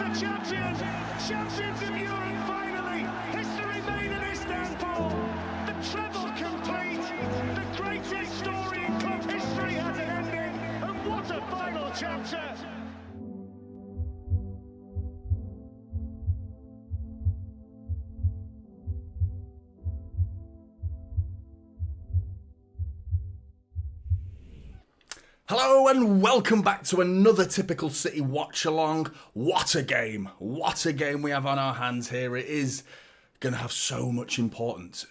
are champions! Champions of Europe finally! History made in Istanbul! The treble complete! The greatest story in club history has an ending! And what a final chapter! Hello and welcome back to another typical City watch along. What a game. What a game we have on our hands here. It is going to have so much importance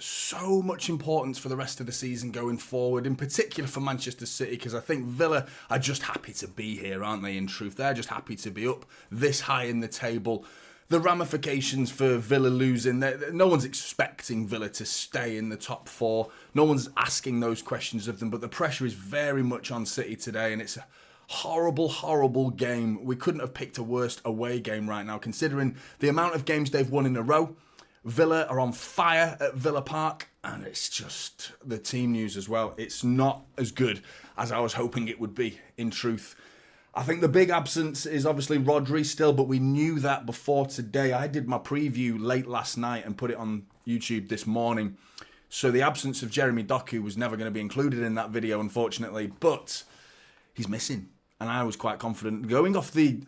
for the rest of the season going forward, in particular for Manchester City, because I think Villa are just happy to be here, aren't they, in truth? They're just happy to be up this high in the table. The ramifications for Villa losing, no one's expecting Villa to stay in the top four. No one's asking those questions of them, but the pressure is very much on City today, and it's a horrible, horrible game. We couldn't have picked a worse away game right now, considering the amount of games they've won in a row. Villa are on fire at Villa Park, and it's just the team news as well. It's not as good as I was hoping it would be, in truth. I think the big absence is obviously Rodri still, but we knew that before today. I did my preview late last night and put it on YouTube this morning. So the absence of Jeremy Doku was never going to be included in that video, unfortunately. But he's missing. And I was quite confident. Going off the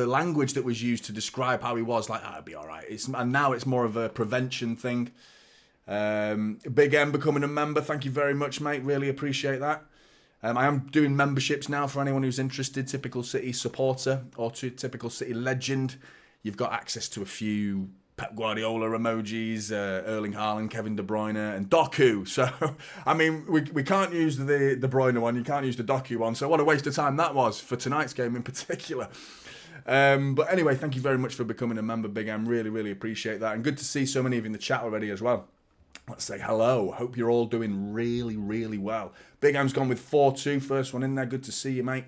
language that was used to describe how he was, like, it'll be all right. And now it's more of a prevention thing. Big M becoming a member. Thank you very much, mate. Really appreciate that. I am doing memberships now for anyone who's interested, typical City supporter or typical City legend. You've got access to a few Pep Guardiola emojis, Erling Haaland, Kevin De Bruyne and Doku. So, I mean, we can't use the De Bruyne one, you can't use the Doku one. So what a waste of time that was for tonight's game in particular. But anyway, thank you very much for becoming a member, Big M. Really, really appreciate that. And good to see so many of you in the chat already as well. Let's say hello. Hope you're all doing really, really well. Big Am's gone with 4-2. First one in there. Good to see you, mate.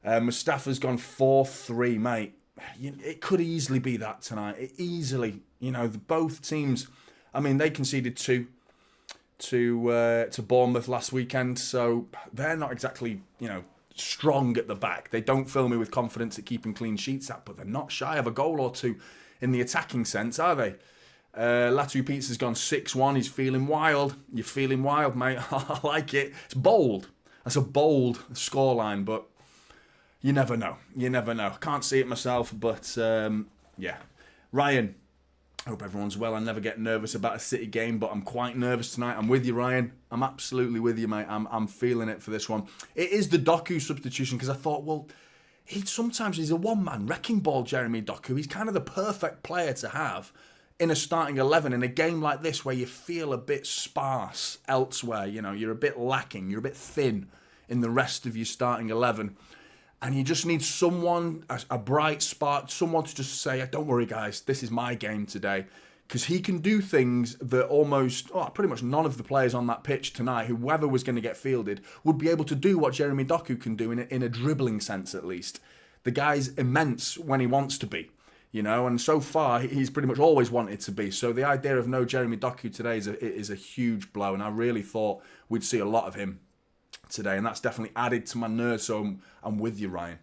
Mustafa's gone 4-3, mate. It could easily be that tonight. Easily. You know, both teams, I mean, they conceded 2 to Bournemouth last weekend. So they're not exactly, you know, strong at the back. They don't fill me with confidence at keeping clean sheets out, but they're not shy of a goal or two in the attacking sense, are they? Latu Pizza's gone 6-1. He's feeling wild. You're feeling wild, mate. I like it. It's bold. That's a bold scoreline, but you never know. You never know. Can't see it myself, but yeah. Ryan, I hope everyone's well. I never get nervous about a City game, but I'm quite nervous tonight. I'm with you, Ryan. I'm absolutely with you, mate. I'm feeling it for this one. It is the Doku substitution, because I thought, well, sometimes he's a one-man wrecking ball, Jeremy Doku. He's kind of the perfect player to have in a starting 11 in a game like this where you feel a bit sparse elsewhere. You know, you're a bit lacking, you're a bit thin in the rest of your starting 11. And you just need someone, a bright spark, someone to just say, don't worry, guys, this is my game today. Because he can do things that pretty much none of the players on that pitch tonight, whoever was going to get fielded, would be able to do what Jeremy Doku can do in a dribbling sense, at least. The guy's immense when he wants to be. You know, and so far, he's pretty much always wanted to be. So the idea of no Jeremy Doku today is a huge blow. And I really thought we'd see a lot of him today. And that's definitely added to my nerves. So I'm with you, Ryan.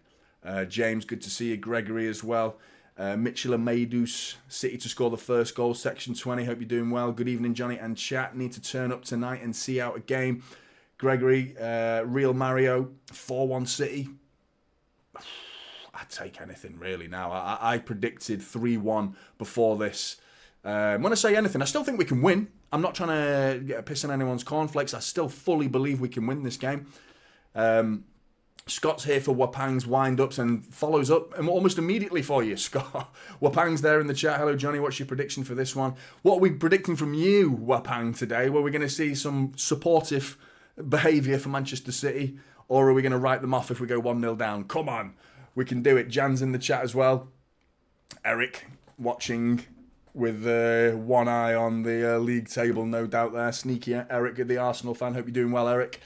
James, good to see you. Gregory as well. Mitchell and Maydus, City to score the first goal. Section 20, hope you're doing well. Good evening, Johnny and chat. Need to turn up tonight and see out a game. Gregory, Real Mario, 4-1 City. I'd take anything really now. I predicted 3-1 before this. When I say anything, I still think we can win. I'm not trying to get a piss on anyone's cornflakes. I still fully believe we can win this game. Scott's here for Wapang's wind-ups and follows up and almost immediately for you, Scott. Wapang's there in the chat. Hello, Johnny. What's your prediction for this one? What are we predicting from you, Wapang, today? Were we going to see some supportive behaviour for Manchester City, or are we going to write them off if we go 1-0 down? Come on. We can do it. Jan's in the chat as well. Eric watching with one eye on the league table, no doubt there. Sneaky Eric, the Arsenal fan. Hope you're doing well, Eric.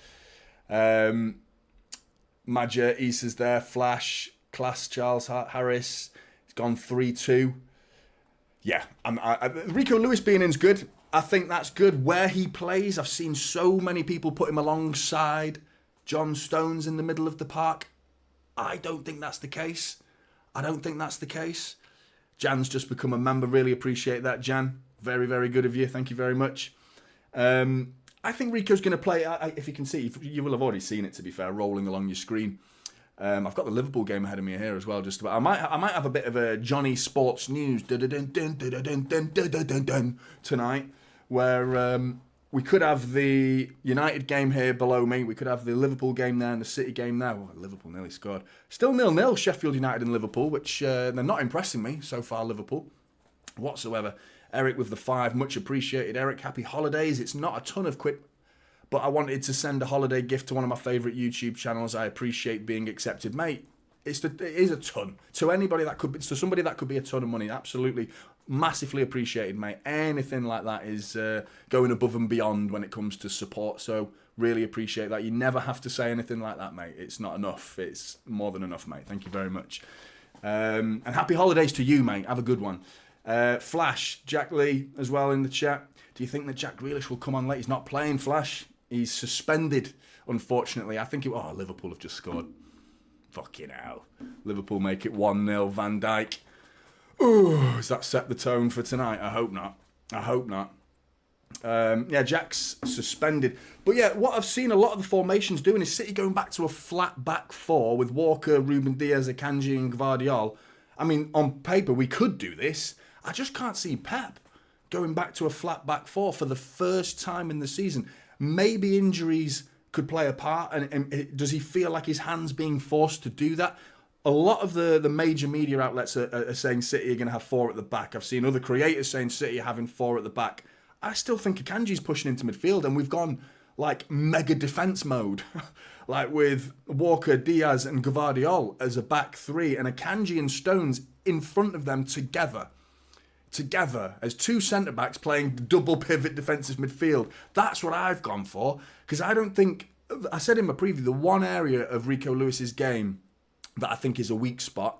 Madja, Issa's there. Flash, Class, Charles Harris. It's gone 3-2. Yeah, Rico Lewis being in is good. I think that's good. Where he plays, I've seen so many people put him alongside John Stones in the middle of the park. I don't think that's the case. Jan's just become a member. Really appreciate that, Jan. Very, very good of you. Thank you very much. I think Rico's going to play, if you can see, you will have already seen it, to be fair, rolling along your screen. I've got the Liverpool game ahead of me here as well. Just about. I might have a bit of a Jonny Sports News tonight, where we could have the United game here below me. We could have the Liverpool game there and the City game there. Oh, Liverpool nearly scored. Still 0-0, Sheffield United and Liverpool, which they're not impressing me so far, Liverpool, whatsoever. Eric with the 5, much appreciated. Eric, happy holidays. It's not a ton of quick, but I wanted to send a holiday gift to one of my favourite YouTube channels. I appreciate being accepted, mate. It is a ton to anybody that could be, to somebody that could be a ton of money. Absolutely, massively appreciated, mate. Anything like that is going above and beyond when it comes to support. So really appreciate that. You never have to say anything like that, mate. It's not enough. It's more than enough, mate. Thank you very much. And happy holidays to you, mate. Have a good one. Flash, Jack Lee as well in the chat. Do you think that Jack Grealish will come on late? He's not playing, Flash. He's suspended, unfortunately. I think Liverpool have just scored. Fucking hell. Liverpool make it 1-0. Van Dijk. Ooh, has that set the tone for tonight? I hope not. Jack's suspended. But yeah, what I've seen a lot of the formations doing is City going back to a flat back 4 with Walker, Ruben Diaz, Akanji and Gvardiol. I mean, on paper, we could do this. I just can't see Pep going back to a flat back 4 for the first time in the season. Maybe injuries could play a part, and does he feel like his hand's being forced to do that? A lot of the major media outlets are saying City are going to have 4 at the back. I've seen other creators saying City are having 4 at the back. I still think Akanji's pushing into midfield, and we've gone like mega defence mode, like with Walker, Diaz and Gvardiol as a back 3, and Akanji and Stones in front of them together as 2 centre-backs playing double pivot defensive midfield. That's what I've gone for, because I don't think, I said in my preview, the one area of Rico Lewis's game that I think is a weak spot,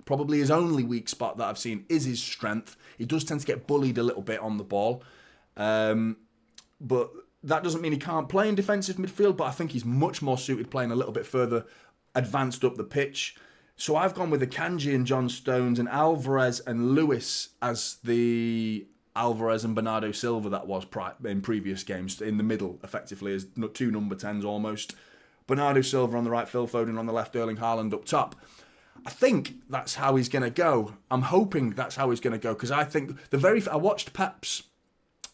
probably his only weak spot that I've seen, is his strength. He does tend to get bullied a little bit on the ball, but that doesn't mean he can't play in defensive midfield, but I think he's much more suited playing a little bit further advanced up the pitch. So I've gone with Akanji and John Stones and Alvarez and Lewis as the Alvarez and Bernardo Silva that was in previous games, in the middle, effectively, as 2 number 10s almost. Bernardo Silva on the right, Phil Foden on the left, Erling Haaland up top. I think that's how he's going to go. I'm hoping that's how he's going to go, because I think I watched Pep's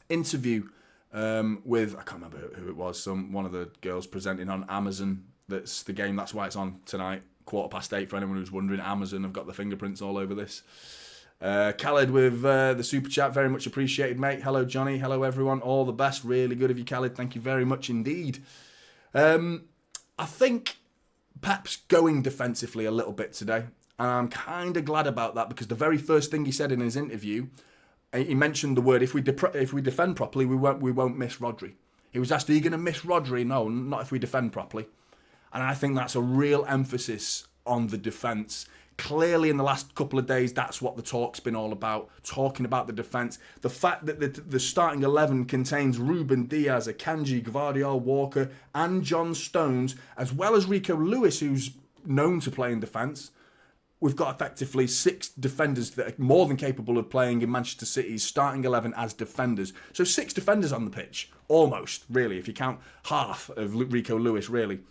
interview with, I can't remember who it was, one of the girls presenting on Amazon. That's the game, that's why it's on tonight. 8:15 for anyone who's wondering. Amazon have got the fingerprints all over this. Khaled with the super chat, very much appreciated, mate. Hello, Johnny. Hello, everyone. All the best. Really good of you, Khaled. Thank you very much indeed. I think Pep's going defensively a little bit today, and I'm kind of glad about that, because the very first thing he said in his interview, he mentioned the word, if we defend properly, we won't miss Rodri. He was asked, are you going to miss Rodri? No, not if we defend properly. And I think that's a real emphasis on the defence. Clearly, in the last couple of days, that's what the talk's been all about, talking about the defence. The fact that the starting 11 contains Ruben Diaz, Akanji, Gvardiol, Walker and John Stones, as well as Rico Lewis, who's known to play in defence. We've got effectively 6 defenders that are more than capable of playing in Manchester City's starting 11 as defenders. So 6 defenders on the pitch, almost, really, if you count half of Rico Lewis, really.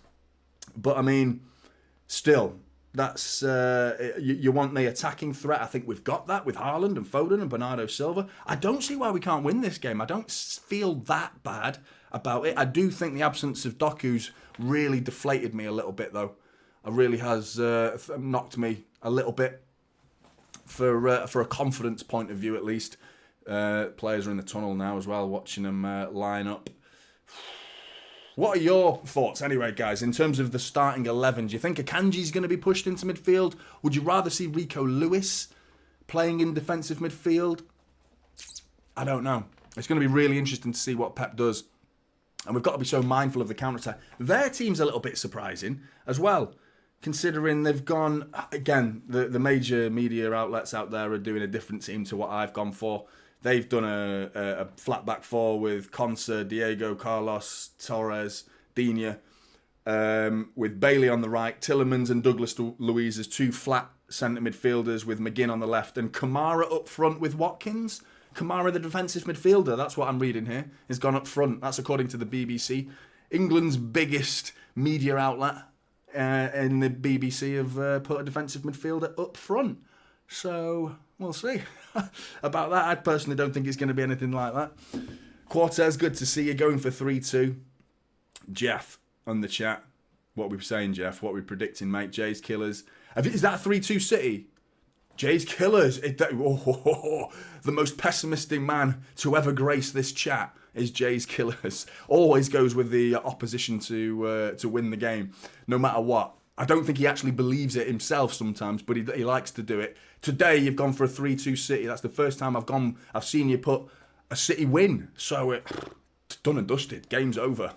But, I mean, still, that's you want the attacking threat. I think we've got that with Haaland and Foden and Bernardo Silva. I don't see why we can't win this game. I don't feel that bad about it. I do think the absence of Doku's really deflated me a little bit, though. It really has knocked me a little bit for a confidence point of view, at least. Players are in the tunnel now as well, watching them line up. What are your thoughts anyway, guys, in terms of the starting 11? Do you think Akanji's going to be pushed into midfield? Would you rather see Rico Lewis playing in defensive midfield? I don't know. It's going to be really interesting to see what Pep does. And we've got to be so mindful of the counter-attack. Their team's a little bit surprising as well, considering they've gone, again, the major media outlets out there are doing a different team to what I've gone for. They've done a flat back 4 with Conser, Diego, Carlos, Torres, Digne, with Bailey on the right, Tillemans and Douglas Luiz as 2 flat centre midfielders with McGinn on the left and Kamara up front with Watkins. Kamara, the defensive midfielder, that's what I'm reading here, has gone up front. That's according to the BBC. England's biggest media outlet in the BBC have put a defensive midfielder up front. So, we'll see about that. I personally don't think it's going to be anything like that. Cortez, good to see you going for 3-2. Jeff on the chat. What are we saying, Jeff? What are we predicting, mate? Jay's Killers. Is that a 3-2 City? Jay's Killers. The most pessimistic man to ever grace this chat is Jay's Killers. Always goes with the opposition to win the game, no matter what. I don't think he actually believes it himself sometimes, but he likes to do it. Today, you've gone for a 3-2 City. That's the first time I've seen you put a City win. So it's done and dusted. Game's over.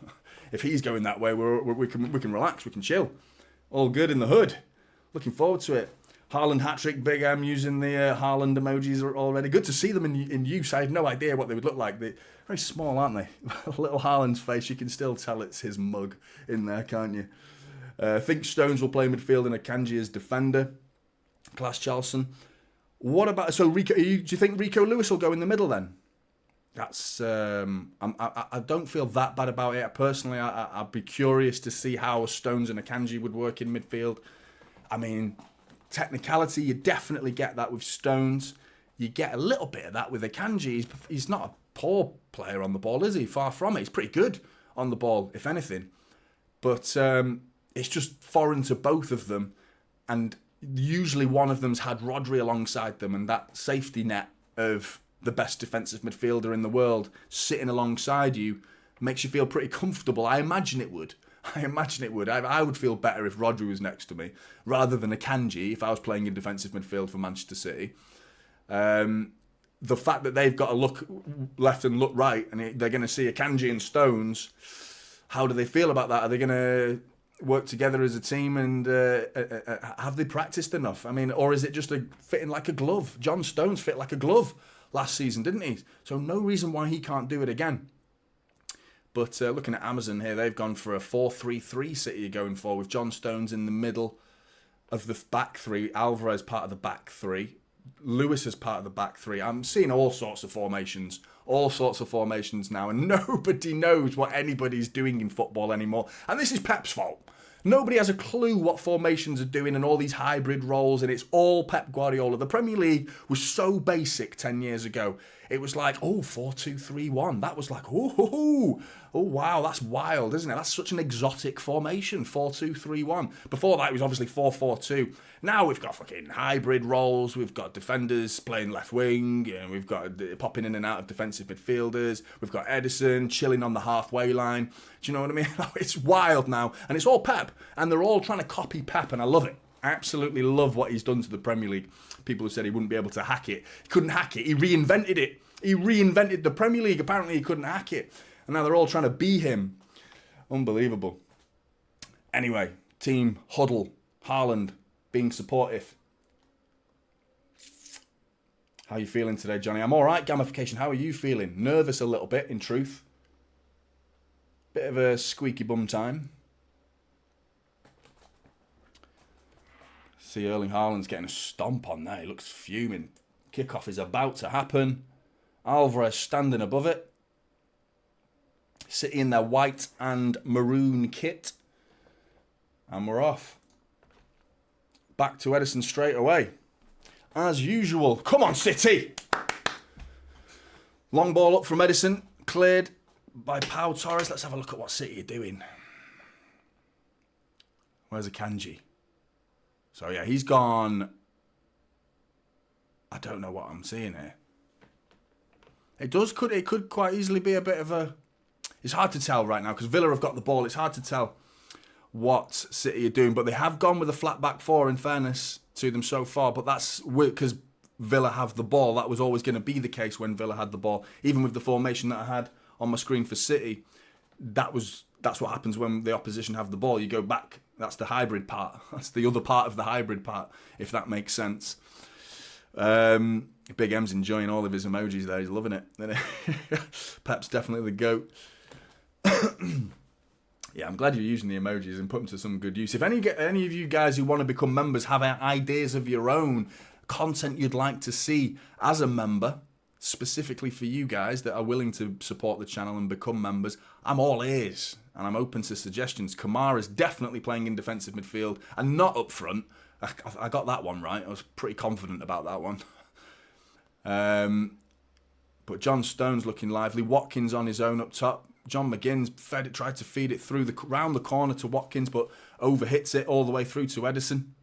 If he's going that way, we can relax. We can chill. All good in the hood. Looking forward to it. Haaland hat-trick, Big M using the Haaland emojis already. Good to see them in use. I had no idea what they would look like. They're very small, aren't they? Little Haaland's face, you can still tell it's his mug in there, can't you? I think Stones will play midfield and Akanji as defender. Class Charlson. What about... So, Rico, do you think Rico Lewis will go in the middle then? That's... I don't feel that bad about it. Personally, I'd be curious to see how Stones and Akanji would work in midfield. I mean... Technicality, you definitely get that with Stones. You get a little bit of that with Akanji. He's not a poor player on the ball, is he? Far from it. He's pretty good on the ball, if anything. But it's just foreign to both of them. And usually one of them's had Rodri alongside them, and that safety net of the best defensive midfielder in the world sitting alongside you makes you feel pretty comfortable. I imagine it would. I would feel better if Rodri was next to me rather than Akanji if I was playing in defensive midfield for Manchester City. The fact that they've got to look left and look right and they're going to see Akanji and Stones, how do they feel about that? Are they going to work together as a team and have they practiced enough? I mean, or is it just fitting like a glove? John Stones fit like a glove last season, didn't he? So no reason why he can't do it again. But looking at Amazon here, they've gone for a 4-3-3 City going for with John Stones in the middle of the back three, Alvarez part of the back three, Lewis as part of the back three. I'm seeing all sorts of formations now, and nobody knows what anybody's doing in football anymore. And this is Pep's fault. Nobody has a clue what formations are doing and all these hybrid roles, and it's all Pep Guardiola. The Premier League was so basic 10 years ago. It was like, 4-2-3-1. That was like, oh, wow, that's wild, isn't it? That's such an exotic formation, 4-2-3-1. Before that, it was obviously 4-4-2. Now we've got fucking hybrid roles. We've got defenders playing left wing, and we've got popping in and out of defensive midfielders. We've got Edison chilling on the halfway line. Do you know what I mean? It's wild now, and it's all Pep, and they're all trying to copy Pep, and I love it. I absolutely love what he's done to the Premier League. People who said he wouldn't be able to hack it. He couldn't hack it. He reinvented it. He reinvented the Premier League. Apparently he couldn't hack it. And now they're all trying to be him. Unbelievable. Anyway, team huddle. Haaland being supportive. How are you feeling today, Johnny? I'm all right, gamification. How are you feeling? Nervous a little bit, in truth. Bit of a squeaky bum time. See Erling Haaland's getting a stomp on there. He looks fuming. Kickoff is about to happen. Alvarez standing above it. City in their white and maroon kit. And we're off. Back to Edison straight away. As usual. Come on, City! Long ball up from Edison. Cleared by Pau Torres. Let's have a look at what City are doing. Where's Akanji? So, yeah, he's gone... I don't know what I'm seeing here. It could quite easily be a bit of a... It's hard to tell right now because Villa have got the ball. It's hard to tell what City are doing. But they have gone with a flat back four, in fairness to them so far. But that's because Villa have the ball. That was always going to be the case when Villa had the ball. Even with the formation that I had on my screen for City, that's what happens when the opposition have the ball. You go back. That's the hybrid part. That's the other part of the hybrid part, if that makes sense. Big M's enjoying all of his emojis there. He's loving it. Pep's definitely the GOAT. Yeah, I'm glad you're using the emojis and put them to some good use. If any of you guys who want to become members have ideas of your own, content you'd like to see as a member, specifically for you guys that are willing to support the channel and become members, I'm all ears and I'm open to suggestions. Kamara's definitely playing in defensive midfield and not up front. I got that one right. I was pretty confident about that one. But John Stone's looking lively. Watkins on his own up top. John McGinn's tried to feed it through round the corner to Watkins, but overhits it all the way through to Edison.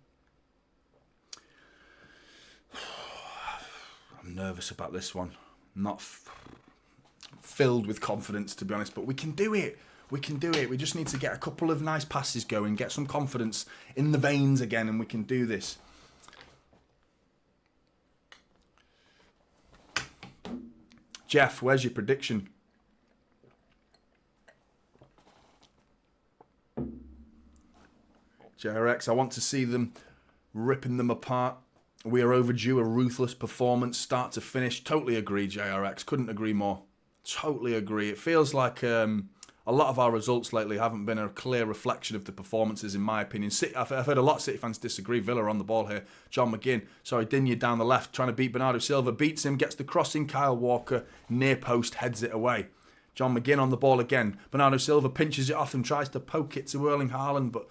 I'm nervous about this one. Not filled with confidence, to be honest, but we can do it. We can do it. We just need to get a couple of nice passes going, get some confidence in the veins again, and we can do this. Jeff, where's your prediction? JRX, I want to see them ripping them apart. We are overdue a ruthless performance, start to finish. Totally agree, JRX. Couldn't agree more. Totally agree. It feels like a lot of our results lately haven't been a clear reflection of the performances, in my opinion. I've heard a lot of City fans disagree. Villa on the ball here. John McGinn, Digne down the left, trying to beat Bernardo Silva. Beats him, gets the crossing. Kyle Walker, near post, heads it away. John McGinn on the ball again. Bernardo Silva pinches it off and tries to poke it to Erling Haaland, but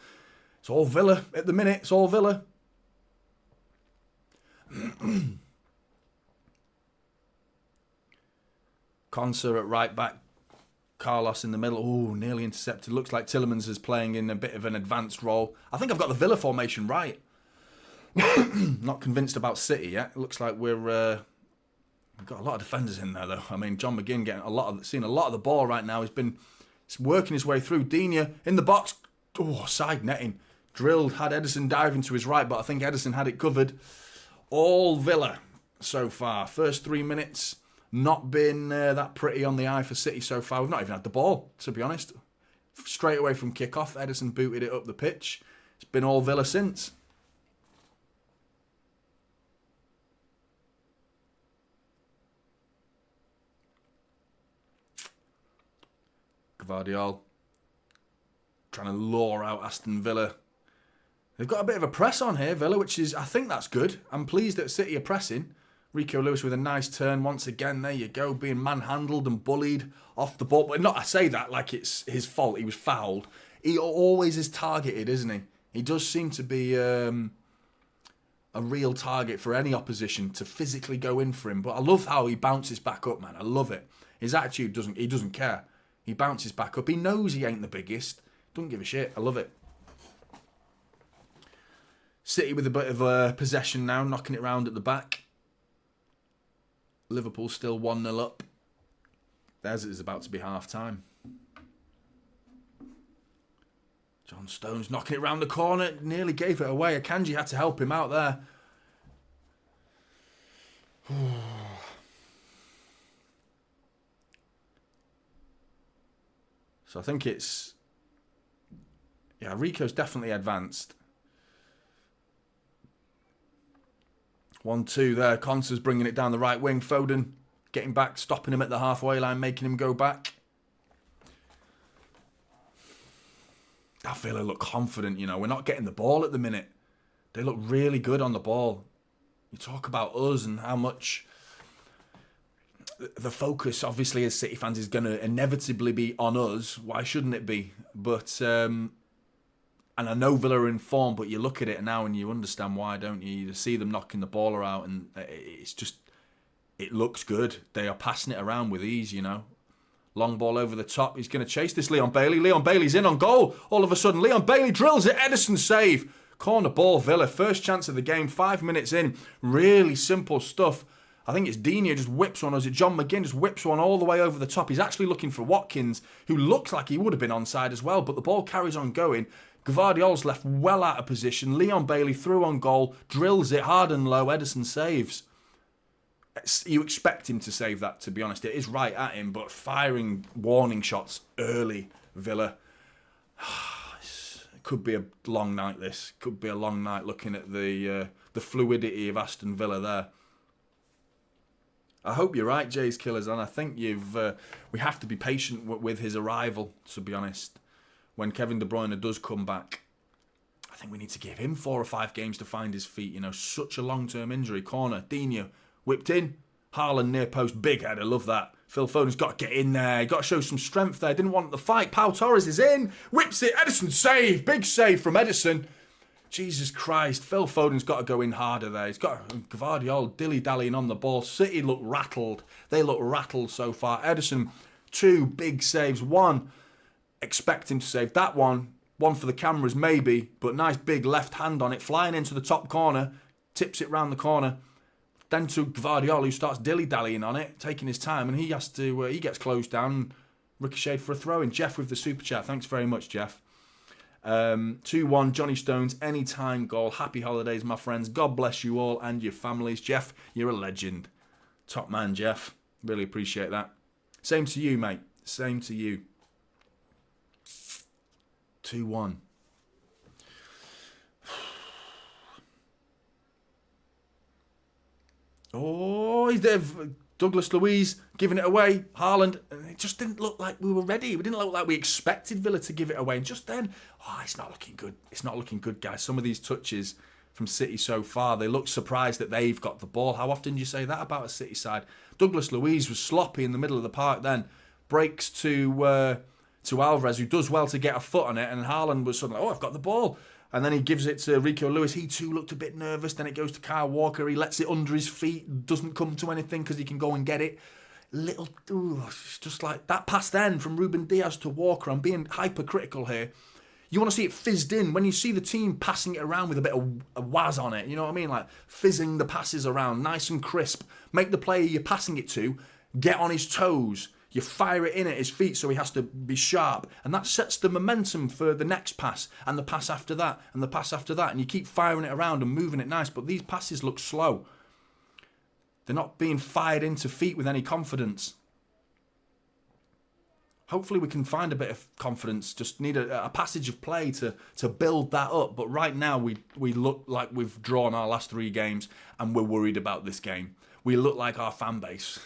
it's all Villa at the minute. It's all Villa. Konsa at right back. Carlos in the middle. Oh, nearly intercepted. Looks like Tielemans is playing in a bit of an advanced role. I think I've got the Villa formation right. Not convinced about City yet. It looks like we've got a lot of defenders in there, though. I mean, John McGinn seeing a lot of the ball right now. He's working his way through. Digne in the box. Oh, side netting. Drilled, had Edison diving to his right, but I think Edison had it covered. All Villa so far. First 3 minutes, not been that pretty on the eye for City so far. We've not even had the ball, to be honest. Straight away from kickoff, Edison booted it up the pitch. It's been all Villa since. Gvardiol trying to lure out Aston Villa. They've got a bit of a press on here, Villa, which is, I think that's good. I'm pleased that City are pressing. Rico Lewis with a nice turn once again. There you go, being manhandled and bullied off the ball. But I say that like it's his fault. He was fouled. He always is targeted, isn't he? He does seem to be a real target for any opposition to physically go in for him. But I love how he bounces back up, man. I love it. His attitude doesn't care. He bounces back up. He knows he ain't the biggest. Doesn't give a shit. I love it. City with a bit of possession now, knocking it round at the back. Liverpool still 1-0 up. Theirs is about to be half-time. John Stones knocking it round the corner. Nearly gave it away. Akanji had to help him out there. So I think it's... Yeah, Rico's definitely advanced. 1-2 there. Konsa's bringing it down the right wing. Foden getting back, stopping him at the halfway line, making him go back. I feel I look confident, you know. We're not getting the ball at the minute. They look really good on the ball. You talk about us and how much the focus, obviously, as City fans is going to inevitably be on us. Why shouldn't it be? But... And I know Villa are in form, but you look at it now and you understand why, don't you? You see them knocking the ball out and it's just... It looks good. They are passing it around with ease, you know. Long ball over the top. He's going to chase this Leon Bailey. Leon Bailey's in on goal. All of a sudden, Leon Bailey drills it. Edison save. Corner ball, Villa. First chance of the game. 5 minutes in. Really simple stuff. I think it's Digne just whips one. Or is it John McGinn just whips one all the way over the top? He's actually looking for Watkins, who looks like he would have been onside as well. But the ball carries on going. Gvardiol's left well out of position. Leon Bailey through on goal. Drills it hard and low. Edison saves. You expect him to save that, to be honest. It is right at him, but firing warning shots early, Villa. It could be a long night, this. Could be a long night looking at the fluidity of Aston Villa there. I hope you're right, Jay's Killers, and I think we have to be patient with his arrival, to be honest. when Kevin De Bruyne does come back, I think we need to give him 4 or 5 games to find his feet. You know, such a long-term injury. Corner, Dino, whipped in. Haaland near post, big header, love that. Phil Foden's got to get in there. Got to show some strength there. Didn't want the fight. Pau Torres is in. Whips it. Ederson save. Big save from Ederson. Jesus Christ. Phil Foden's got to go in harder there. He's got Gvardiol dilly-dallying on the ball. City look rattled. They look rattled so far. Ederson, 2 big saves. 1, expect him to save. That one for the cameras maybe, but nice big left hand on it. Flying into the top corner. Tips it round the corner. Then to Gvardiol, who starts dilly-dallying on it, taking his time, and he has to. He gets closed down, ricocheted for a throw-in. Jeff with the super chat. Thanks very much, Jeff. 2-1, Jonny Stones, anytime goal. Happy holidays, my friends. God bless you all and your families. Jeff, you're a legend. Top man, Jeff. Really appreciate that. Same to you, mate. Same to you. 2-1. Oh, he's there. Douglas Luiz giving it away. Haaland. It just didn't look like we were ready. We didn't look like we expected Villa to give it away. And just then, it's not looking good. It's not looking good, guys. Some of these touches from City so far, they look surprised that they've got the ball. How often do you say that about a City side? Douglas Luiz was sloppy in the middle of the park then. Breaks to Alvarez, who does well to get a foot on it. And Haaland was suddenly, I've got the ball. And then he gives it to Rico Lewis. He too looked a bit nervous. Then it goes to Kyle Walker. He lets it under his feet. Doesn't come to anything because he can go and get it. It's just like that pass then from Ruben Diaz to Walker. I'm being hypercritical here. You want to see it fizzed in. When you see the team passing it around with a bit of a waz on it, you know what I mean? Like fizzing the passes around, nice and crisp. Make the player you're passing it to get on his toes. You fire it in at his feet so he has to be sharp. And that sets the momentum for the next pass and the pass after that and the pass after that. And you keep firing it around and moving it nice. But these passes look slow. They're not being fired into feet with any confidence. Hopefully we can find a bit of confidence. Just need a passage of play to build that up. But right now we look like we've drawn our last 3 games and we're worried about this game. We look like our fan base,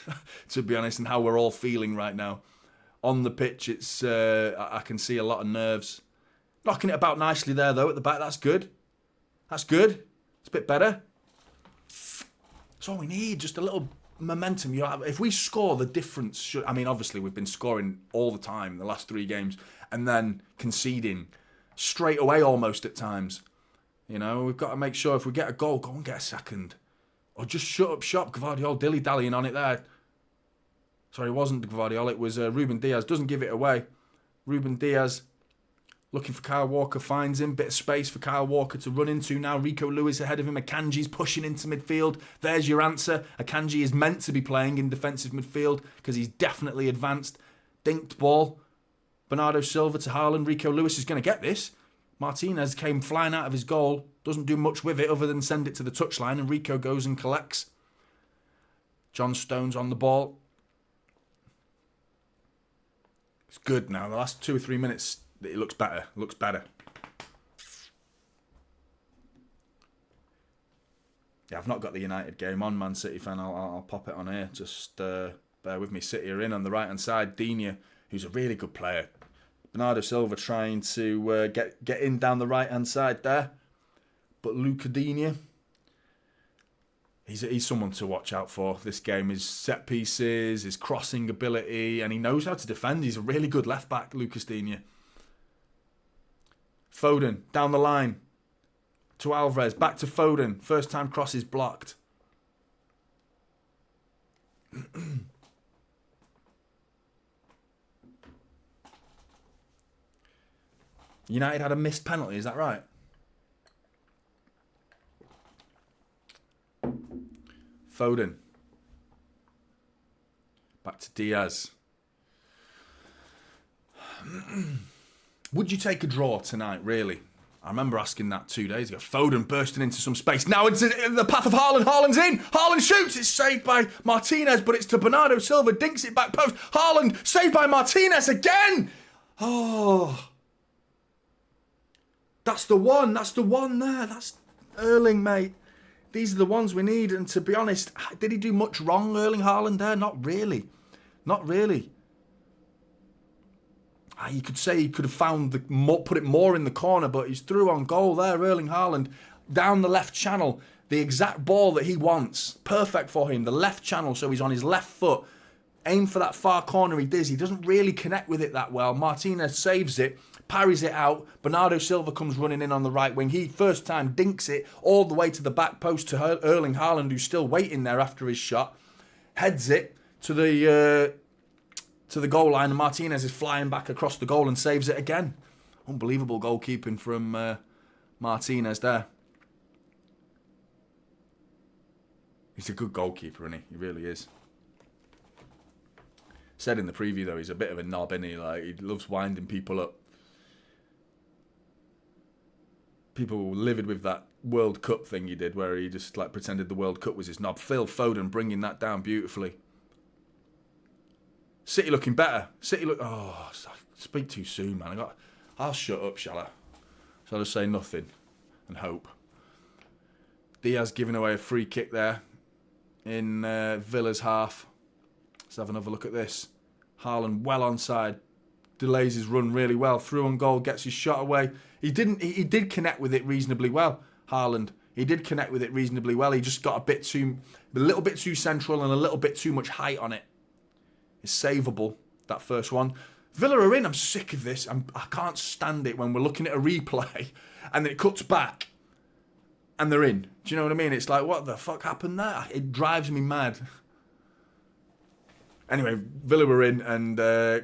to be honest, and how we're all feeling right now. On the pitch, it's I can see a lot of nerves. Knocking it about nicely there, though, at the back. That's good. That's good. It's a bit better. That's all we need, just a little momentum. You know, if we score, the difference I mean, obviously, we've been scoring all the time the last 3 games and then conceding straight away almost at times. You know, we've got to make sure if we get a goal, go and get a second. Or just shut up shop. Gvardiol dilly-dallying on it there. Sorry, it wasn't Gvardiol. It was Ruben Diaz. Doesn't give it away. Ruben Diaz looking for Kyle Walker. Finds him. Bit of space for Kyle Walker to run into now. Rico Lewis ahead of him. Akanji's pushing into midfield. There's your answer. Akanji is meant to be playing in defensive midfield because he's definitely advanced. Dinked ball. Bernardo Silva to Haaland. Rico Lewis is going to get this. Martinez came flying out of his goal. Doesn't do much with it other than send it to the touchline. And Rico goes and collects. John Stones on the ball. It's good now. The last 2 or 3 minutes, it looks better. Looks better. Yeah, I've not got the United game on, Man City fan. I'll pop it on here. Just bear with me. City are in on the right-hand side. Dina, who's a really good player. Bernardo Silva trying to get in down the right-hand side there. But Luca Dina, he's someone to watch out for. This game, his set pieces, his crossing ability, and he knows how to defend. He's a really good left-back, Lucas Dina. Foden, down the line. To Alvarez, back to Foden. First time cross is blocked. United had a missed penalty, is that right? Foden. Back to Diaz. Would you take a draw tonight, really? I remember asking that 2 days ago. Foden bursting into some space. Now it's in the path of Haaland. Haaland's in. Haaland shoots. It's saved by Martinez, but it's to Bernardo Silva. Dinks it back post. Haaland saved by Martinez again. Oh. That's the one. That's the one there. That's Erling, mate. These are the ones we need. And to be honest, did he do much wrong, Erling Haaland there? Not really. Not really. You could say he could have found put it more in the corner, but he's through on goal there. Erling Haaland down the left channel, the exact ball that he wants, perfect for him. The left channel, so he's on his left foot. Aim for that far corner. He doesn't really connect with it that well. Martinez saves it, parries it out. Bernardo Silva comes running in on the right wing. He first time dinks it all the way to the back post to Erling Haaland, who's still waiting there after his shot. Heads it to the goal line, and Martinez is flying back across the goal and saves it again. Unbelievable goalkeeping from Martinez there. He's a good goalkeeper, isn't he? He really is. Said in the preview, though, he's a bit of a knob, isn't he? Like, he loves winding people up. People were livid with that World Cup thing he did, where he just like pretended the World Cup was his knob. Phil Foden bringing that down beautifully. City looking better. Oh, I speak too soon, man. I'll shut up, shall I? Shall I just say nothing and hope? Diaz giving away a free kick there in Villa's half. Let's have another look at this. Haaland well onside, delays his run really well. Through on goal, gets his shot away. He did connect with it reasonably well. Haaland. He did connect with it reasonably well. He just got a little bit too central and a little bit too much height on it. It's savable, that first one. Villa are in. I'm sick of this. I can't stand it when we're looking at a replay and then it cuts back and they're in. Do you know what I mean? It's like, what the fuck happened there? It drives me mad. Anyway, Villa were in and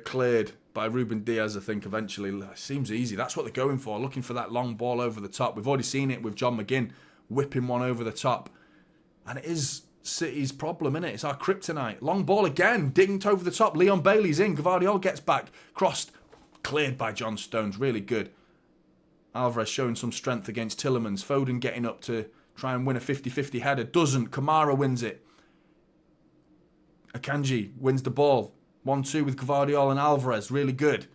cleared by Ruben Diaz, I think, eventually. Seems easy. That's what they're going for, looking for that long ball over the top. We've already seen it with John McGinn whipping one over the top. And it is City's problem, innit? It's our kryptonite. Long ball again, dinked over the top. Leon Bailey's in. Gvardiol gets back. Crossed. Cleared by John Stones. Really good. Alvarez showing some strength against Tielemans. Foden getting up to try and win a 50-50 header. Doesn't. Kamara wins it. Akanji wins the ball. 1-2 with Gvardiol and Alvarez. Really good.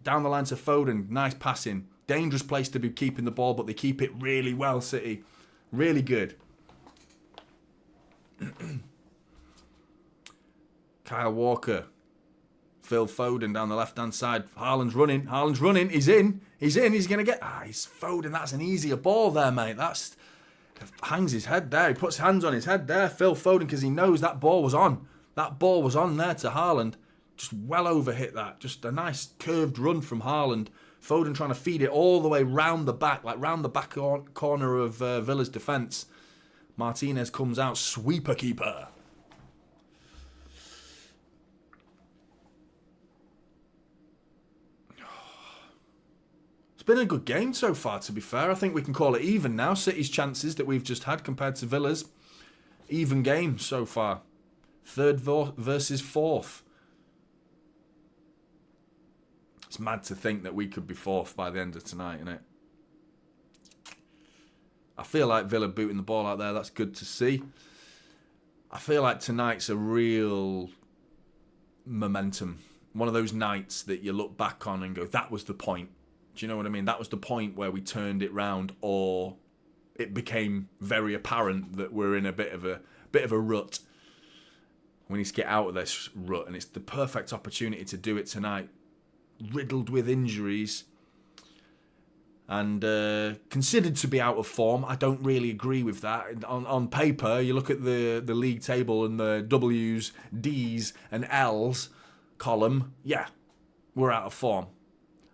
Down the line to Foden. Nice passing. Dangerous place to be keeping the ball, but they keep it really well, City. Really good. Kyle Walker. Phil Foden down the left-hand side. Haaland's running. He's in. He's going to get... he's Foden. That's an easier ball there, mate. That's... Hangs his head there. He puts hands on his head there. Phil Foden, because he knows that ball was on. That ball was on there to Haaland. Just well overhit that. Just a nice curved run from Haaland. Foden trying to feed it all the way round the back, like round the back corner of Villa's defence. Martinez comes out, sweeper keeper. It's been a good game so far, to be fair. I think we can call it even now. City's chances that we've just had compared to Villa's. Even game so far. Third versus fourth. It's mad to think that we could be fourth by the end of tonight, isn't it? I feel like Villa booting the ball out there. That's good to see. I feel like tonight's a real momentum. One of those nights that you look back on and go, that was the point. Do you know what I mean? That was the point where we turned it round, or it became very apparent that we're in a bit of a rut. We need to get out of this rut, and it's the perfect opportunity to do it tonight. Riddled with injuries and considered to be out of form. I don't really agree with that. On paper, you look at the league table and the W's, D's and L's column. Yeah, we're out of form.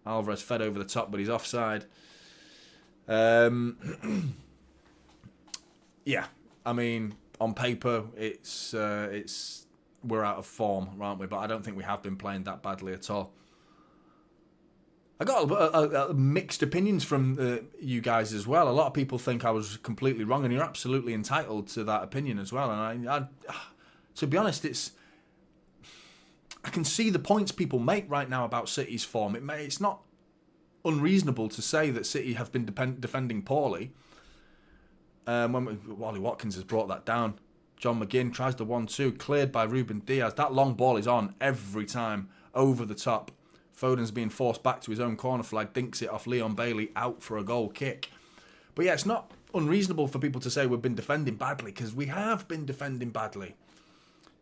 Alvarez fed over the top, but he's offside. Yeah, I mean, on paper, it's we're out of form, aren't we? But I don't think we have been playing that badly at all. I got a mixed opinions from you guys as well. A lot of people think I was completely wrong, and you're absolutely entitled to that opinion as well. And I to be honest, I can see the points people make right now about City's form. It's not unreasonable to say that City have been defending poorly. Wally Watkins has brought that down. John McGinn tries the 1-2, cleared by Ruben Diaz. That long ball is on every time, over the top. Foden's being forced back to his own corner flag, dinks it off Leon Bailey, out for a goal kick. But yeah, it's not unreasonable for people to say we've been defending badly, because we have been defending badly.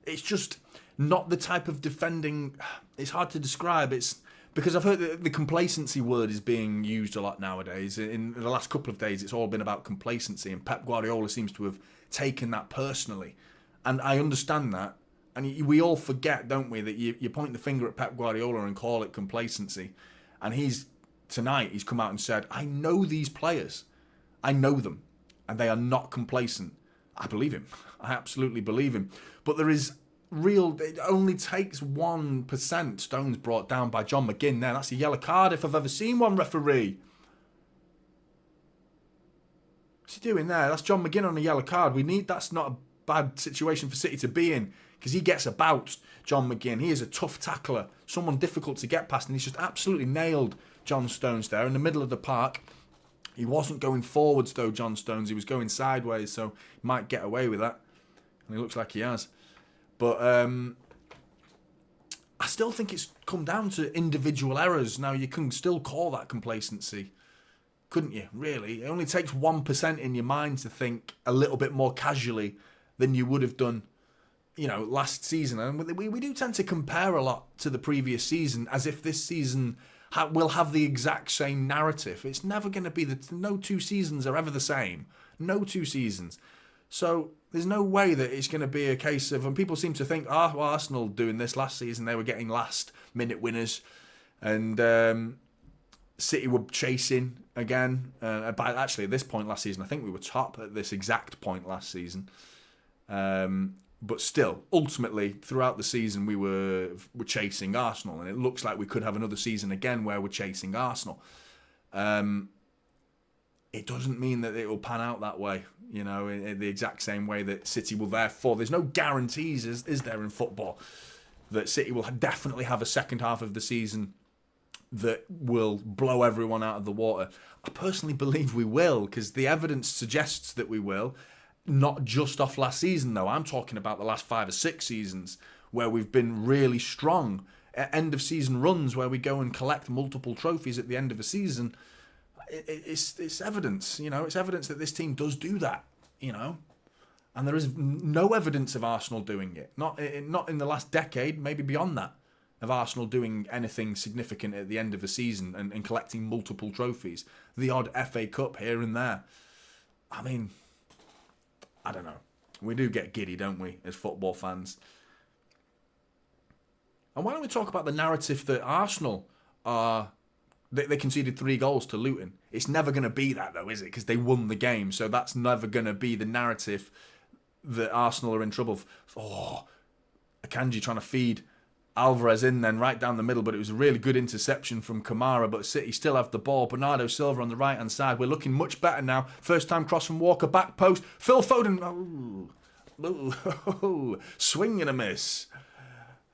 It's just not the type of defending, it's hard to describe. It's Because I've heard that the complacency word is being used a lot nowadays. In the last couple of days, it's all been about complacency, and Pep Guardiola seems to have taken that personally. And I understand that. And we all forget, don't we, that you point the finger at Pep Guardiola and call it complacency. And tonight he's come out and said, I know these players. I know them. And they are not complacent. I believe him. I absolutely believe him. But there is it only takes 1%. Stones brought down by John McGinn there. That's a yellow card if I've ever seen one, referee. What's he doing there? That's John McGinn on a yellow card. That's not a bad situation for City to be in, because he gets about John McGinn. He is a tough tackler, someone difficult to get past, and he's just absolutely nailed John Stones there in the middle of the park. He wasn't going forwards though, John Stones. He was going sideways, so he might get away with that. And he looks like he has. But I still think it's come down to individual errors. Now, you can still call that complacency, couldn't you, really? It only takes 1% in your mind to think a little bit more casually than you would have done, last season. And we do tend to compare a lot to the previous season, as if this season will have the exact same narrative. It's never going to be no two seasons are ever the same. No two seasons. So there's no way that it's going to be a case of, and people seem to think, Arsenal doing this last season, they were getting last minute winners, and City were chasing again. Actually, at this point last season, I think we were top at this exact point last season. But still, ultimately, throughout the season, we were chasing Arsenal, and it looks like we could have another season again where we're chasing Arsenal. It doesn't mean that it will pan out that way, in the exact same way that City will. Therefore, there's no guarantees, is there, in football, that City will definitely have a second half of the season that will blow everyone out of the water. I personally believe we will, because the evidence suggests that we will. Not just off last season, though. I'm talking about the last 5 or 6 seasons where we've been really strong. End of season runs where we go and collect multiple trophies at the end of a season. It's evidence, it's evidence that this team does do that, and there is no evidence of Arsenal doing it. Not in the last decade, maybe beyond that, of Arsenal doing anything significant at the end of a season and collecting multiple trophies. The odd FA Cup here and there. I mean, I don't know. We do get giddy, don't we, as football fans? And why don't we talk about the narrative that Arsenal are... They conceded 3 goals to Luton. It's never going to be that, though, is it? Because they won the game. So that's never going to be the narrative that Arsenal are in trouble. Akanji trying to feed Alvarez in then right down the middle, but it was a really good interception from Kamara, but City still have the ball. Bernardo Silva on the right-hand side. We're looking much better now. First time cross from Walker, back post. Phil Foden. Swing and a miss.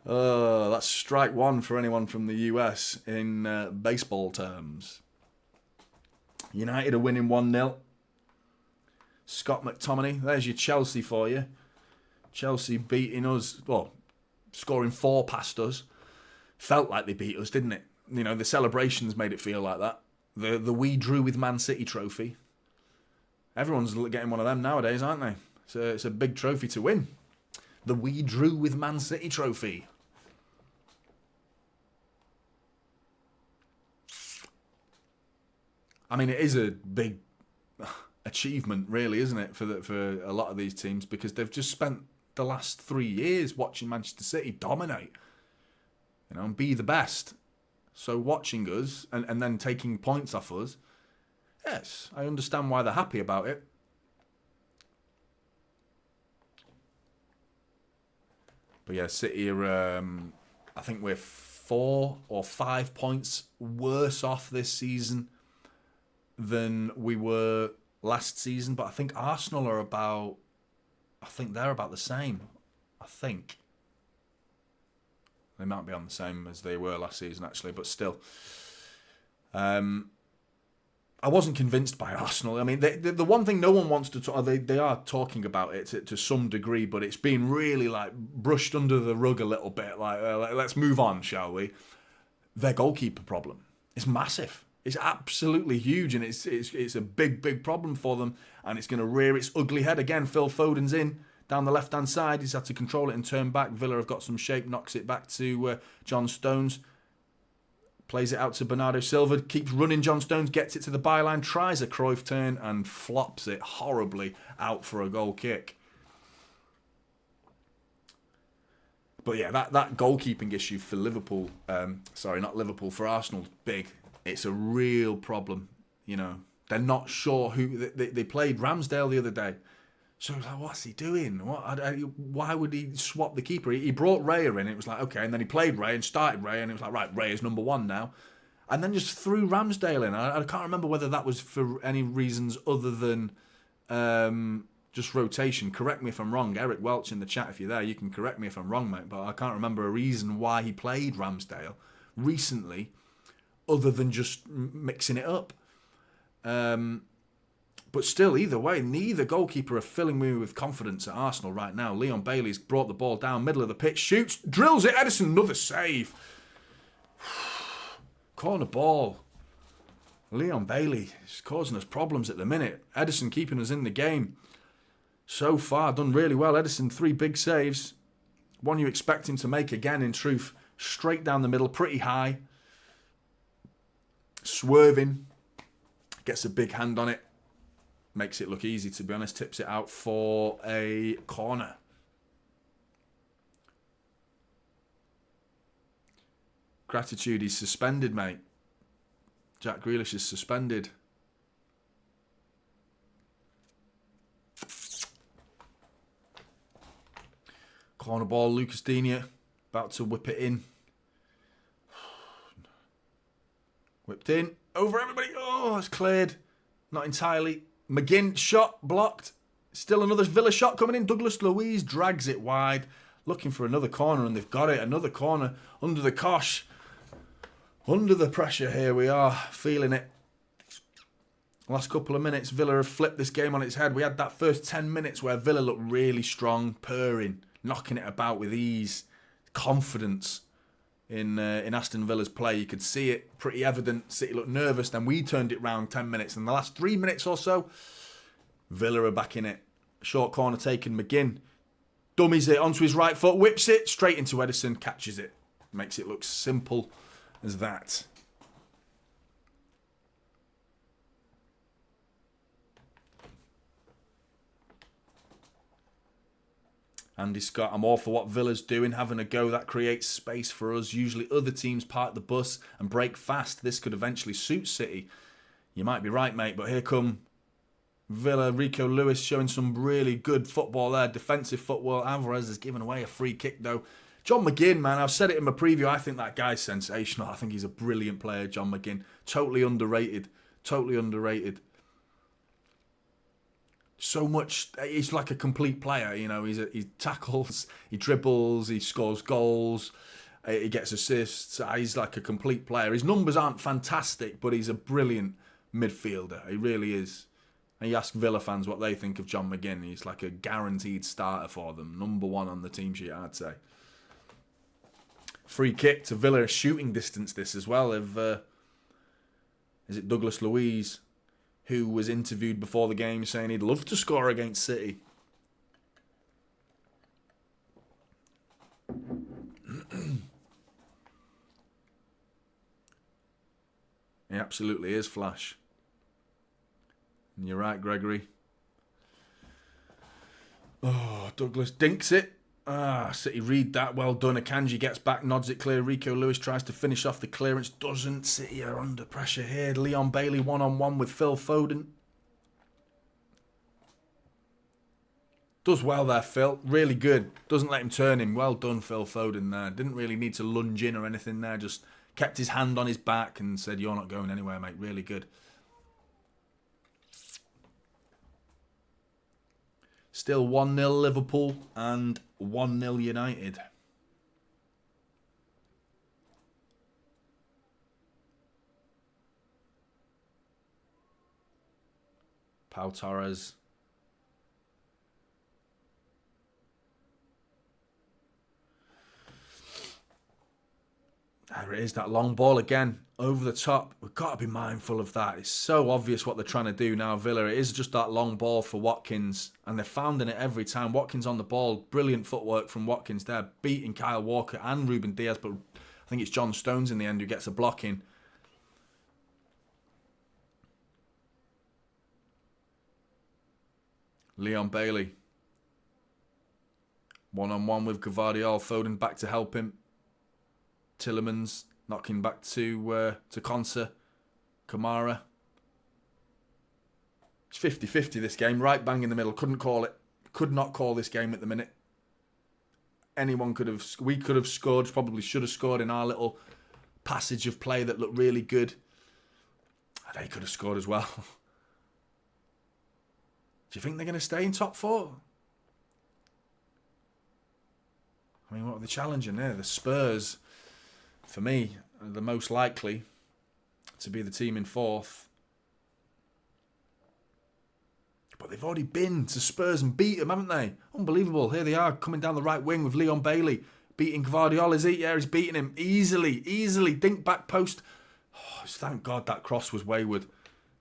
That's strike one for anyone from the US in baseball terms. United are winning 1-0. Scott McTominay, there's your Chelsea for you. Chelsea beating us, scoring 4 past us. Felt like they beat us, didn't it? The celebrations made it feel like that. The We Drew with Man City trophy. Everyone's getting one of them nowadays, aren't they? So it's a big trophy to win. The We Drew with Man City trophy. I mean, it is a big achievement, really, isn't it, for a lot of these teams, because they've just spent the last 3 years watching Manchester City dominate, and be the best. So watching us and then taking points off us, yes, I understand why they're happy about it. But yeah, City are, I think we're 4 or 5 points worse off this season than we were last season. But I think Arsenal are they're about the same. I think. They might be on the same as they were last season, actually, but still. I wasn't convinced by Arsenal. I mean, the one thing no one wants to talk... They are talking about it to some degree, but it's been really, brushed under the rug a little bit. Let's move on, shall we? Their goalkeeper problem. It's massive. It's absolutely huge, and it's a big, big problem for them, and it's going to rear its ugly head again. Phil Foden's in, down the left-hand side. He's had to control it and turn back. Villa have got some shape, knocks it back to John Stones. Plays it out to Bernardo Silva, keeps running John Stones, gets it to the byline, tries a Cruyff turn and flops it horribly out for a goal kick. But yeah, that goalkeeping issue for Liverpool, for Arsenal, big. It's a real problem, you know. They're not sure who... They played Ramsdale the other day. So I was like, what's he doing? Why would he swap the keeper? He brought Raya in. It was like, okay. And then he played Raya and started Raya. And it was like, right, Raya's number one now. And then just threw Ramsdale in. I can't remember whether that was for any reasons other than just rotation. Correct me if I'm wrong. Eric Welch in the chat, if you're there, you can correct me if I'm wrong, mate. But I can't remember a reason why he played Ramsdale recently other than just mixing it up. But still, either way, neither goalkeeper are filling me with confidence at Arsenal right now. Leon Bailey's brought the ball down, middle of the pitch, shoots, drills it. Ederson, another save. Corner ball. Leon Bailey is causing us problems at the minute. Ederson keeping us in the game. So far, done really well. Ederson, 3 big saves. One you expect him to make again, in truth. Straight down the middle, pretty high. Swerving. Gets a big hand on it. Makes it look easy, to be honest. Tips it out for a corner. Gratitude, he's suspended, mate. Jack Grealish is suspended. Corner ball, Lucas Digne. About to whip it in. Whipped in. Over everybody. Oh, it's cleared. Not entirely. McGinn, shot, blocked. Still another Villa shot coming in. Douglas Luiz drags it wide. Looking for another corner, and they've got it. Another corner under the cosh. Under the pressure here we are. Feeling it. Last couple of minutes, Villa have flipped this game on its head. We had that first 10 minutes where Villa looked really strong, purring, knocking it about with ease, confidence in Aston Villa's play. You could see it, pretty evident. City looked nervous. Then we turned it round 10 minutes. In the last 3 minutes or so, Villa are back in it. Short corner taken. McGinn dummies it onto his right foot, whips it straight into Ederson, catches it. Makes it look simple as that. Andy Scott, I'm all for what Villa's doing, having a go. That creates space for us. Usually other teams park the bus and break fast. This could eventually suit City. You might be right, mate, but here come Villa. Rico Lewis showing some really good football there. Defensive football. Alvarez has given away a free kick, though. John McGinn, man, I've said it in my preview. I think that guy's sensational. I think he's a brilliant player, John McGinn. Totally underrated. Totally underrated. So much, he's like a complete player, you know. He tackles, he dribbles, he scores goals, he gets assists. He's like a complete player. His numbers aren't fantastic, but he's a brilliant midfielder. He really is. And you ask Villa fans what they think of John McGinn. He's like a guaranteed starter for them. Number 1 on the team sheet, I'd say. Free kick to Villa, shooting distance this as well. Is it Douglas Luiz, who was interviewed before the game saying he'd love to score against City. He absolutely is Flash. And you're right, Gregory. Oh, Douglas dinks it. City read that. Well done. Akanji gets back, nods it clear. Rico Lewis tries to finish off the clearance. Doesn't. City are under pressure here. Leon Bailey one-on-one with Phil Foden. Does well there, Phil. Really good. Doesn't let him turn him. Well done, Phil Foden there. Didn't really need to lunge in or anything there. Just kept his hand on his back and said, you're not going anywhere, mate. Really good. Still 1-0 Liverpool and 1-0 United. Pau Torres. There it is, that long ball again. Over the top. We've got to be mindful of that. It's so obvious what they're trying to do now, Villa. It is just that long ball for Watkins. And they're finding it every time. Watkins on the ball. Brilliant footwork from Watkins there. Beating Kyle Walker and Ruben Diaz. But I think it's John Stones in the end who gets a block in. Leon Bailey. One-on-one with Gvardiol. Foden back to help him. Tillemans knocking back to Konsa. Kamara. It's 50-50 this game. Right bang in the middle. Couldn't call it. Could not call this game at the minute. Anyone could have... We could have scored. Probably should have scored in our little passage of play that looked really good. They could have scored as well. Do you think they're going to stay in top 4? I mean, what are they challenging there? The Spurs, for me, are the most likely to be the team in 4th. But they've already been to Spurs and beat them, haven't they? Unbelievable. Here they are, coming down the right wing with Leon Bailey. Beating Gvardiol, is he? Yeah, he's beating him easily. Dink back post. Oh, thank God that cross was wayward.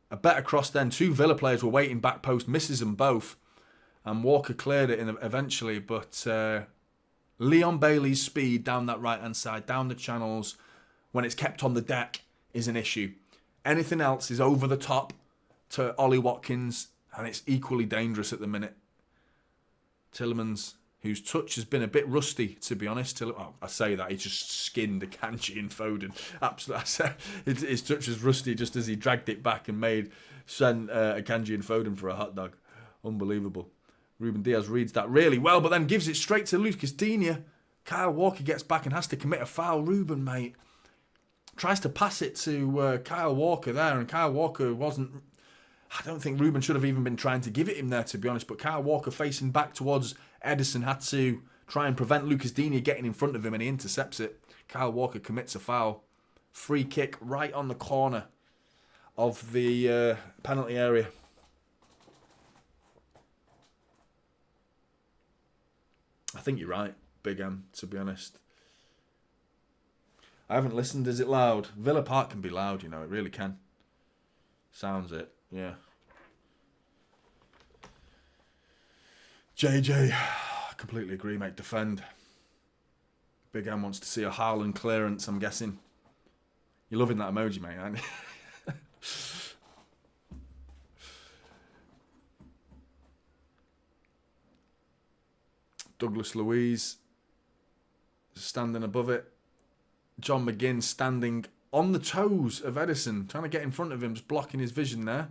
A better cross then. 2 Villa players were waiting back post. Misses them both. And Walker cleared it eventually. But Leon Bailey's speed down that right-hand side, down the channels, when it's kept on the deck, is an issue. Anything else is over the top to Ollie Watkins. And it's equally dangerous at the minute. Tillemans, whose touch has been a bit rusty, to be honest. I say that, he just skinned Akanji and Foden. Absolutely. His touch was rusty just as he dragged it back and sent Akanji and Foden for a hot dog. Unbelievable. Ruben Diaz reads that really well, but then gives it straight to Lucas Digne. Kyle Walker gets back and has to commit a foul. Ruben, mate, tries to pass it to Kyle Walker there, and Kyle Walker wasn't... I don't think Ruben should have even been trying to give it him there, to be honest. But Kyle Walker facing back towards Edison had to try and prevent Lucas Digne getting in front of him, and he intercepts it. Kyle Walker commits a foul. Free kick right on the corner of the penalty area. I think you're right, Big M, to be honest. I haven't listened. Is it loud? Villa Park can be loud, you know. It really can. Sounds it. Yeah. JJ, I completely agree, mate. Defend. Big M wants to see a Haaland clearance, I'm guessing. You're loving that emoji, mate, aren't you? Douglas Luiz standing above it. John McGinn standing on the toes of Edison, trying to get in front of him, just blocking his vision there.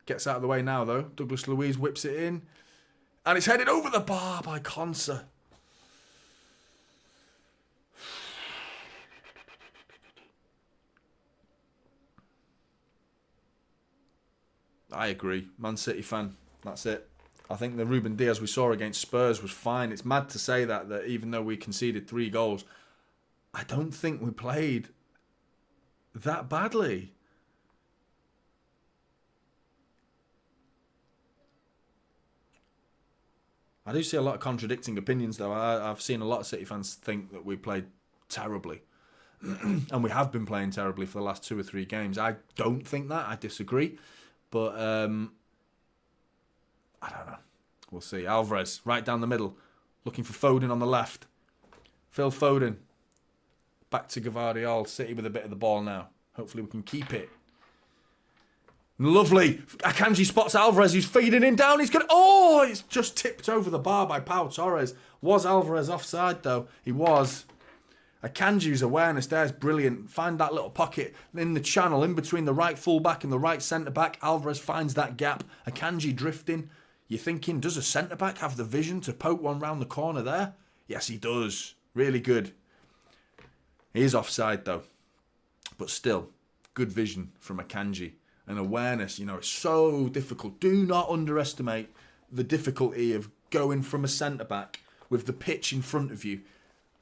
Gets out of the way now, though. Douglas Luiz whips it in. And it's headed over the bar by Konsa. I agree. Man City fan. That's it. I think the Ruben Diaz we saw against Spurs was fine. It's mad to say that even though we conceded 3 goals, I don't think we played that badly. I do see a lot of contradicting opinions, though. I've seen a lot of City fans think that we played terribly. And we have been playing terribly for the last 2 or 3 games. I don't think that. I disagree. But I don't know. We'll see. Alvarez, right down the middle. Looking for Foden on the left. Phil Foden. Back to Gvardiol. City with a bit of the ball now. Hopefully we can keep it. Lovely. Akanji spots Alvarez. He's feeding in down. He's going to... Oh, it's just tipped over the bar by Pau Torres. Was Alvarez offside, though? He was. Akanji's awareness there is brilliant. Find that little pocket in the channel, in between the right full-back and the right centre-back. Alvarez finds that gap. Akanji drifting. You're thinking, does a centre-back have the vision to poke one round the corner there? Yes, he does. Really good. He is offside, though. But still, good vision from Akanji. And awareness, you know, it's so difficult. Do not underestimate the difficulty of going from a centre-back with the pitch in front of you.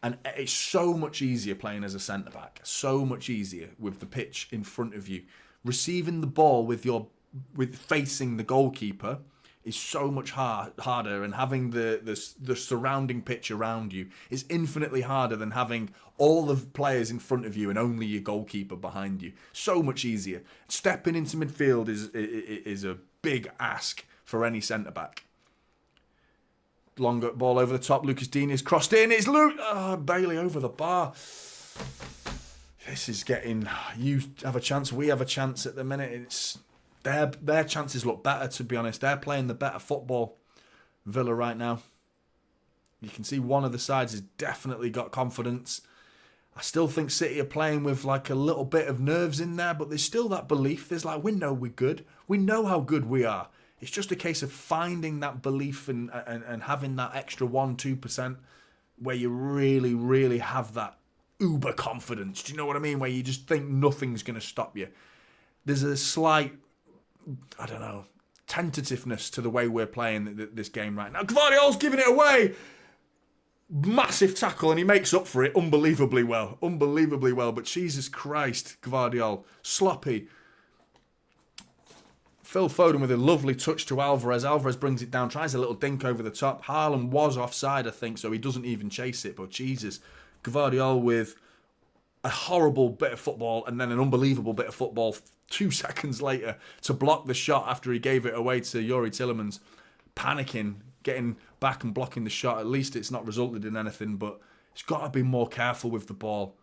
And it's so much easier playing as a centre-back. So much easier with the pitch in front of you. Receiving the ball with facing the goalkeeper is so much harder, and having the surrounding pitch around you is infinitely harder than having all the players in front of you and only your goalkeeper behind you. So much easier. Stepping into midfield is a big ask for any centre-back. Long ball over the top. Lucas Digne is crossed in. It's Bailey over the bar. This is getting... You have a chance, we have a chance at the minute. It's their chances look better, to be honest. They're playing the better football, Villa, right now. You can see one of the sides has definitely got confidence. I still think City are playing with like a little bit of nerves in there, but there's still that belief. There's like, we know we're good. We know how good we are. It's just a case of finding that belief and having that extra 1-2% where you really, really have that uber confidence. Do you know what I mean? Where you just think nothing's going to stop you. There's a slight, I don't know, tentativeness to the way we're playing this game right now. Gvardiol's giving it away. Massive tackle, and he makes up for it unbelievably well. Unbelievably well, but Jesus Christ, Gvardiol. Sloppy. Phil Foden with a lovely touch to Alvarez. Alvarez brings it down, tries a little dink over the top. Haaland was offside, I think, so he doesn't even chase it, but Jesus. Gvardiol with a horrible bit of football and then an unbelievable bit of football 2 seconds later to block the shot after he gave it away to Youri Tielemans. Panicking, getting back and blocking the shot. At least it's not resulted in anything, but he's got to be more careful with the ball.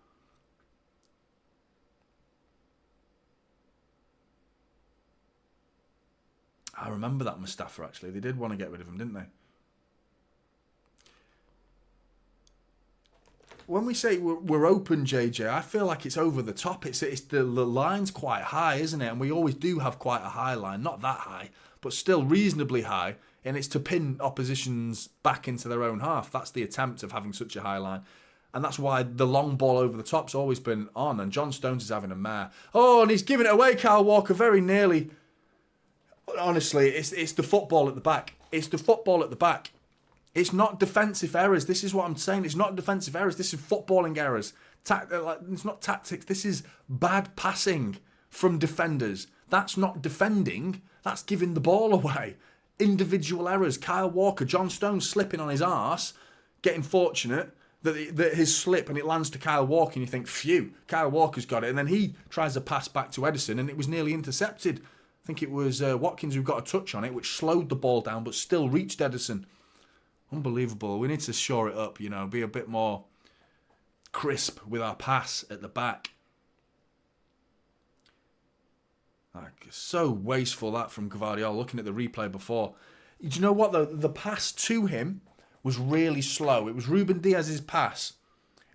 I remember that Mustafa, actually. They did want to get rid of him, didn't they? When we say we're open, JJ, I feel like it's over the top. It's the line's quite high, isn't it? And we always do have quite a high line. Not that high, but still reasonably high. And it's to pin oppositions back into their own half. That's the attempt of having such a high line. And that's why the long ball over the top's always been on. And John Stones is having a mare. Oh, and he's giving it away, Kyle Walker, very nearly. Honestly, it's the football at the back. It's the football at the back. It's not defensive errors. This is what I'm saying. It's not defensive errors. This is footballing errors. It's not tactics. This is bad passing from defenders. That's not defending. That's giving the ball away. Individual errors. Kyle Walker, John Stones slipping on his arse, getting fortunate that his slip and it lands to Kyle Walker and you think, phew, Kyle Walker's got it. And then he tries a pass back to Edison and it was nearly intercepted. I think it was Watkins who got a touch on it, which slowed the ball down but still reached Edison. Unbelievable. We need to shore it up, be a bit more crisp with our pass at the back. Like, so wasteful that from Gvardiol, looking at the replay before. Do you know what, though? The pass to him was really slow. It was Ruben Diaz's pass.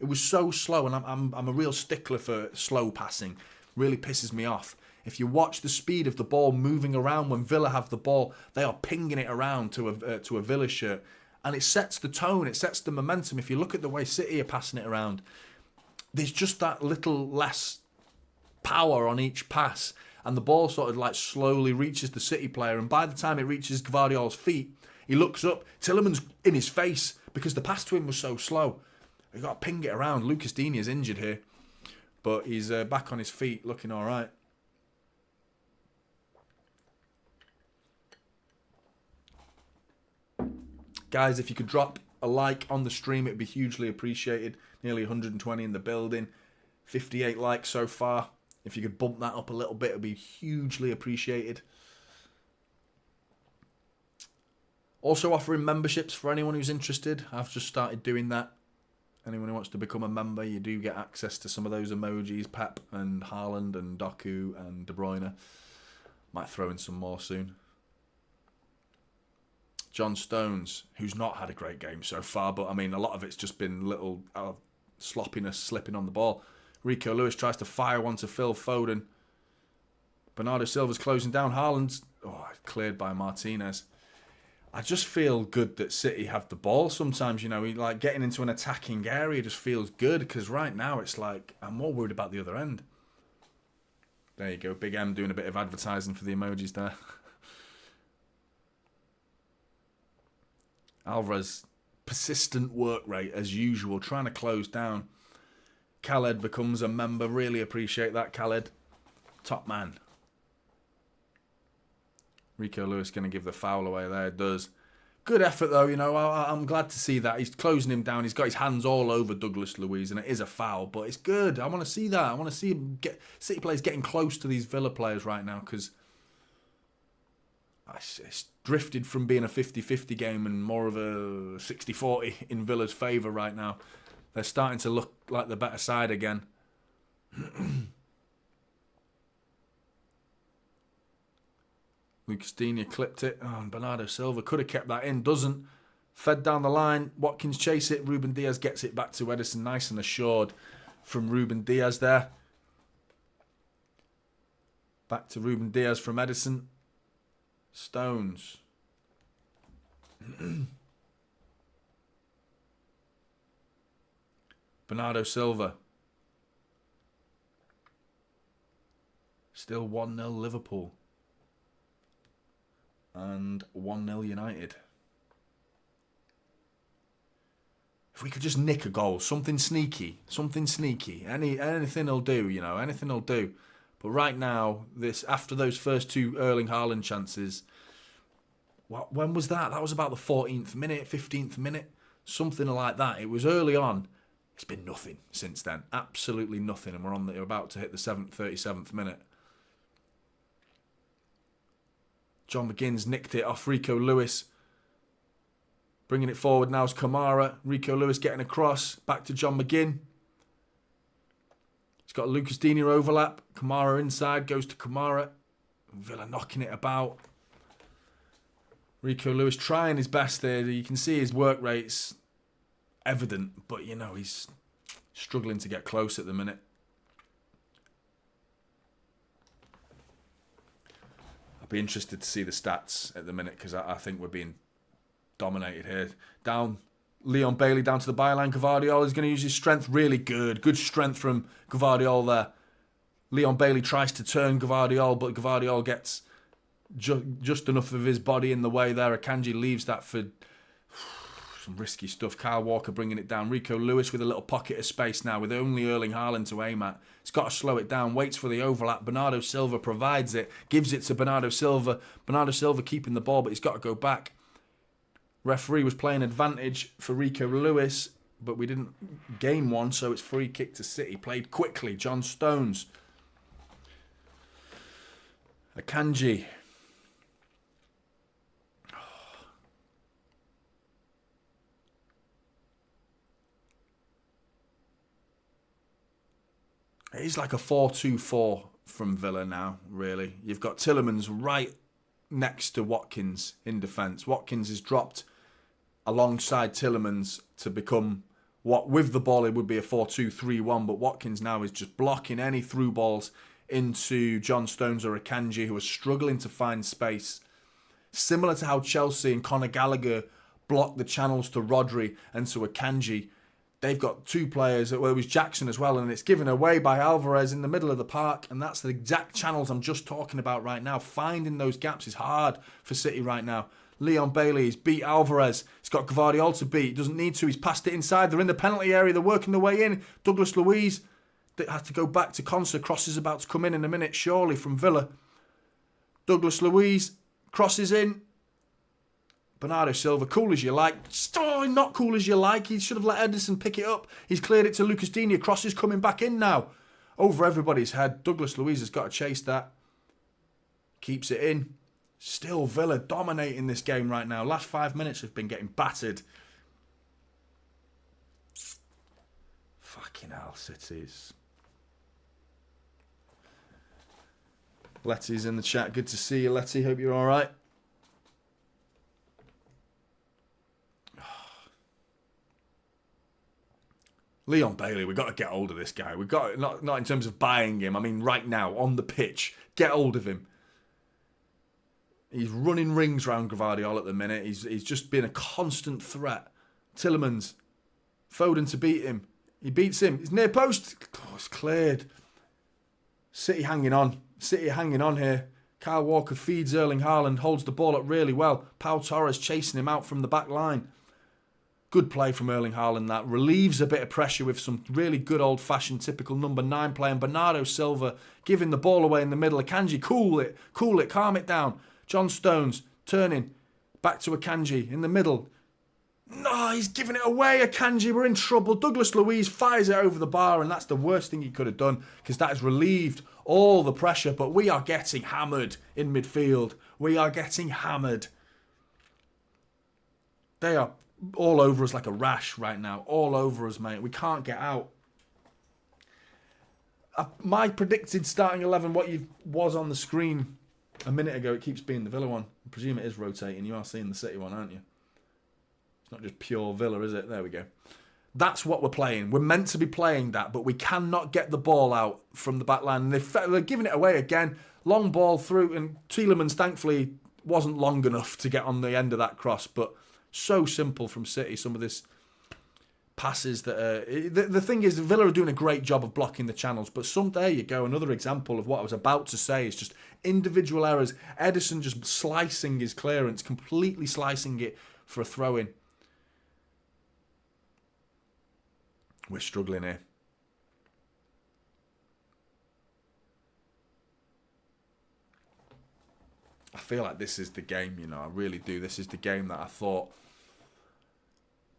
It was so slow, and I'm a real stickler for slow passing. Really pisses me off. If you watch the speed of the ball moving around when Villa have the ball, they are pinging it around to a Villa shirt. And it sets the tone, it sets the momentum. If you look at the way City are passing it around, there's just that little less power on each pass. And the ball sort of like slowly reaches the City player. And by the time it reaches Gvardiol's feet, he looks up. Tielemans in his face because the pass to him was so slow. You've got to ping it around. Lucas Digne is injured here. But he's back on his feet, looking all right. Guys, if you could drop a like on the stream, it'd be hugely appreciated. Nearly 120 in the building. 58 likes so far. If you could bump that up a little bit, it'd be hugely appreciated. Also offering memberships for anyone who's interested. I've just started doing that. Anyone who wants to become a member, you do get access to some of those emojis. Pep and Haaland and Doku and De Bruyne. Might throw in some more soon. John Stones, who's not had a great game so far, but I mean, a lot of it's just been little sloppiness, slipping on the ball. Rico Lewis tries to fire one to Phil Foden. Bernardo Silva's closing down. Haaland's cleared by Martinez. I just feel good that City have the ball sometimes, like getting into an attacking area just feels good because right now it's like I'm more worried about the other end. There you go, Big M doing a bit of advertising for the emojis there. Alvarez, persistent work rate as usual, trying to close down. Khaled becomes a member. Really appreciate that, Khaled. Top man. Rico Lewis going to give the foul away there. It does. Good effort, though. I'm glad to see that. He's closing him down. He's got his hands all over Douglas Luiz, and it is a foul, but it's good. I want to see that. I want to see him City players getting close to these Villa players right now because it's drifted from being a 50-50 game and more of a 60-40 in Villa's favour right now. They're starting to look like the better side again. Lucas Digne clipped it. Oh, and Bernardo Silva could have kept that in. Doesn't. Fed down the line. Watkins chase it. Ruben Diaz gets it back to Ederson. Nice and assured from Ruben Diaz there. Back to Ruben Diaz from Ederson. Stones. Bernardo Silva. Still 1-0 Liverpool. And 1-0 United. If we could just nick a goal, something sneaky. Anything will do, you know, anything will do. But right now, after those first two Erling Haaland chances, when was that? That was about the 14th minute, 15th minute, something like that. It was early on. It's been nothing since then. Absolutely nothing. And we're about to hit the 37th minute. John McGinn's nicked it off Rico Lewis. Bringing it forward now is Kamara. Rico Lewis getting across. Back to John McGinn. He's got a Lucas Digne overlap. Kamara inside. Goes to Kamara. Villa knocking it about. Rico Lewis trying his best there. You can see his work rate's evident. But, you know, he's struggling to get close at the minute. Be interested to see the stats at the minute because I think we're being dominated here. Down, Leon Bailey down to the byline. Gvardiol is going to use his strength. Really good strength from Gvardiol there. Leon Bailey tries to turn Gvardiol, but Gvardiol gets just enough of his body in the way there. Akanji leaves that for some risky stuff. Kyle Walker bringing it down. Rico Lewis with a little pocket of space now with only Erling Haaland to aim at. He's got to slow it down. Waits for the overlap. Bernardo Silva provides it. Gives it to Bernardo Silva. Bernardo Silva keeping the ball, but he's got to go back. Referee was playing advantage for Rico Lewis, but we didn't gain one, so it's free kick to City. Played quickly. John Stones. Akanji. It is like a 4-2-4 from Villa now, really. You've got Tielemans right next to Watkins in defence. Watkins is dropped alongside Tielemans to become what, with the ball, it would be a 4-2-3-1. But Watkins now is just blocking any through balls into John Stones or Akanji, who are struggling to find space. Similar to how Chelsea and Conor Gallagher blocked the channels to Rodri and to Akanji. They've got two players, well, it was Jackson as well, and it's given away by Alvarez in the middle of the park, and that's the exact channels I'm just talking about right now. Finding those gaps is hard for City right now. Leon Bailey has beat Alvarez. He's got Gvardiol to beat. He doesn't need to. He's passed it inside. They're in the penalty area. They're working their way in. Douglas Luiz had to go back to Conser. Cross is about to come in a minute, surely, from Villa. Douglas Luiz crosses in. Bernardo Silva, cool as you like. Oh, not cool as you like. He should have let Ederson pick it up. He's cleared it to Lucas Digne. Cross is coming back in now. Over everybody's head. Douglas Luiz has got to chase that. Keeps it in. Still Villa dominating this game right now. Last 5 minutes have been getting battered. Fucking hell, Cities. Letty's in the chat. Good to see you, Letty. Hope you're all right. Leon Bailey, we've got to get hold of this guy. We've got not in terms of buying him. I mean, right now, on the pitch. Get hold of him. He's running rings around Gvardiol at the minute. He's just been a constant threat. Tielemans. Foden to beat him. He beats him. He's near post. Oh, it's cleared. City hanging on. City hanging on here. Kyle Walker feeds Erling Haaland. Holds the ball up really well. Pau Torres chasing him out from the back line. Good play from Erling Haaland that relieves a bit of pressure with some really good old-fashioned typical number 9 play. And Bernardo Silva giving the ball away in the middle. Akanji, cool it, calm it down. John Stones turning back to Akanji in the middle. No, he's giving it away, Akanji. We're in trouble. Douglas Luiz fires it over the bar, and that's the worst thing he could have done because that has relieved all the pressure. But we are getting hammered in midfield. We are getting hammered. They are all over us like a rash right now. All over us, mate. We can't get out. My predicted starting 11, what was on the screen a minute ago, it keeps being the Villa one. I presume it is rotating. You are seeing the City one, aren't you? It's not just pure Villa, is it? There we go. That's what we're playing. We're meant to be playing that, but we cannot get the ball out from the back line. They're giving it away again. Long ball through, and Tielemans, thankfully, wasn't long enough to get on the end of that cross, but so simple from City, some of this passes that the thing is, Villa are doing a great job of blocking the channels, but there you go, another example of what I was about to say. Is just individual errors. Ederson just slicing his clearance, completely slicing it for a throw-in. We're struggling here. I feel like this is the game, you know, I really do. This is the game that I thought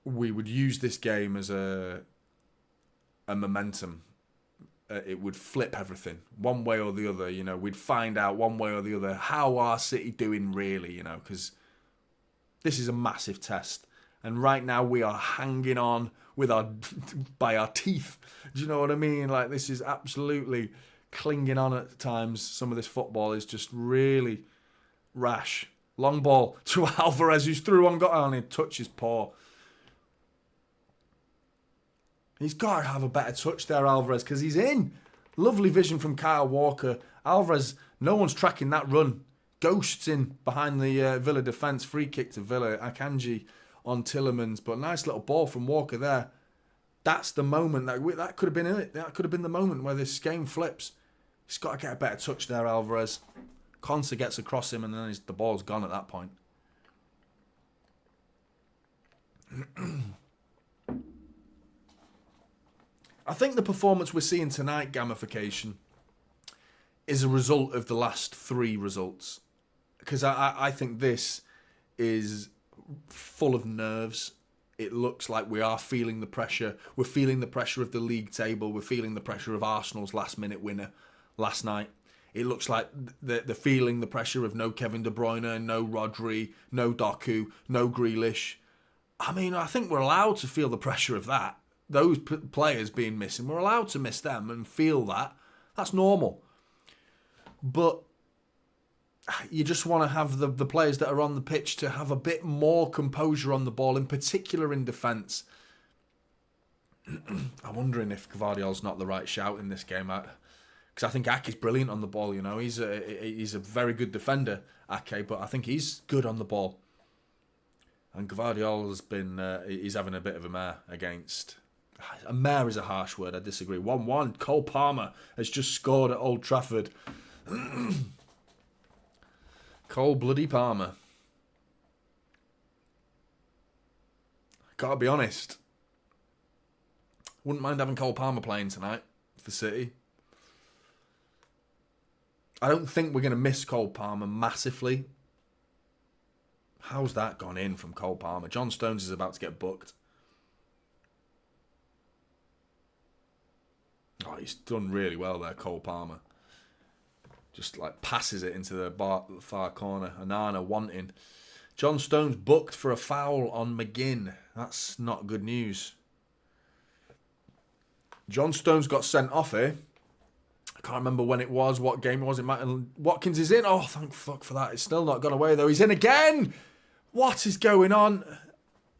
we would use this game as a momentum. It would flip everything one way or the other. You know, we'd find out one way or the other how are City doing really. You know, because this is a massive test, and right now we are hanging on with by our teeth. Do you know what I mean? Like, this is absolutely clinging on at times. Some of this football is just really rash. Long ball to Alvarez, who's through on, got on, and touches paw. He's got to have a better touch there, Alvarez, because he's in. Lovely vision from Kyle Walker. Alvarez, no one's tracking that run. Ghosts in behind the Villa defence. Free kick to Villa. Akanji on Tielemans, but nice little ball from Walker there. That's the moment. That could have been it. That could have been the moment where this game flips. He's got to get a better touch there, Alvarez. Konsa gets across him, and then the ball's gone at that point. I think the performance we're seeing tonight, gamification, is a result of the last 3 results. Because I think this is full of nerves. It looks like we are feeling the pressure. We're feeling the pressure of the league table. We're feeling the pressure of Arsenal's last-minute winner last night. It looks like they're feeling the pressure of no Kevin De Bruyne, no Rodri, no Doku, no Grealish. I mean, I think we're allowed to feel the pressure of that. Those players being missing, we're allowed to miss them and feel that. That's normal. But you just want to have the players that are on the pitch to have a bit more composure on the ball, in particular in defence. I'm wondering if Gvardiol's not the right shout in this game. Because I think Ake's brilliant on the ball, you know. He's a very good defender, Ake, but I think he's good on the ball. And Gvardiol has been, he's having a bit of a mare against... A mare is a harsh word, I disagree. 1-1, Cole Palmer has just scored at Old Trafford. Cole bloody Palmer. Gotta be honest. Wouldn't mind having Cole Palmer playing tonight for City. I don't think we're going to miss Cole Palmer massively. How's that gone in from Cole Palmer? John Stones is about to get booked. Oh, he's done really well there, Cole Palmer. Just like passes it into the far corner. Onana wanting. John Stones booked for a foul on McGinn. That's not good news. John Stones got sent off here. I can't remember when it was, what game it was. Watkins is in. Oh, thank fuck for that. It's still not gone away, though. He's in again. What is going on?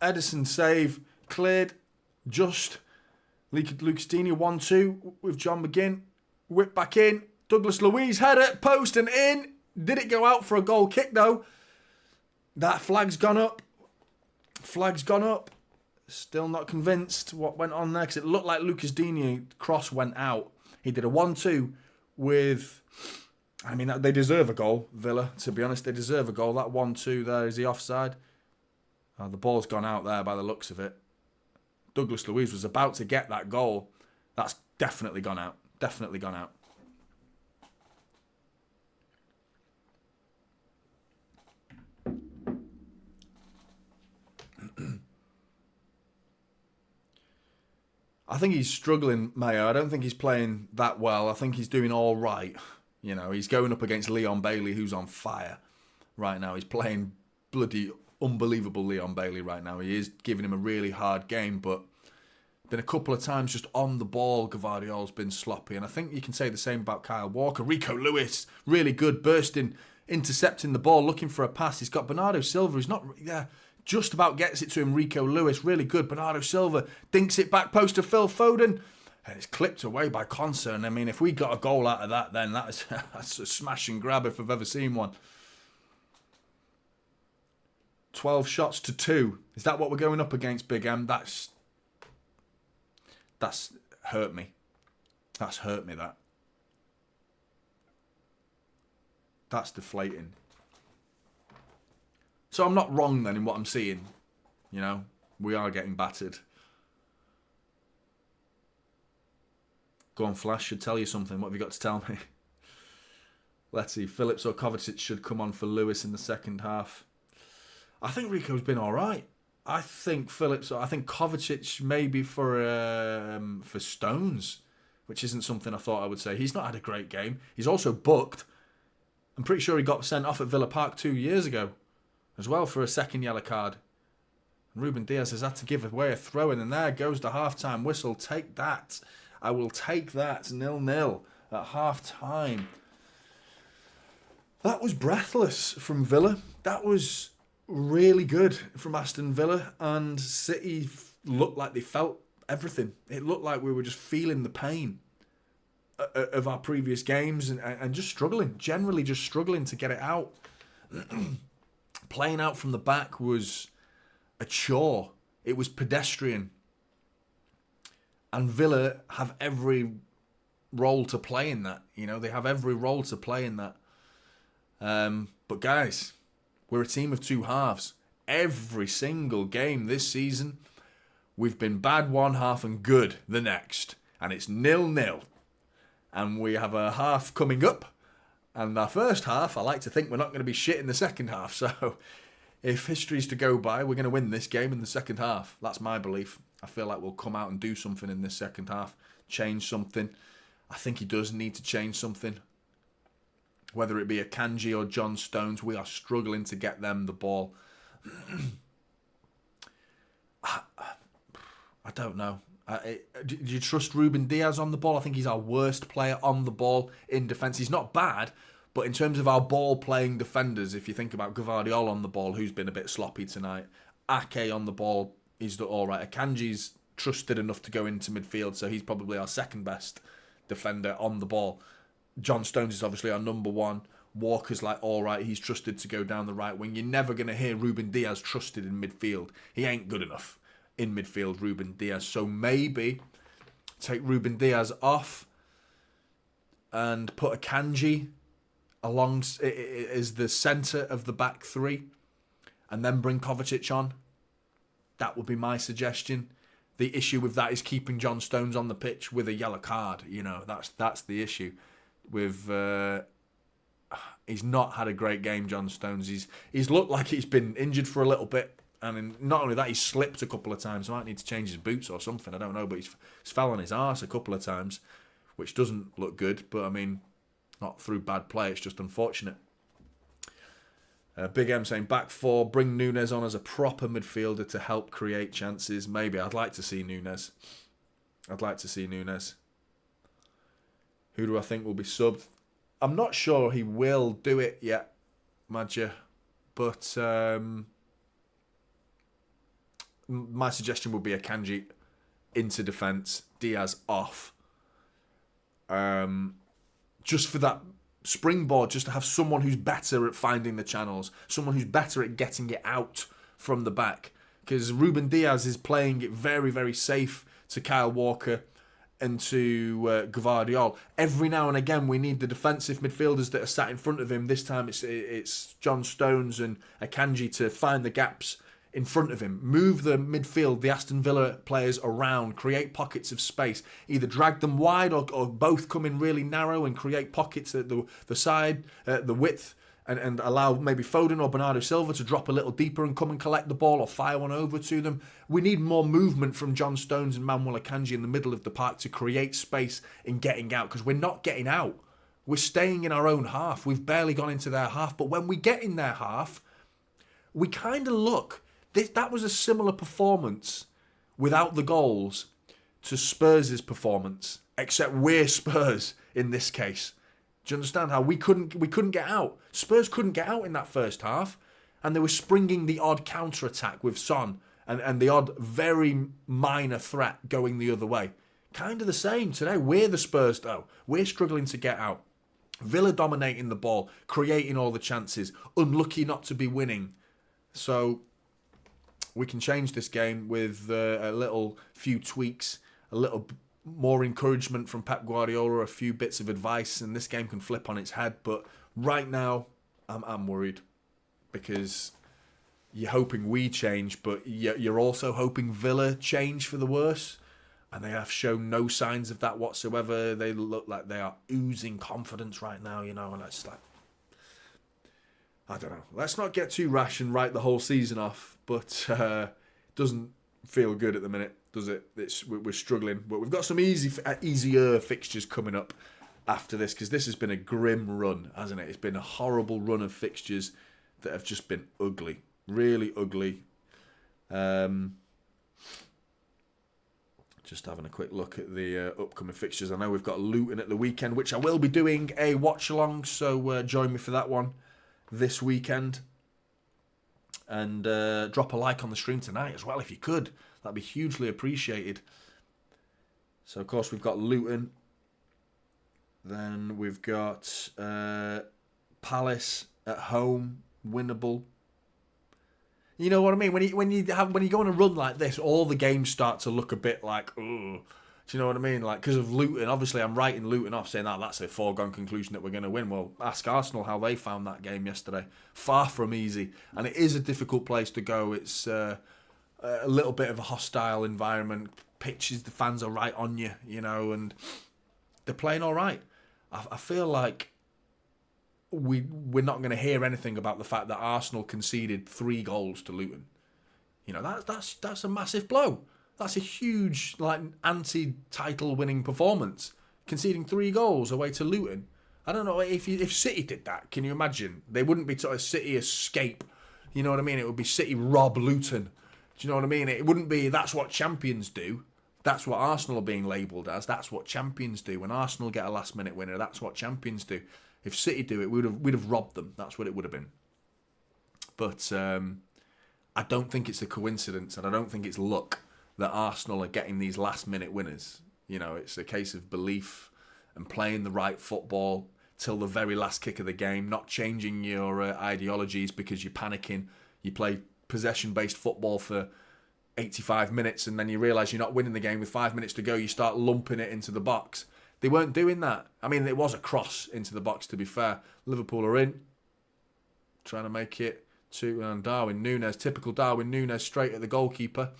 Ederson save. Cleared. Just. Lucas Digne 1-2 with John McGinn. Whip back in. Douglas Luiz header. Post and in. Did it go out for a goal kick, though? That flag's gone up. Flag's gone up. Still not convinced what went on there, because it looked like Lucas Digne cross went out. He did a 1-2 with... I mean, they deserve a goal, Villa, to be honest. They deserve a goal. That 1-2 there, is he offside? Oh, the ball's gone out there by the looks of it. Douglas Luiz was about to get that goal. That's definitely gone out. Definitely gone out. I think he's struggling, Mayo. I don't think he's playing that well. I think he's doing all right. You know, he's going up against Leon Bailey, who's on fire right now. He's playing bloody unbelievable Leon Bailey right now. He is giving him a really hard game, but Been a couple of times just on the ball, Gvardiol's been sloppy. And I think you can say the same about Kyle Walker. Rico Lewis, really good, bursting, intercepting the ball, looking for a pass. He's got Bernardo Silva, who's not... just about gets it to him. Rico Lewis, really good. Bernardo Silva dinks it back post to Phil Foden. And it's clipped away by Conser. And I mean, if we got a goal out of that, then that's a smash and grab if I've ever seen one. 12 shots to 2. Is that what we're going up against, Big M? That's hurt me. That's hurt me, that. That's deflating. So I'm not wrong then in what I'm seeing. You know, we are getting battered. Go on, Flash, should tell you something. What have you got to tell me? Let's see. Phillips or Kovacic should come on for Lewis in the second half. I think Rico's been all right. I think Kovacic maybe for Stones, which isn't something I thought I would say. He's not had a great game. He's also booked. I'm pretty sure he got sent off at Villa Park 2 years ago as well for a second yellow card. And Ruben Diaz has had to give away a throw-in, and there goes the half-time whistle. Take that. I will take that. 0-0 at half-time. That was breathless from Villa. That was really good from Aston Villa, and City looked like they felt everything. It looked like we were just feeling the pain of our previous games and just struggling, generally just struggling to get it out. Playing out from the back was a chore. It was pedestrian. And Villa have every role to play in that. You know, they have every role to play in that. But guys, we're a team of two halves. Every single game this season, we've been bad one half and good the next. And it's 0-0. And we have a half coming up. And our first half, I like to think we're not going to be shit in the second half. So if history's to go by, we're going to win this game in the second half. That's my belief. I feel like we'll come out and do something in this second half. Change something. I think he does need to change something. Whether it be a Kanji or John Stones, we are struggling to get them the ball. I don't know. Do you trust Ruben Diaz on the ball? I think he's our worst player on the ball in defence. He's not bad, but in terms of our ball-playing defenders, if you think about Gvardiol on the ball, who's been a bit sloppy tonight, Ake on the ball, he's all right. Akanji's trusted enough to go into midfield, so he's probably our second best defender on the ball. John Stones is obviously our number one. Walker's like, all right, he's trusted to go down the right wing. You're never going to hear Ruben Diaz trusted in midfield. He ain't good enough in midfield, Ruben Diaz. So maybe take Ruben Diaz off and put Akanji along as the centre of the back three and then bring Kovacic on. That would be my suggestion. The issue with that is keeping John Stones on the pitch with a yellow card. You know, that's the issue. He's not had a great game, John Stones. He's looked like he's been injured for a little bit, and not only that, he's slipped a couple of times. He might need to change his boots or something. I don't know, but he's fell on his arse a couple of times, which doesn't look good. But I mean, not through bad play. It's just unfortunate. Big M saying back four, bring Nunes on as a proper midfielder to help create chances. Maybe I'd like to see Nunes. Who do I think will be subbed? I'm not sure he will do it yet, Madja. But my suggestion would be Akanji into defence, Diaz off. Just for that springboard, just to have someone who's better at finding the channels, someone who's better at getting it out from the back. Because Ruben Diaz is playing it very, very safe to Kyle Walker and to Gvardiol. Every now and again, we need the defensive midfielders that are sat in front of him. This time, it's John Stones and Akanji to find the gaps in front of him. Move the midfield, the Aston Villa players around, create pockets of space. Either drag them wide or both come in really narrow and create pockets at the side, the width, and allow maybe Foden or Bernardo Silva to drop a little deeper and come and collect the ball or fire one over to them. We need more movement from John Stones and Manuel Akanji in the middle of the park to create space in getting out, because we're not getting out. We're staying in our own half. We've barely gone into their half, but when we get in their half, we kind of look... That was a similar performance without the goals to Spurs' performance, except we're Spurs in this case. Do you understand how we couldn't get out? Spurs couldn't get out in that first half, and they were springing the odd counter-attack with Son and the odd very minor threat going the other way. Kind of the same today. We're the Spurs though. We're struggling to get out. Villa dominating the ball, creating all the chances, unlucky not to be winning. So we can change this game with a little few tweaks, a little more encouragement from Pep Guardiola, a few bits of advice, and this game can flip on its head. But right now, I'm worried because you're hoping we change, but you're also hoping Villa change for the worse. And they have shown no signs of that whatsoever. They look like they are oozing confidence right now, you know, and it's like, I don't know. Let's not get too rash and write the whole season off, but doesn't feel good at the minute, does it? We're struggling, but we've got some easier fixtures coming up after this, because this has been a grim run, hasn't it? It's been a horrible run of fixtures that have just been ugly, really ugly. Just having a quick look at the upcoming fixtures. I know we've got Luton at the weekend, which I will be doing a watch-along, so join me for that one this weekend. And drop a like on the stream tonight as well, if you could. That'd be hugely appreciated. So, of course, we've got Luton. Then we've got Palace at home, winnable. You know what I mean? When you go on a run like this, all the games start to look a bit like, ugh. Do you know what I mean? Like, because of Luton, obviously I'm writing Luton off, saying that's a foregone conclusion that we're going to win. Well, ask Arsenal how they found that game yesterday. Far from easy, and it is a difficult place to go. It's a little bit of a hostile environment. Pitches, the fans are right on you, you know, and they're playing all right. I feel like we're not going to hear anything about the fact that Arsenal conceded 3 goals to Luton. You know, that's a massive blow. That's a huge, like, anti-title winning performance. Conceding 3 goals away to Luton. I don't know if City did that. Can you imagine? They wouldn't be sort of City escape. You know what I mean? It would be City rob Luton. Do you know what I mean? It wouldn't be that's what champions do. That's what Arsenal are being labelled as. That's what champions do. When Arsenal get a last minute winner, that's what champions do. If City do it, we'd have robbed them. That's what it would have been. But I don't think it's a coincidence, and I don't think it's luck that Arsenal are getting these last-minute winners. You know, it's a case of belief and playing the right football till the very last kick of the game, not changing your ideologies because you're panicking. You play possession-based football for 85 minutes, and then you realise you're not winning the game with 5 minutes to go. You start lumping it into the box. They weren't doing that. I mean, it was a cross into the box, to be fair. Liverpool are in. Trying to make it to Darwin Núñez. Typical Darwin Núñez straight at the goalkeeper.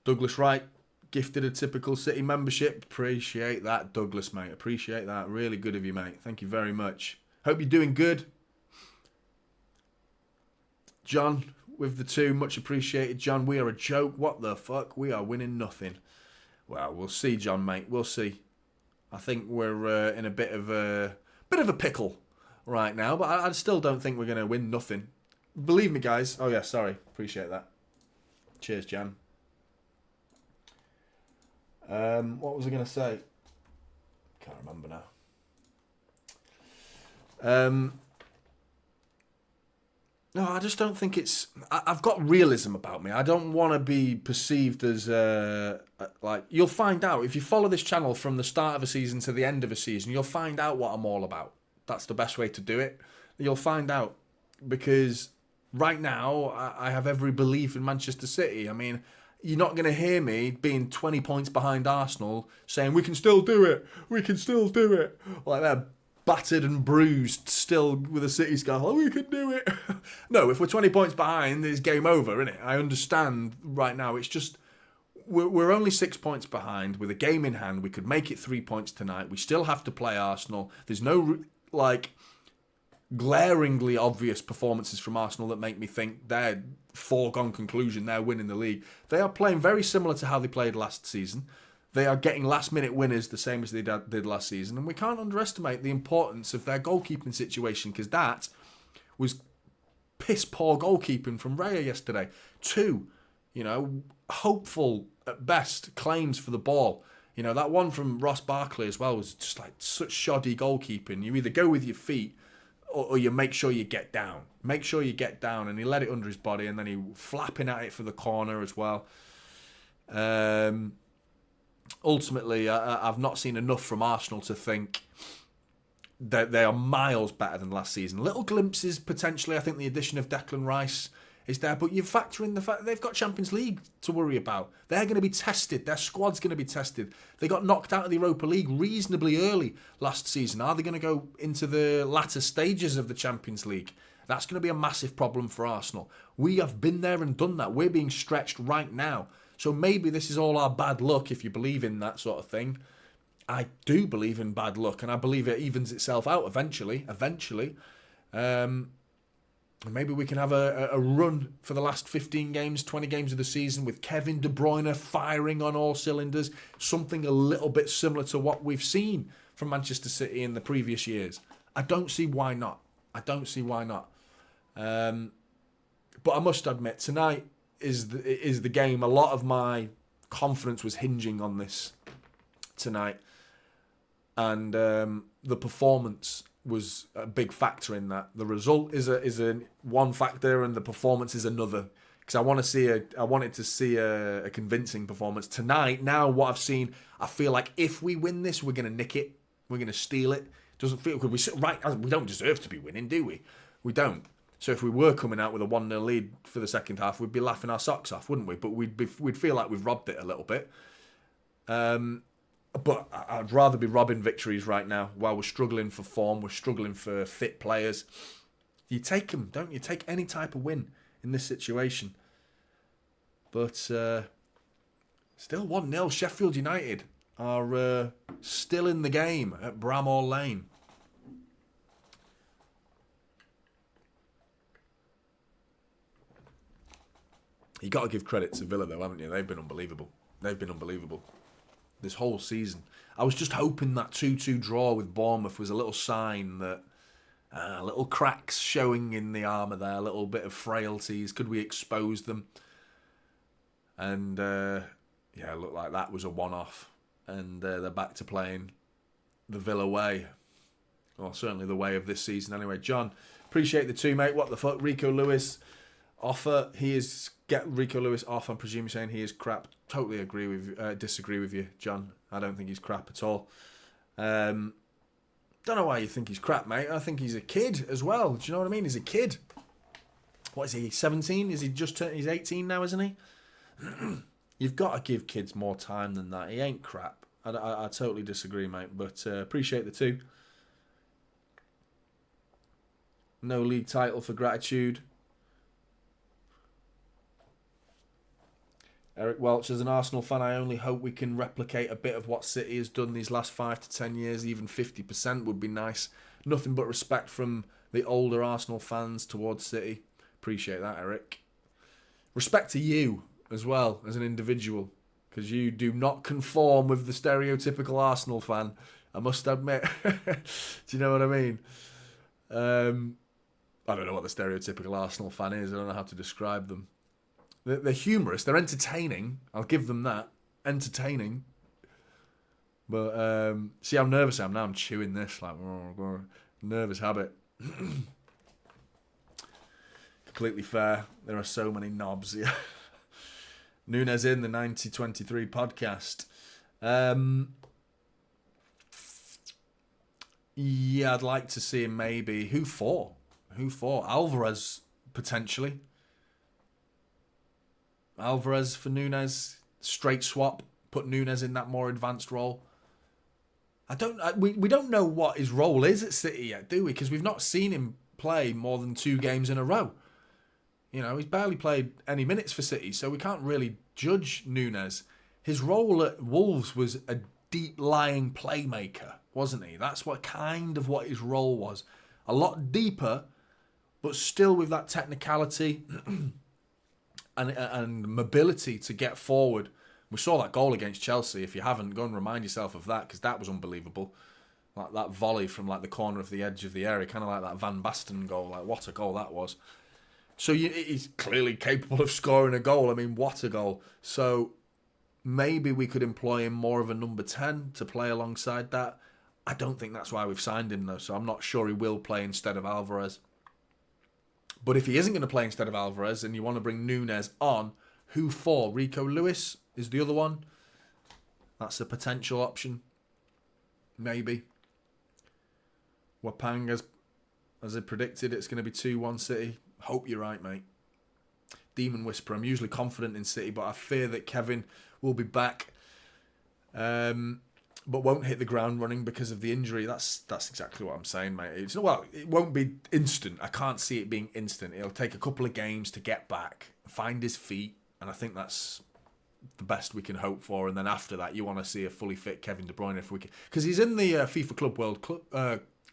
Douglas Wright gifted a typical City membership. Appreciate that, Douglas, mate. Appreciate that. Really good of you, mate. Thank you very much. Hope you're doing good. John with the 2. Much appreciated, John. We are a joke. What the fuck? We are winning nothing. Well, we'll see, John, mate. We'll see. I think we're in a bit of a pickle right now, but I still don't think we're going to win nothing. Believe me, guys. Oh, yeah, sorry. Appreciate that. Cheers, Jan. What was I going to say? Can't remember now. No, I just don't think it's... I've got realism about me. I don't want to be perceived as... like, you'll find out. If you follow this channel from the start of a season to the end of a season, you'll find out what I'm all about. That's the best way to do it. You'll find out. Because right now, I have every belief in Manchester City. I mean, you're not going to hear me being 20 points behind Arsenal saying, we can still do it. We can still do it. Like that. Battered and bruised, still with a City scar. Oh, we can do it. No, if we're 20 points behind, it's game over, isn't it? I understand right now. It's just we're only 6 points behind with a game in hand. We could make it 3 points tonight. We still have to play Arsenal. There's no like glaringly obvious performances from Arsenal that make me think they're foregone conclusion. They're winning the league. They are playing very similar to how they played last season. They are getting last-minute winners the same as they did last season. And we can't underestimate the importance of their goalkeeping situation, because that was piss-poor goalkeeping from Raya yesterday. 2 hopeful at best claims for the ball. That one from Ross Barkley as well was just like such shoddy goalkeeping. You either go with your feet or you make sure you get down. Make sure you get down, and he let it under his body, and then he flapping at it for the corner as well. Ultimately, I've not seen enough from Arsenal to think that they are miles better than last season. Little glimpses, potentially. I think the addition of Declan Rice is there, but you factor in the fact that they've got Champions League to worry about. They're going to be tested. Their squad's going to be tested. They got knocked out of the Europa League reasonably early last season. Are they going to go into the latter stages of the Champions League? That's going to be a massive problem for Arsenal. We have been there and done that. We're being stretched right now. So maybe this is all our bad luck, if you believe in that sort of thing. I do believe in bad luck, and I believe it evens itself out eventually. Maybe we can have a run for the last 15 games, 20 games of the season with Kevin De Bruyne firing on all cylinders. Something a little bit similar to what we've seen from Manchester City in the previous years. I don't see why not. But I must admit, tonight is the game. A lot of my confidence was hinging on this tonight. And the performance was a big factor in that. The result is a one factor, and the performance is another. Because I wanted to see a convincing performance tonight. Now what I've seen, I feel like if we win this, we're going to nick it. We're going to steal it. Doesn't feel good. We don't deserve to be winning, do we? We don't. So if we were coming out with a 1-0 lead for the second half, we'd be laughing our socks off, wouldn't we? But we'd feel like we've robbed it a little bit. But I'd rather be robbing victories right now while we're struggling for form, we're struggling for fit players. You take them, don't you? Take any type of win in this situation. But still 1-0. Sheffield United are still in the game at Bramall Lane. You got to give credit to Villa, though, haven't you? They've been unbelievable. This whole season. I was just hoping that 2-2 draw with Bournemouth was a little sign that little cracks showing in the armour there, a little bit of frailties. Could we expose them? And it looked like that was a one-off. And they're back to playing the Villa way. Well, certainly the way of this season anyway. John, appreciate the two, mate. What the fuck? Rico Lewis offer. Get Rico Lewis off. I'm presuming saying he is crap. Totally disagree with you, John. I don't think he's crap at all. Don't know why you think he's crap, mate. I think he's a kid as well. Do you know what I mean? He's a kid. What is he, 17? Is he just turned? He's 18 now, isn't he? You've got to give kids more time than that. He ain't crap. I totally disagree, mate. But appreciate the two. No league title for gratitude. Eric Welch, as an Arsenal fan, I only hope we can replicate a bit of what City has done these last 5 to 10 years. Even 50% would be nice. Nothing but respect from the older Arsenal fans towards City. Appreciate that, Eric. Respect to you as well, as an individual, because you do not conform with the stereotypical Arsenal fan, I must admit. Do you know what I mean? I don't know what the stereotypical Arsenal fan is. I don't know how to describe them. They're humorous. They're entertaining. I'll give them that. Entertaining. But see how nervous I am now. I'm chewing this like nervous habit. Completely fair. There are so many knobs. Yeah. Nunes in the 9023 podcast. Yeah, I'd like to see him maybe. Who for? Alvarez potentially. Alvarez for Nunes, straight swap, put Nunes in that more advanced role. We don't know what his role is at City yet, do we? Because we've not seen him play more than 2 games in a row. You know, he's barely played any minutes for City, so we can't really judge Nunes. His role at Wolves was a deep-lying playmaker, wasn't he? That's what his role was. A lot deeper, but still with that technicality and mobility to get forward. We saw that goal against Chelsea. If you haven't, go and remind yourself of that, because that was unbelievable. Like that volley from like the corner of the edge of the area, kind of like that Van Basten goal. Like what a goal that was. So he's clearly capable of scoring a goal. I mean, what a goal. So maybe we could employ him more of a number 10 to play alongside that. I don't think that's why we've signed him, though, so I'm not sure he will play instead of Alvarez. But if he isn't going to play instead of Alvarez and you want to bring Núñez on, who for? Rico Lewis is the other one. That's a potential option. Maybe. Wapang, as I predicted, it's going to be 2-1 City. Hope you're right, mate. Demon Whisperer. I'm usually confident in City, but I fear that Kevin will be back, but won't hit the ground running because of the injury. That's exactly what I'm saying, mate. It won't be instant. I can't see it being instant. It'll take a couple of games to get back, find his feet, and I think that's the best we can hope for. And then after that, you want to see a fully fit Kevin De Bruyne if we can, because he's in the FIFA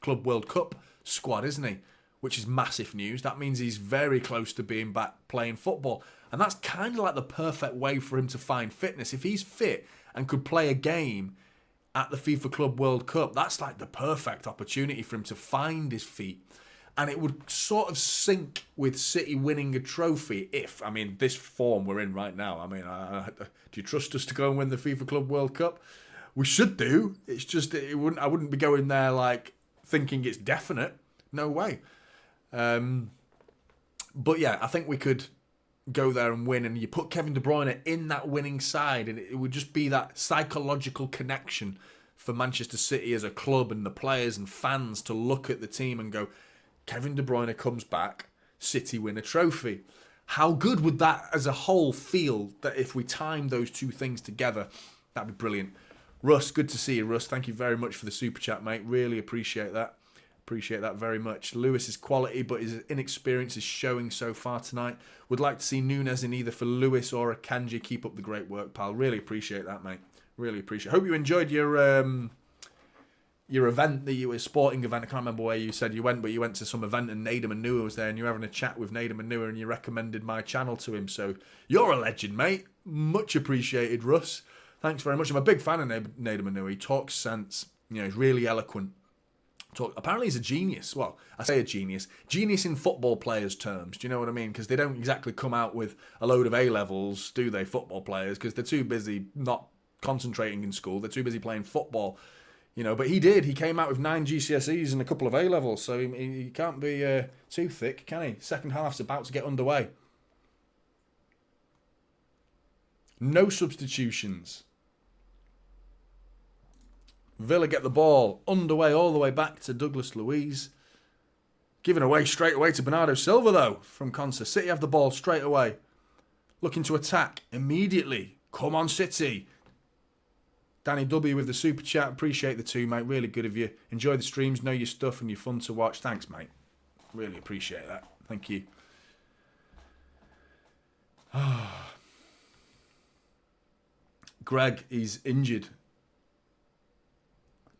Club World Cup squad, isn't he? Which is massive news. That means he's very close to being back playing football. And that's kind of like the perfect way for him to find fitness. If he's fit and could play a game at the FIFA Club World Cup, that's like the perfect opportunity for him to find his feet. And it would sort of sync with City winning a trophy if, I mean, this form we're in right now. I mean, do you trust us to go and win the FIFA Club World Cup? We should do. It's just, I wouldn't be going there like thinking it's definite. No way. But yeah, I think we could go there and win, and you put Kevin De Bruyne in that winning side, and it would just be that psychological connection for Manchester City as a club and the players and fans to look at the team and go, Kevin De Bruyne comes back, City win a trophy. How good would that as a whole feel that if we timed those two things together? That'd be brilliant. Russ, good to see you, Russ. Thank you very much for the super chat, mate. Really appreciate that. Appreciate that very much. Lewis is quality, but his inexperience is showing so far tonight. Would like to see Núñez in either for Lewis or a Kanji. Keep up the great work, pal. Really appreciate that, mate. Really appreciate it. Hope you enjoyed your event, your sporting event. I can't remember where you said you went, but you went to some event and Nader Manua was there and you were having a chat with Nader Manua and you recommended my channel to him. So you're a legend, mate. Much appreciated, Russ. Thanks very much. I'm a big fan of Nader Manua. He talks sense. You know, he's really eloquent. Apparently he's a genius. Well, I say a genius. Genius in football players' terms. Do you know what I mean? Because they don't exactly come out with a load of A-levels, do they, football players? Because they're too busy not concentrating in school. They're too busy playing football. You know, but he did. He came out with 9 GCSEs and a couple of A-levels. So he can't be too thick, can he? Second half's about to get underway. No substitutions. Villa get the ball underway all the way back to Douglas Luiz. Given away straight away to Bernardo Silva, though, from Consa. City have the ball straight away. Looking to attack immediately. Come on, City. Danny W with the super chat. Appreciate the two, mate. Really good of you. Enjoy the streams. Know your stuff and you're fun to watch. Thanks, mate. Really appreciate that. Thank you. Greg, he's injured.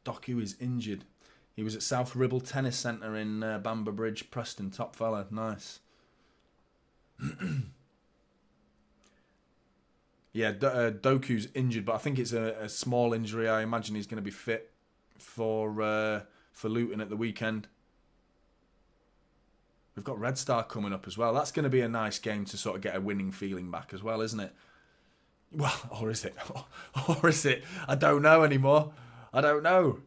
Doku is injured. He was at South Ribble Tennis Centre in Bamber Bridge, Preston. Top fella. Nice. Yeah, Doku's injured, but I think it's a small injury. I imagine he's going to be fit for Luton at the weekend. We've got Red Star coming up as well. That's going to be a nice game to sort of get a winning feeling back as well, isn't it? Well, or is it? Or is it? I don't know anymore. I don't know.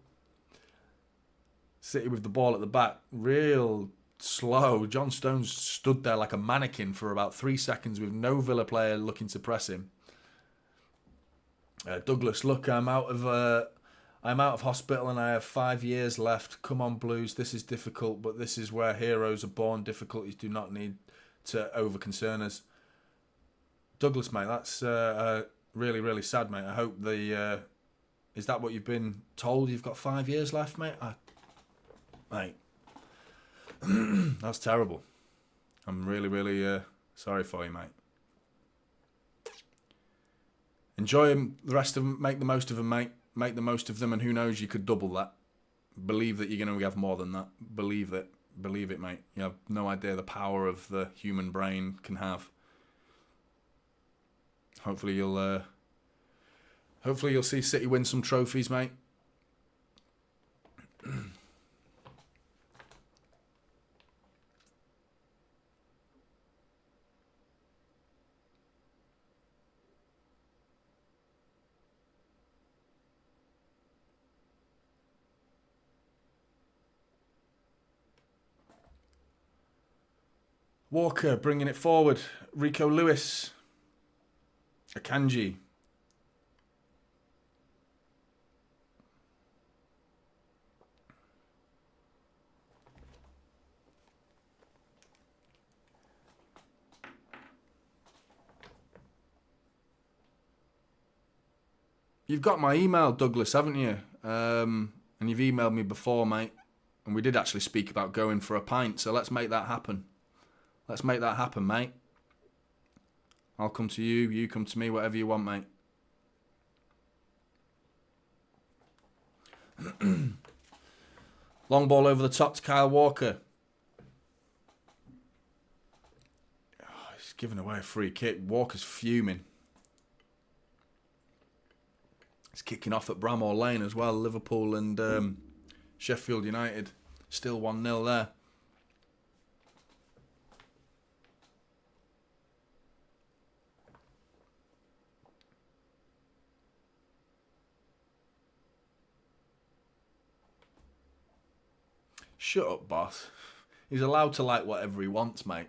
City with the ball at the back. Real slow. John Stones stood there like a mannequin for about 3 seconds with no Villa player looking to press him. Douglas, look, I'm out of hospital and I have 5 years left. Come on, Blues. This is difficult, but this is where heroes are born. Difficulties do not need to over-concern us. Douglas, mate, that's really, really sad, mate. I hope the... Is that what you've been told? You've got 5 years left, mate? Mate. That's terrible. I'm really, really sorry for you, mate. Enjoy them, the rest of them. Make the most of them, mate. Make the most of them, and who knows, you could double that. Believe that you're going to have more than that. Believe it. Believe it, mate. You have no idea the power of the human brain can have. Hopefully you'll see City win some trophies, mate. Walker bringing it forward. Rico Lewis. Akanji. You've got my email, Douglas, haven't you? And you've emailed me before, mate. And we did actually speak about going for a pint, so let's make that happen. Let's make that happen, mate. I'll come to you, you come to me, whatever you want, mate. Long ball over the top to Kyle Walker. Oh, he's giving away a free kick. Walker's fuming. It's kicking off at Bramall Lane as well. Liverpool and Sheffield United. Still 1-0 there. Shut up, boss. He's allowed to like whatever he wants, mate.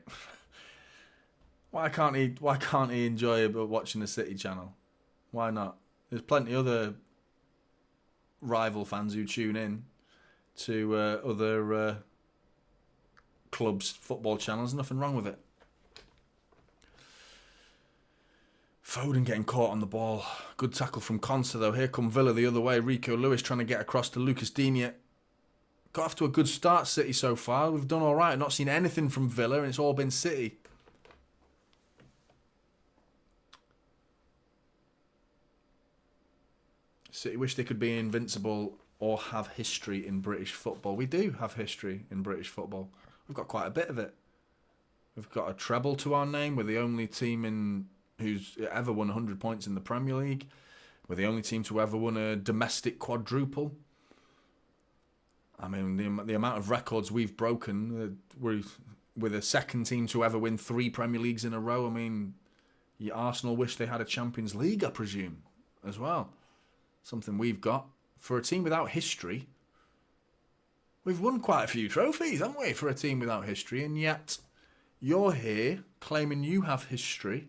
Why can't he enjoy watching the City channel? Why not? There's plenty of other rival fans who tune in to other clubs' football channels. Nothing wrong with it. Foden getting caught on the ball. Good tackle from Consa, though. Here come Villa the other way. Rico Lewis trying to get across to Lucas Digne. Got off to a good start, City, so far. We've done all right. Not seen anything from Villa, and it's all been City. City wish they could be invincible or have history in British football. We do have history in British football. We've got quite a bit of it. We've got a treble to our name. We're the only team who's ever won 100 points in the Premier League. We're the only team to ever won a domestic quadruple. I mean, the amount of records we've broken, we're the second team to ever win 3 Premier Leagues in a row. I mean, Arsenal wish they had a Champions League, I presume, as well. Something we've got. For a team without history, we've won quite a few trophies, haven't we, for a team without history? And yet, you're here claiming you have history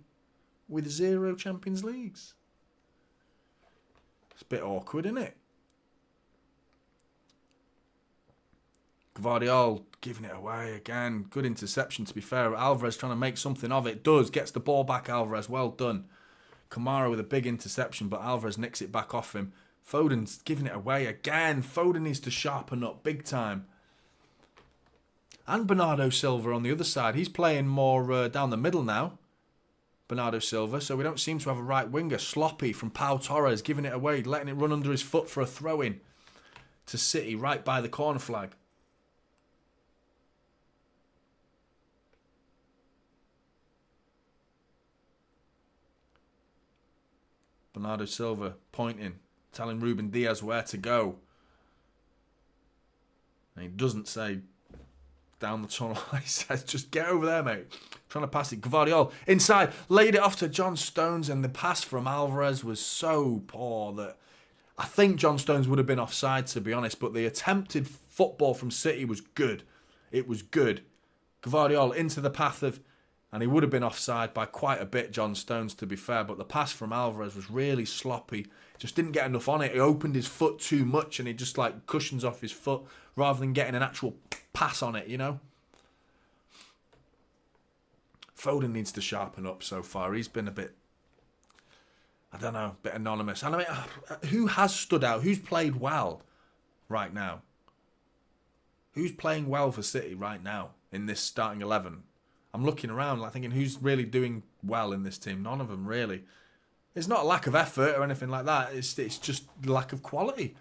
with 0 Champions Leagues. It's a bit awkward, isn't it? Gvardiol giving it away again. Good interception, to be fair. Alvarez trying to make something of it. Gets the ball back, Alvarez. Well done. Kamara with a big interception, but Alvarez nicks it back off him. Foden's giving it away again. Foden needs to sharpen up big time. And Bernardo Silva on the other side. He's playing more down the middle now. Bernardo Silva. So we don't seem to have a right winger. Sloppy from Pau Torres, giving it away, letting it run under his foot for a throw-in to City, right by the corner flag. Bernardo Silva pointing, telling Ruben Diaz where to go. And he doesn't say down the tunnel. He says, just get over there, mate. Trying to pass it. Gvardiol inside, laid it off to John Stones, and the pass from Alvarez was so poor that I think John Stones would have been offside, to be honest, but the attempted football from City was good. It was good. Gvardiol into the path of... And he would have been offside by quite a bit, John Stones, to be fair. But the pass from Alvarez was really sloppy. Just didn't get enough on it. He opened his foot too much and he just like cushions off his foot rather than getting an actual pass on it, you know? Foden needs to sharpen up so far. He's been a bit, I don't know, a bit anonymous. And I mean, who has stood out? Who's played well right now? Who's playing well for City right now in this starting 11? I'm looking around like thinking who's really doing well in this team. None of them really. It's not a lack of effort or anything like that. It's just lack of quality.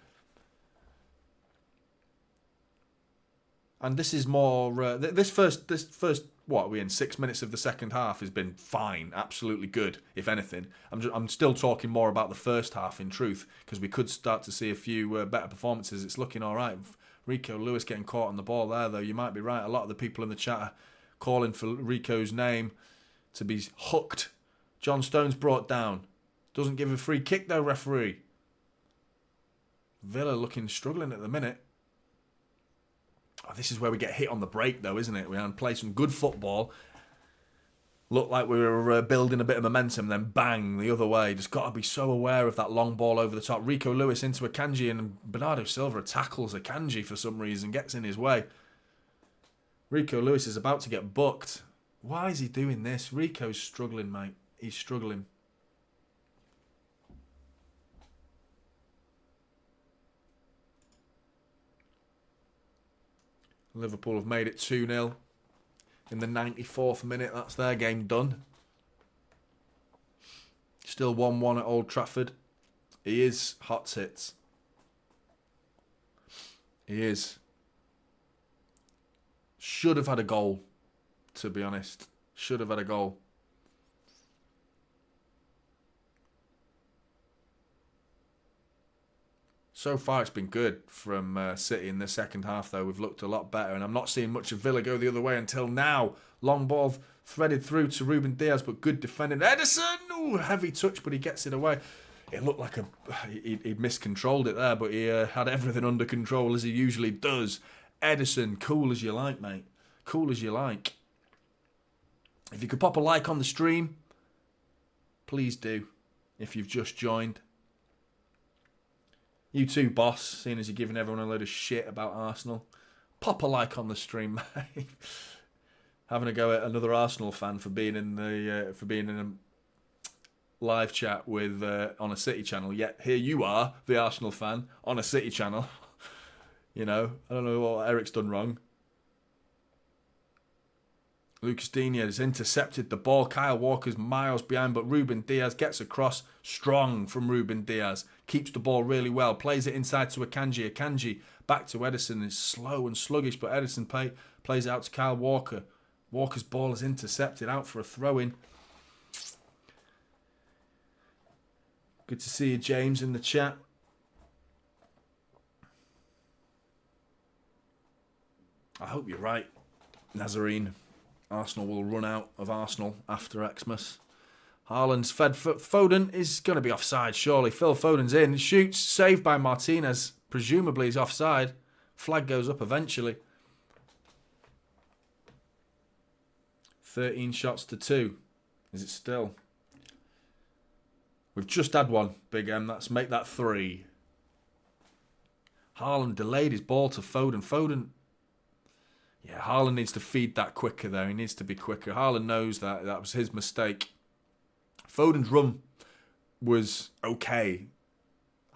And this is more this first what are we in 6 minutes of the second half has been fine, absolutely good. If anything, I'm still talking more about the first half in truth because we could start to see a few better performances. It's looking all right. Rico Lewis getting caught on the ball there though. You might be right. A lot of the people in the chat are calling for Rico's name to be hooked. John Stones brought down. Doesn't give a free kick though, referee. Villa struggling at the minute. Oh, this is where we get hit on the break though, isn't it? We play some good football Looked like we were building a bit of momentum, then bang, the other way. Just got to be so aware of that long ball over the top. Rico Lewis into Akanji, and Bernardo Silva tackles Akanji for some reason, gets in his way. Rico Lewis is about to get booked. Why is he doing this? Rico's struggling, mate. He's struggling. Liverpool have made it 2-0. In the 94th minute, that's their game done. Still 1-1 at Old Trafford. He is hot tits. He is. Should have had a goal, to be honest. Should have had a goal. So far, it's been good from City in the second half, though. We've looked a lot better, and I'm not seeing much of Villa go the other way until now. Long ball threaded through to Ruben Diaz, but good defending. Ederson! Ooh, heavy touch, but he gets it away. It looked like he'd miscontrolled it there, but he had everything under control, as he usually does. Ederson, cool as you like, mate. Cool as you like. If you could pop a like on the stream, please do, if you've just joined. You too, boss, seeing as you're giving everyone a load of shit about Arsenal. Pop a like on the stream, mate. Having a go at another Arsenal fan for being in a live chat with on a City channel. Yet here you are, the Arsenal fan, on a City channel. You know, I don't know what Eric's done wrong. Lucas Digne has intercepted the ball. Kyle Walker's miles behind, but Ruben Diaz gets across strong from Ruben Diaz. Keeps the ball really well. Plays it inside to Akanji. Akanji back to Ederson. Is slow and sluggish, but Ederson plays it out to Kyle Walker. Walker's ball is intercepted out for a throw-in. Good to see you, James, in the chat. I hope you're right, Nazarene. Arsenal will run out of Arsenal after Xmas. Haaland's fed Foden is going to be offside, surely. Phil Foden's in. Shoots, saved by Martinez. Presumably he's offside. Flag goes up eventually. 13 shots to 2. Is it still? We've just had one, Big M. Let's make that 3. Haaland delayed his ball to Foden. Foden... Yeah, Haaland needs to feed that quicker there. He needs to be quicker. Haaland knows that. That was his mistake. Foden's run was okay.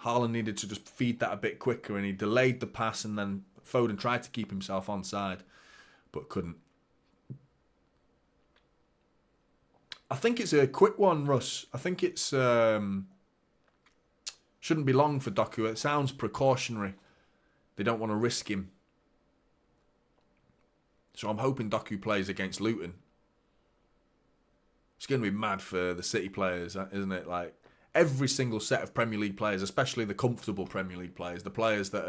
Haaland needed to just feed that a bit quicker, and he delayed the pass, and then Foden tried to keep himself onside, but couldn't. I think it's a quick one, Russ. I think it's... shouldn't be long for Doku. It sounds precautionary. They don't want to risk him. So I'm hoping Doku plays against Luton. It's going to be mad for the City players, isn't it? Like, every single set of Premier League players, especially the comfortable Premier League players, the players that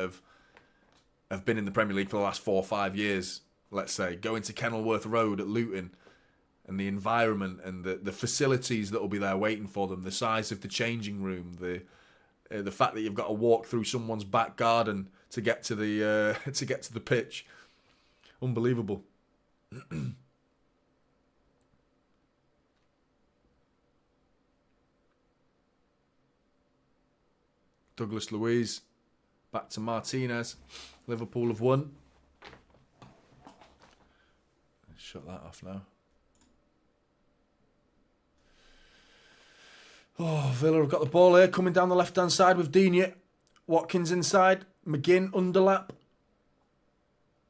have been in the Premier League for the last 4 or 5 years, let's say, going to Kenilworth Road at Luton, and the environment and the facilities that will be there waiting for them, the size of the changing room, the fact that you've got to walk through someone's back garden to get to the pitch. Unbelievable. Douglas Luiz back to Martinez. Liverpool have won. Shut that off now. Oh, Villa have got the ball here, coming down the left-hand side with Digne. Watkins inside. McGinn underlap.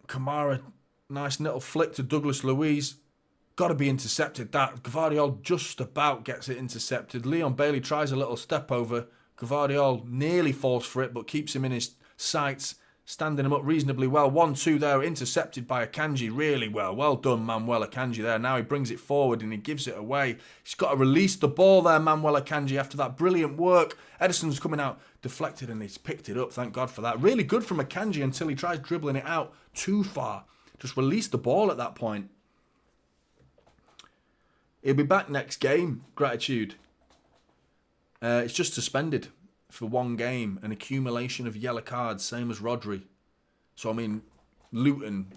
Kamara, nice little flick to Douglas Luiz. Got to be intercepted. That Gvardiol just about gets it intercepted. Leon Bailey tries a little step over. Gvardiol nearly falls for it, but keeps him in his sights, standing him up reasonably well. 1-2 there, intercepted by Akanji really well. Well done, Manuel Akanji there. Now he brings it forward and he gives it away. He's got to release the ball there, Manuel Akanji, after that brilliant work. Ederson's coming out deflected and he's picked it up. Thank God for that. Really good from Akanji until he tries dribbling it out too far. Just release the ball at that point. He'll be back next game. Gratitude. It's just suspended for 1 game. An accumulation of yellow cards, same as Rodri. So, I mean, Luton,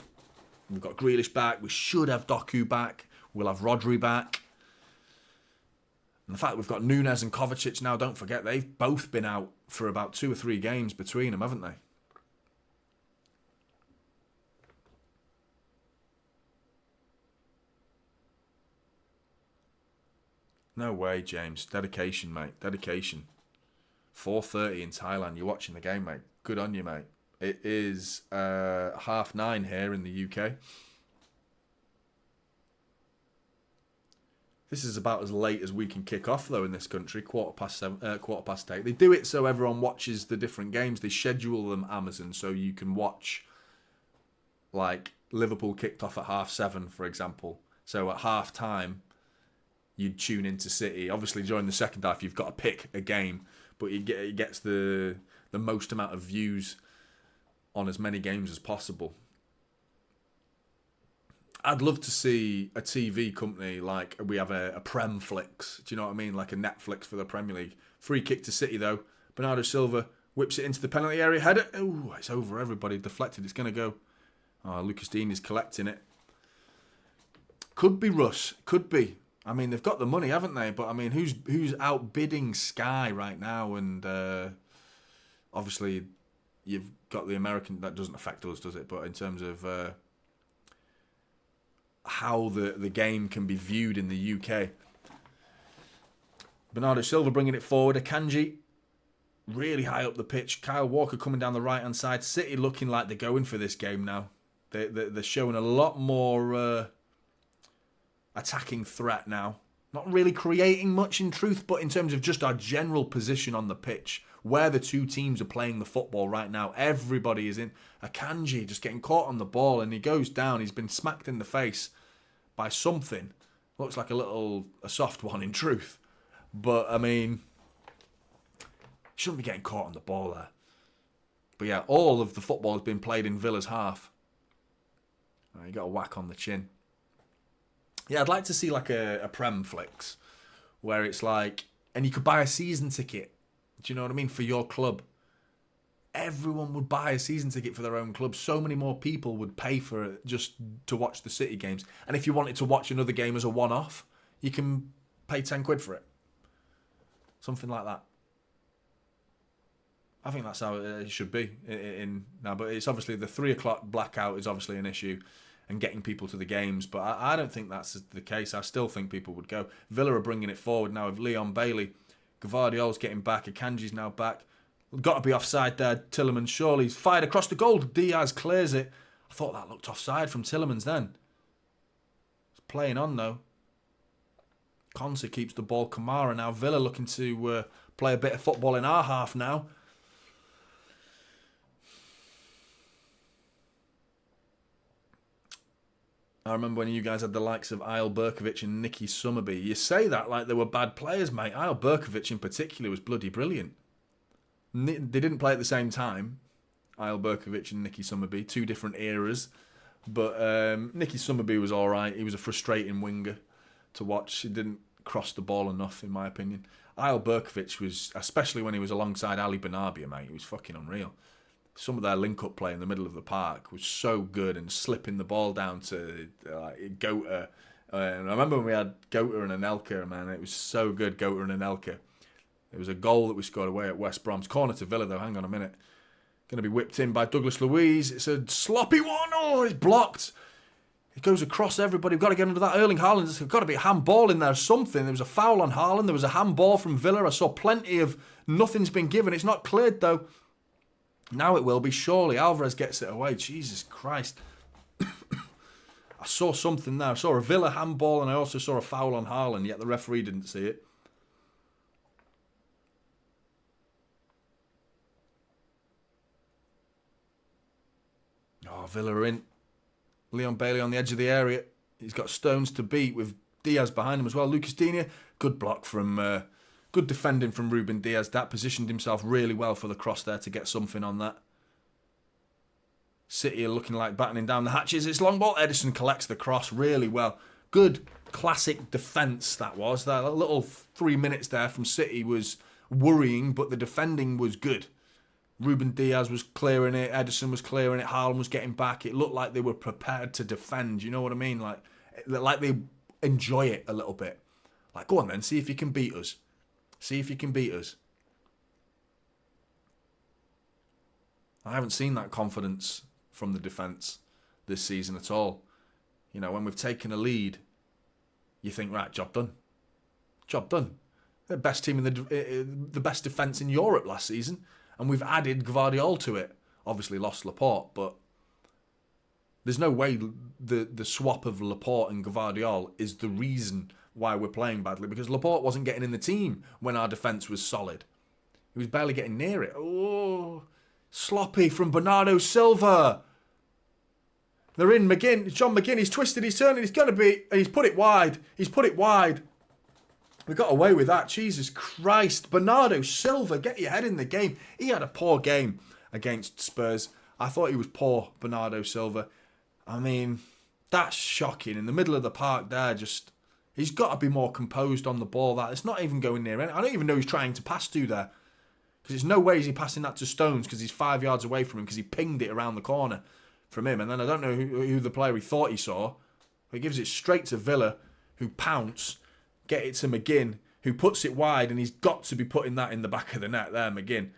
we've got Grealish back. We should have Doku back. We'll have Rodri back. And the fact we've got Nunes and Kovacic now, don't forget, they've both been out for about 2 or 3 games between them, haven't they? No way, James. Dedication, mate. Dedication. 4:30 in Thailand. You're watching the game, mate. Good on you, mate. It is 9:30 here in the UK. This is about as late as we can kick off, though, in this country. 8:15. They do it so everyone watches the different games. They schedule them Amazon so you can watch, like, Liverpool kicked off at 7:30, for example. So at half time, you'd tune into City. Obviously, during the second half, you've got to pick a game, but it gets the most amount of views on as many games as possible. I'd love to see a TV company like we have a Premflix. Do you know what I mean? Like a Netflix for the Premier League. Free kick to City, though. Bernardo Silva whips it into the penalty area. Header. Oh, it's over. Everybody deflected. It's going to go. Oh, Lucas Dean is collecting it. Could be Russ. Could be. I mean, they've got the money, haven't they? But, I mean, who's outbidding Sky right now? And obviously, you've got the American. That doesn't affect us, does it? But in terms of how the game can be viewed in the UK. Bernardo Silva bringing it forward. Akanji really high up the pitch. Kyle Walker coming down the right-hand side. City looking like they're going for this game now. They're showing a lot more attacking threat now. Not really creating much in truth, but in terms of just our general position on the pitch, where the two teams are playing the football right now, everybody is in. Akanji just getting caught on the ball and he goes down. He's been smacked in the face by something. Looks like a soft one in truth. But, I mean, shouldn't be getting caught on the ball there. But yeah, all of the football has been played in Villa's half. Oh, you got a whack on the chin. Yeah, I'd like to see like a Premflix where it's like, and you could buy a season ticket. Do you know what I mean? For your club. Everyone would buy a season ticket for their own club. So many more people would pay for it just to watch the City games. And if you wanted to watch another game as a one-off, you can pay 10 quid for it. Something like that. I think that's how it should be now. But it's obviously the 3 o'clock blackout is obviously an issue and getting people to the games. But I don't think that's the case. I still think people would go. Villa are bringing it forward now with Leon Bailey. Gvardiol's getting back. Akanji's now back. Got to be offside there. Tielemans surely. He's fired across the goal. Diaz clears it. I thought that looked offside from Tielemans then. It's playing on though. Konsa keeps the ball. Kamara now. Villa looking to play a bit of football in our half now. I remember when you guys had the likes of Isle Berkovic and Nicky Summerby. You say that like they were bad players, mate. Isle Berkovic in particular was bloody brilliant. They didn't play at the same time, Isle Berkovic and Nicky Summerby, 2 different eras. But Nicky Summerby was all right. He was a frustrating winger to watch. He didn't cross the ball enough, in my opinion. Isle Berkovic was, especially when he was alongside Ali Benarbia, mate, he was fucking unreal. Some of their link-up play in the middle of the park was so good, and slipping the ball down to Gota. And I remember when we had Gota and Anelka, man, it was so good, Gota and Anelka. It was a goal that we scored away at West Brom's. Corner to Villa, though. Hang on a minute. Going to be whipped in by Douglas Luiz. It's a sloppy one. Oh, it's blocked. It goes across everybody. We've got to get under that. Erling Haaland. There's got to be a handball in there or something. There was a foul on Haaland. There was a handball from Villa. I saw plenty of nothing's been given. It's not cleared, though. Now it will be, surely. Alvarez gets it away. Jesus Christ. I saw something there. I saw a Villa handball and I also saw a foul on Haaland, yet the referee didn't see it. Oh, Villa are in. Leon Bailey on the edge of the area. He's got stones to beat with Diaz behind him as well. Lucas Digne, good block from... good defending from Ruben Diaz. That positioned himself really well for the cross there to get something on that. City are looking like battening down the hatches. It's long ball. Edison collects the cross really well. Good classic defence that was. That little 3 minutes there from City was worrying, but the defending was good. Ruben Diaz was clearing it. Edison was clearing it. Haaland was getting back. It looked like they were prepared to defend. You know what I mean? Like they enjoy it a little bit. Like, go on then, see if you can beat us. See if you can beat us. I haven't seen that confidence from the defence this season at all. You know, when we've taken a lead, you think, right, job done. Job done. The best team in the best defence in Europe last season, and we've added Gvardiol to it. Obviously lost Laporte, but there's no way the swap of Laporte and Gvardiol is the reason why we're playing badly, because Laporte wasn't getting in the team when our defence was solid. He was barely getting near it. Oh, sloppy from Bernardo Silva. They're in McGinn. John McGinn, he's twisted, he's turning, he's going to be... And he's put it wide. He's put it wide. We got away with that. Jesus Christ. Bernardo Silva, get your head in the game. He had a poor game against Spurs. I thought he was poor, Bernardo Silva. I mean, that's shocking. In the middle of the park there, just... He's got to be more composed on the ball. That it's not even going near. I don't even know who's trying to pass to there. Because there's no way is he passing that to Stones because he's 5 yards away from him because he pinged it around the corner from him. And then I don't know who the player he thought he saw. He gives it straight to Villa, who pounce, get it to McGinn, who puts it wide, and he's got to be putting that in the back of the net there, McGinn.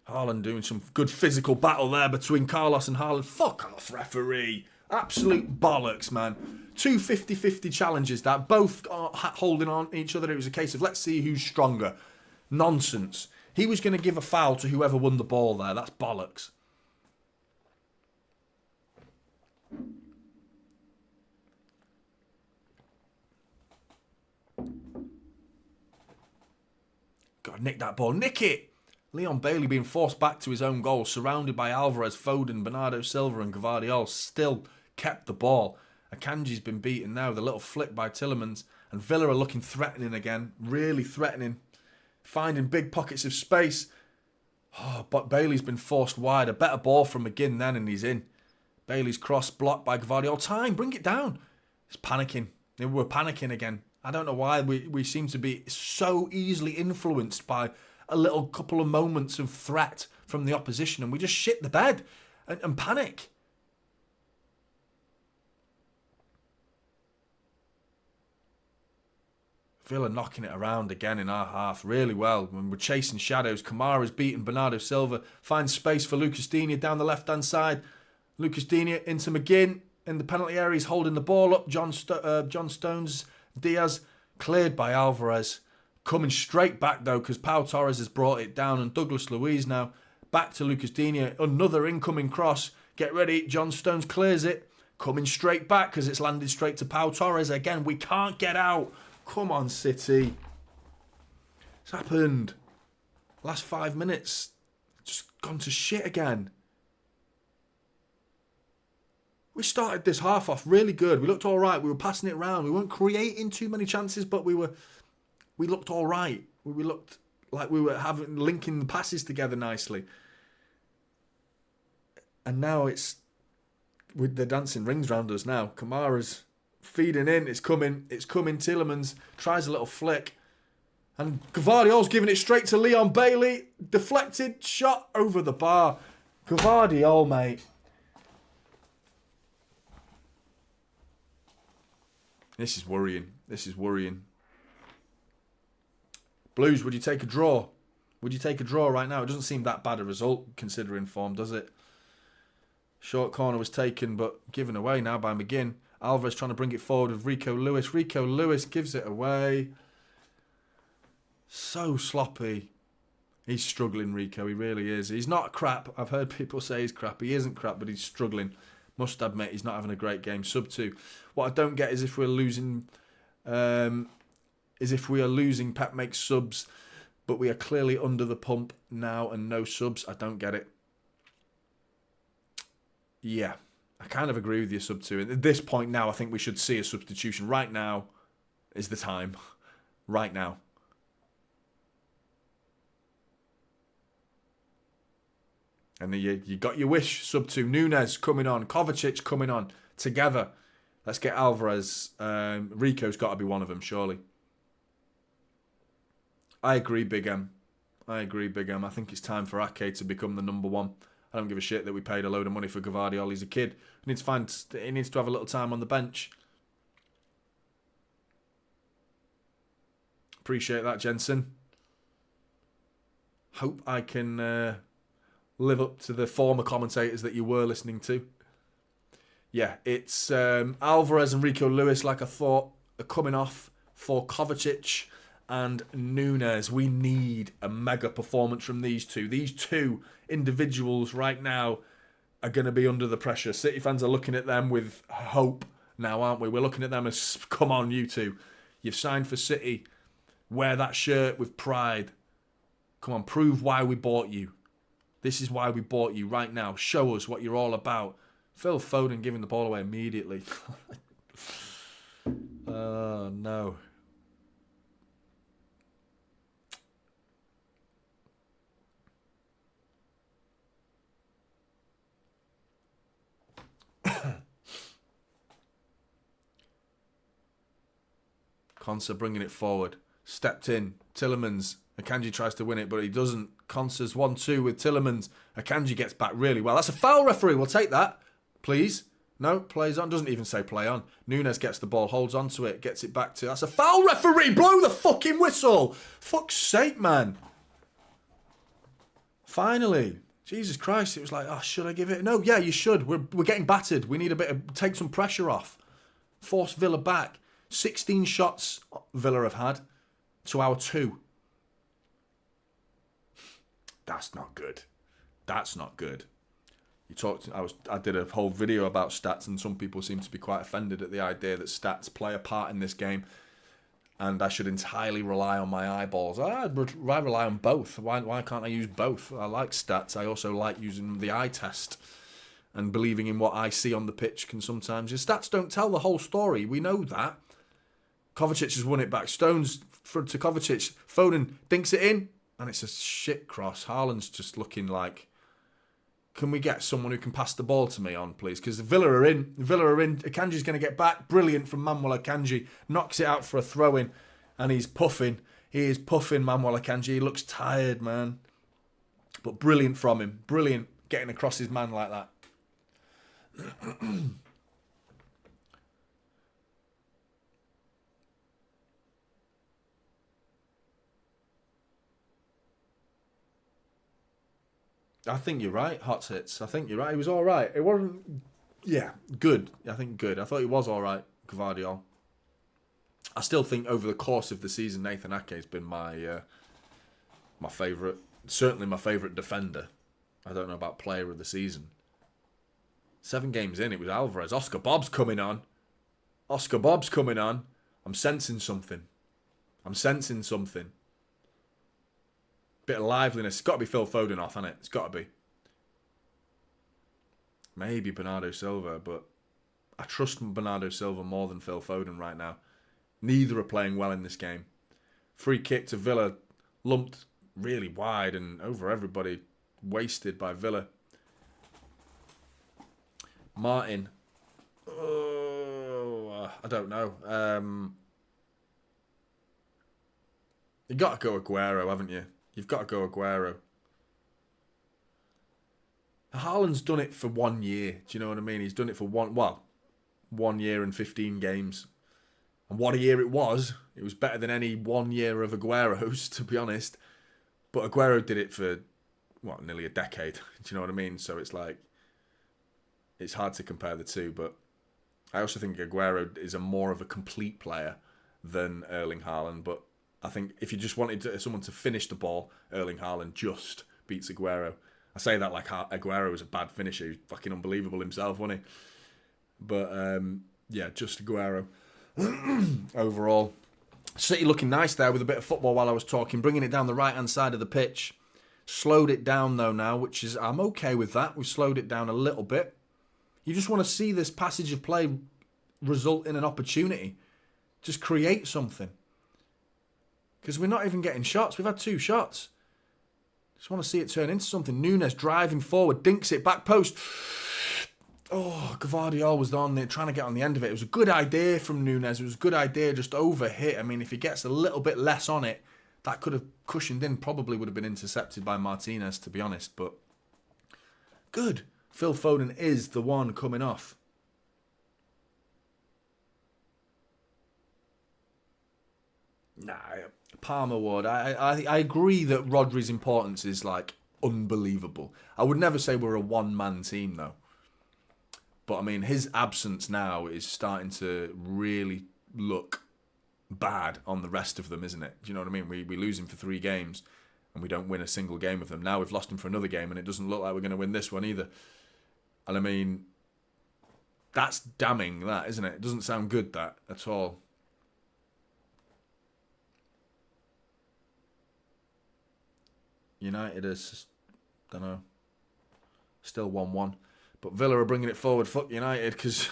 Haaland doing some good physical battle there between Carlos and Haaland. Fuck off, referee. Absolute bollocks, man. Two 50-50 challenges that both are holding on each other. It was a case of let's see who's stronger. Nonsense. He was going to give a foul to whoever won the ball there. That's bollocks. Gotta nick that ball. Nick it! Leon Bailey being forced back to his own goal, surrounded by Alvarez, Foden, Bernardo Silva and Gvardiol, still kept the ball. Akanji's been beaten now with a little flick by Tielemans, and Villa are looking threatening again, really threatening, finding big pockets of space. Oh, but Bailey's been forced wide. A better ball from McGinn then, and he's in. Bailey's cross blocked by Gvardiol. Time, bring it down. He's panicking. We're panicking again. I don't know why we seem to be so easily influenced by a little couple of moments of threat from the opposition, and we just shit the bed and panic. Villa knocking it around again in our half really well. When we're chasing shadows, Kamara's beaten Bernardo Silva, finds space for Lucas Digne down the left-hand side. Lucas Digne into McGinn in the penalty area. He's holding the ball up. John Stones, Diaz, cleared by Alvarez. Coming straight back though, because Pau Torres has brought it down, and Douglas Luiz now back to Lucas Digne. Another incoming cross. Get ready. John Stones clears it. Coming straight back because it's landed straight to Pau Torres. Again, we can't get out. Come on, City. It's happened. Last 5 minutes. Just gone to shit again. We started this half off really good. We looked all right. We were passing it around. We weren't creating too many chances, but we looked all right. We looked like we were linking the passes together nicely. And now it's with the dancing rings round us now. Kamara's feeding in. It's coming. Tielemans tries a little flick. And Gvardiol's giving it straight to Leon Bailey. Deflected shot over the bar. Gvardiol, mate. This is worrying. Blues, would you take a draw? Would you take a draw right now? It doesn't seem that bad a result considering form, does it? Short corner was taken but given away now by McGinn. Alvarez trying to bring it forward with Rico Lewis. Rico Lewis gives it away. So sloppy. He's struggling, Rico. He really is. He's not crap. I've heard people say he's crap. He isn't crap, but he's struggling. Must admit, he's not having a great game. Sub 2. What I don't get is if we're losing... Pep makes subs, but we are clearly under the pump now and no subs. I don't get it. Yeah, I kind of agree with you, sub 2. At this point now, I think we should see a substitution. Right now is the time. Right now. And then you got your wish, sub 2. Nunes coming on. Kovacic coming on. Together. Let's get Alvarez. Rico's got to be one of them, surely. I agree, Big M. I think it's time for Ake to become the number one. I don't give a shit that we paid a load of money for Gvardiol. He's a kid. He needs to have a little time on the bench. Appreciate that, Jensen. Hope I can live up to the former commentators that you were listening to. Yeah, it's Alvarez and Rico Lewis, like I thought, are coming off for Kovacic and Nunes. We need a mega performance from these two. These two individuals right now are going to be under the pressure. City fans are looking at them with hope now, aren't we? We're looking at them as, come on, you two. You've signed for City. Wear that shirt with pride. Come on, prove why we bought you. This is why we bought you right now. Show us what you're all about. Phil Foden giving the ball away immediately. Oh, no. Konsa bringing it forward. Stepped in. Tillemans. Akanji tries to win it, but he doesn't. Konsa's 1-2 with Tillemans. Akanji gets back really well. That's a foul, referee. We'll take that. Please. No, plays on. Doesn't even say play on. Nunes gets the ball, holds on to it, gets it back to... That's a foul, referee. Blow the fucking whistle. Fuck's sake, man. Finally. Jesus Christ. It was like, oh, should I give it? No, yeah, you should. We're getting battered. We need a bit of... Take some pressure off. Force Villa back. 16 shots Villa have had to our 2. That's not good. That's not good. You talked. I did a whole video about stats, and some people seem to be quite offended at the idea that stats play a part in this game, and I should entirely rely on my eyeballs. I rely on both. Why can't I use both? I like stats. I also like using the eye test and believing in what I see on the pitch can sometimes. Your stats don't tell the whole story. We know that. Kovacic has won it back. Stones to Kovacic. Foden dinks it in, and it's a shit cross. Haaland's just looking like... Can we get someone who can pass the ball to me on, please? Because Villa are in. Akanji's going to get back. Brilliant from Manuel Akanji. Knocks it out for a throw-in. And he's puffing. He is puffing, Manuel Akanji. He looks tired, man. But brilliant from him. Brilliant getting across his man like that. I think you're right, Hot Hits. I think you're right. He was all right. It wasn't... Yeah, good. I think good. I thought he was all right, Gvardiol. I still think over the course of the season, Nathan Ake has been my favourite. Certainly my favourite defender. I don't know about player of the season. 7 games in, it was Alvarez. Oscar Bob's coming on. I'm sensing something. Bit of liveliness. It's got to be Phil Foden off, hasn't it? It's got to be. Maybe Bernardo Silva, but I trust Bernardo Silva more than Phil Foden right now. Neither are playing well in this game. Free kick to Villa, lumped really wide and over everybody, wasted by Villa. Martin. Oh, I don't know. You got to go Aguero, haven't you? You've got to go Aguero. Haaland's done it for 1 year. Do you know what I mean? He's done it for 1 year and 15 games. And what a year it was. It was better than any 1 year of Aguero's, to be honest. But Aguero did it for, nearly a decade. Do you know what I mean? So it's like, it's hard to compare the two. But I also think Aguero is more of a complete player than Erling Haaland. But I think if you just wanted someone to finish the ball, Erling Haaland just beats Aguero. I say that like Aguero was a bad finisher. He was fucking unbelievable himself, wasn't he? But, yeah, just Aguero. Overall. City looking nice there with a bit of football while I was talking, bringing it down the right-hand side of the pitch. Slowed it down, though, now, which is... I'm okay with that. We slowed it down a little bit. You just want to see this passage of play result in an opportunity. Just create something. Because we're not even getting shots. We've had 2 shots. Just want to see it turn into something. Nunes driving forward, dinks it, back post. Oh, Gvardiol was on there trying to get on the end of it. It was a good idea from Nunes. It was a good idea, just over hit. I mean, if he gets a little bit less on it, that could have cushioned in. Probably would have been intercepted by Martinez, to be honest. But good. Phil Foden is the one coming off. Nah, Palmer would. I agree that Rodri's importance is like unbelievable. I would never say we're a one-man team though. But I mean, his absence now is starting to really look bad on the rest of them, isn't it? Do you know what I mean? We lose him for 3 games and we don't win a single game of them. Now we've lost him for another game and it doesn't look like we're going to win this one either. And I mean, that's damning, that, isn't it? It doesn't sound good, that, at all. United is, don't know, still 1-1. But Villa are bringing it forward. Fuck United, because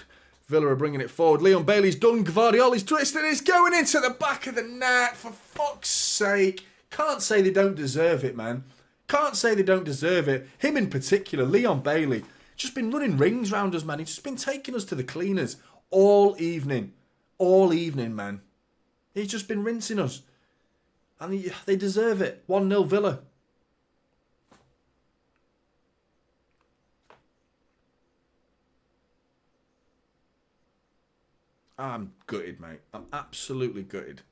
Villa are bringing it forward. Leon Bailey's done. Gvardiola's twisted. It's going into the back of the net. For fuck's sake. Can't say they don't deserve it, man. Can't say they don't deserve it. Him in particular, Leon Bailey, just been running rings round us, man. He's just been taking us to the cleaners all evening. All evening, man. He's just been rinsing us. And they deserve it. 1-0 Villa. I'm gutted, mate. I'm absolutely gutted.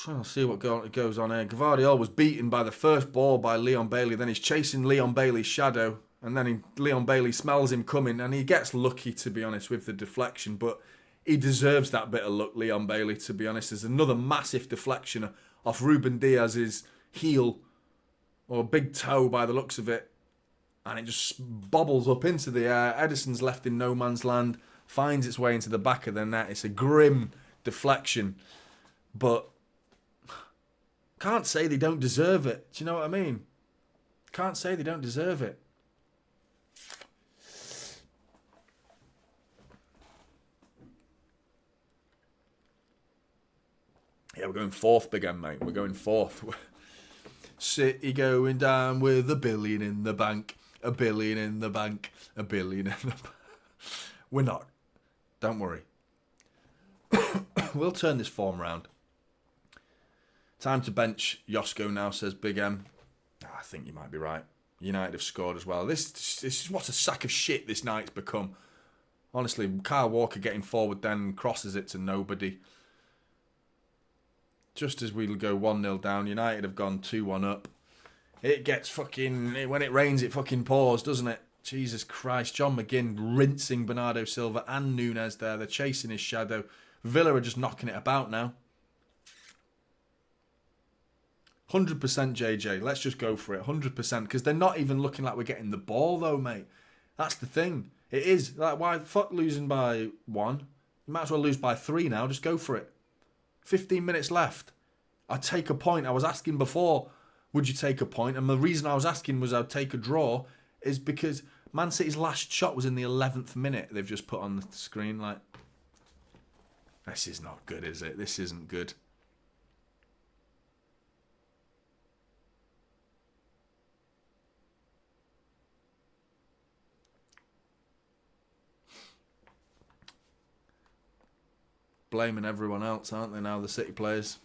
Trying to see what goes on here. Gvardiol was beaten by the first ball by Leon Bailey. Then he's chasing Leon Bailey's shadow. And then Leon Bailey smells him coming. And he gets lucky, to be honest, with the deflection. But he deserves that bit of luck, Leon Bailey, to be honest. There's another massive deflection off Ruben Diaz's heel. Or big toe by the looks of it. And it just bobbles up into the air. Edison's left in no man's land. Finds its way into the back of the net. It's a grim deflection. But can't say they don't deserve it. Do you know what I mean? Can't say they don't deserve it. Yeah, we're going 4th, Big M, mate. We're going 4th. City going down with $1 billion in the bank. $1 billion in the bank. $1 billion in the bank. We're not. Don't worry. We'll turn this form round. Time to bench Josko now, says Big M. I think you might be right. United have scored as well. This is what a sack of shit this night's become. Honestly, Kyle Walker getting forward then crosses it to nobody. Just as we'll go 1-0 down, United have gone 2-1 up. It gets fucking... When it rains, it fucking pours, doesn't it? Jesus Christ. John McGinn rinsing Bernardo Silva and Nunes there. They're chasing his shadow. Villa are just knocking it about now. 100% JJ. Let's just go for it. 100%. Because they're not even looking like we're getting the ball, though, mate. That's the thing. It is. Like, why fuck losing by 1? You might as well lose by 3 now. Just go for it. 15 minutes left. I'd take a point. I was asking before, would you take a point? And the reason I was asking was I'd take a draw is because Man City's last shot was in the 11th minute. They've just put on the screen. Like, this is not good, is it? This isn't good. Blaming everyone else, aren't they now, the City players?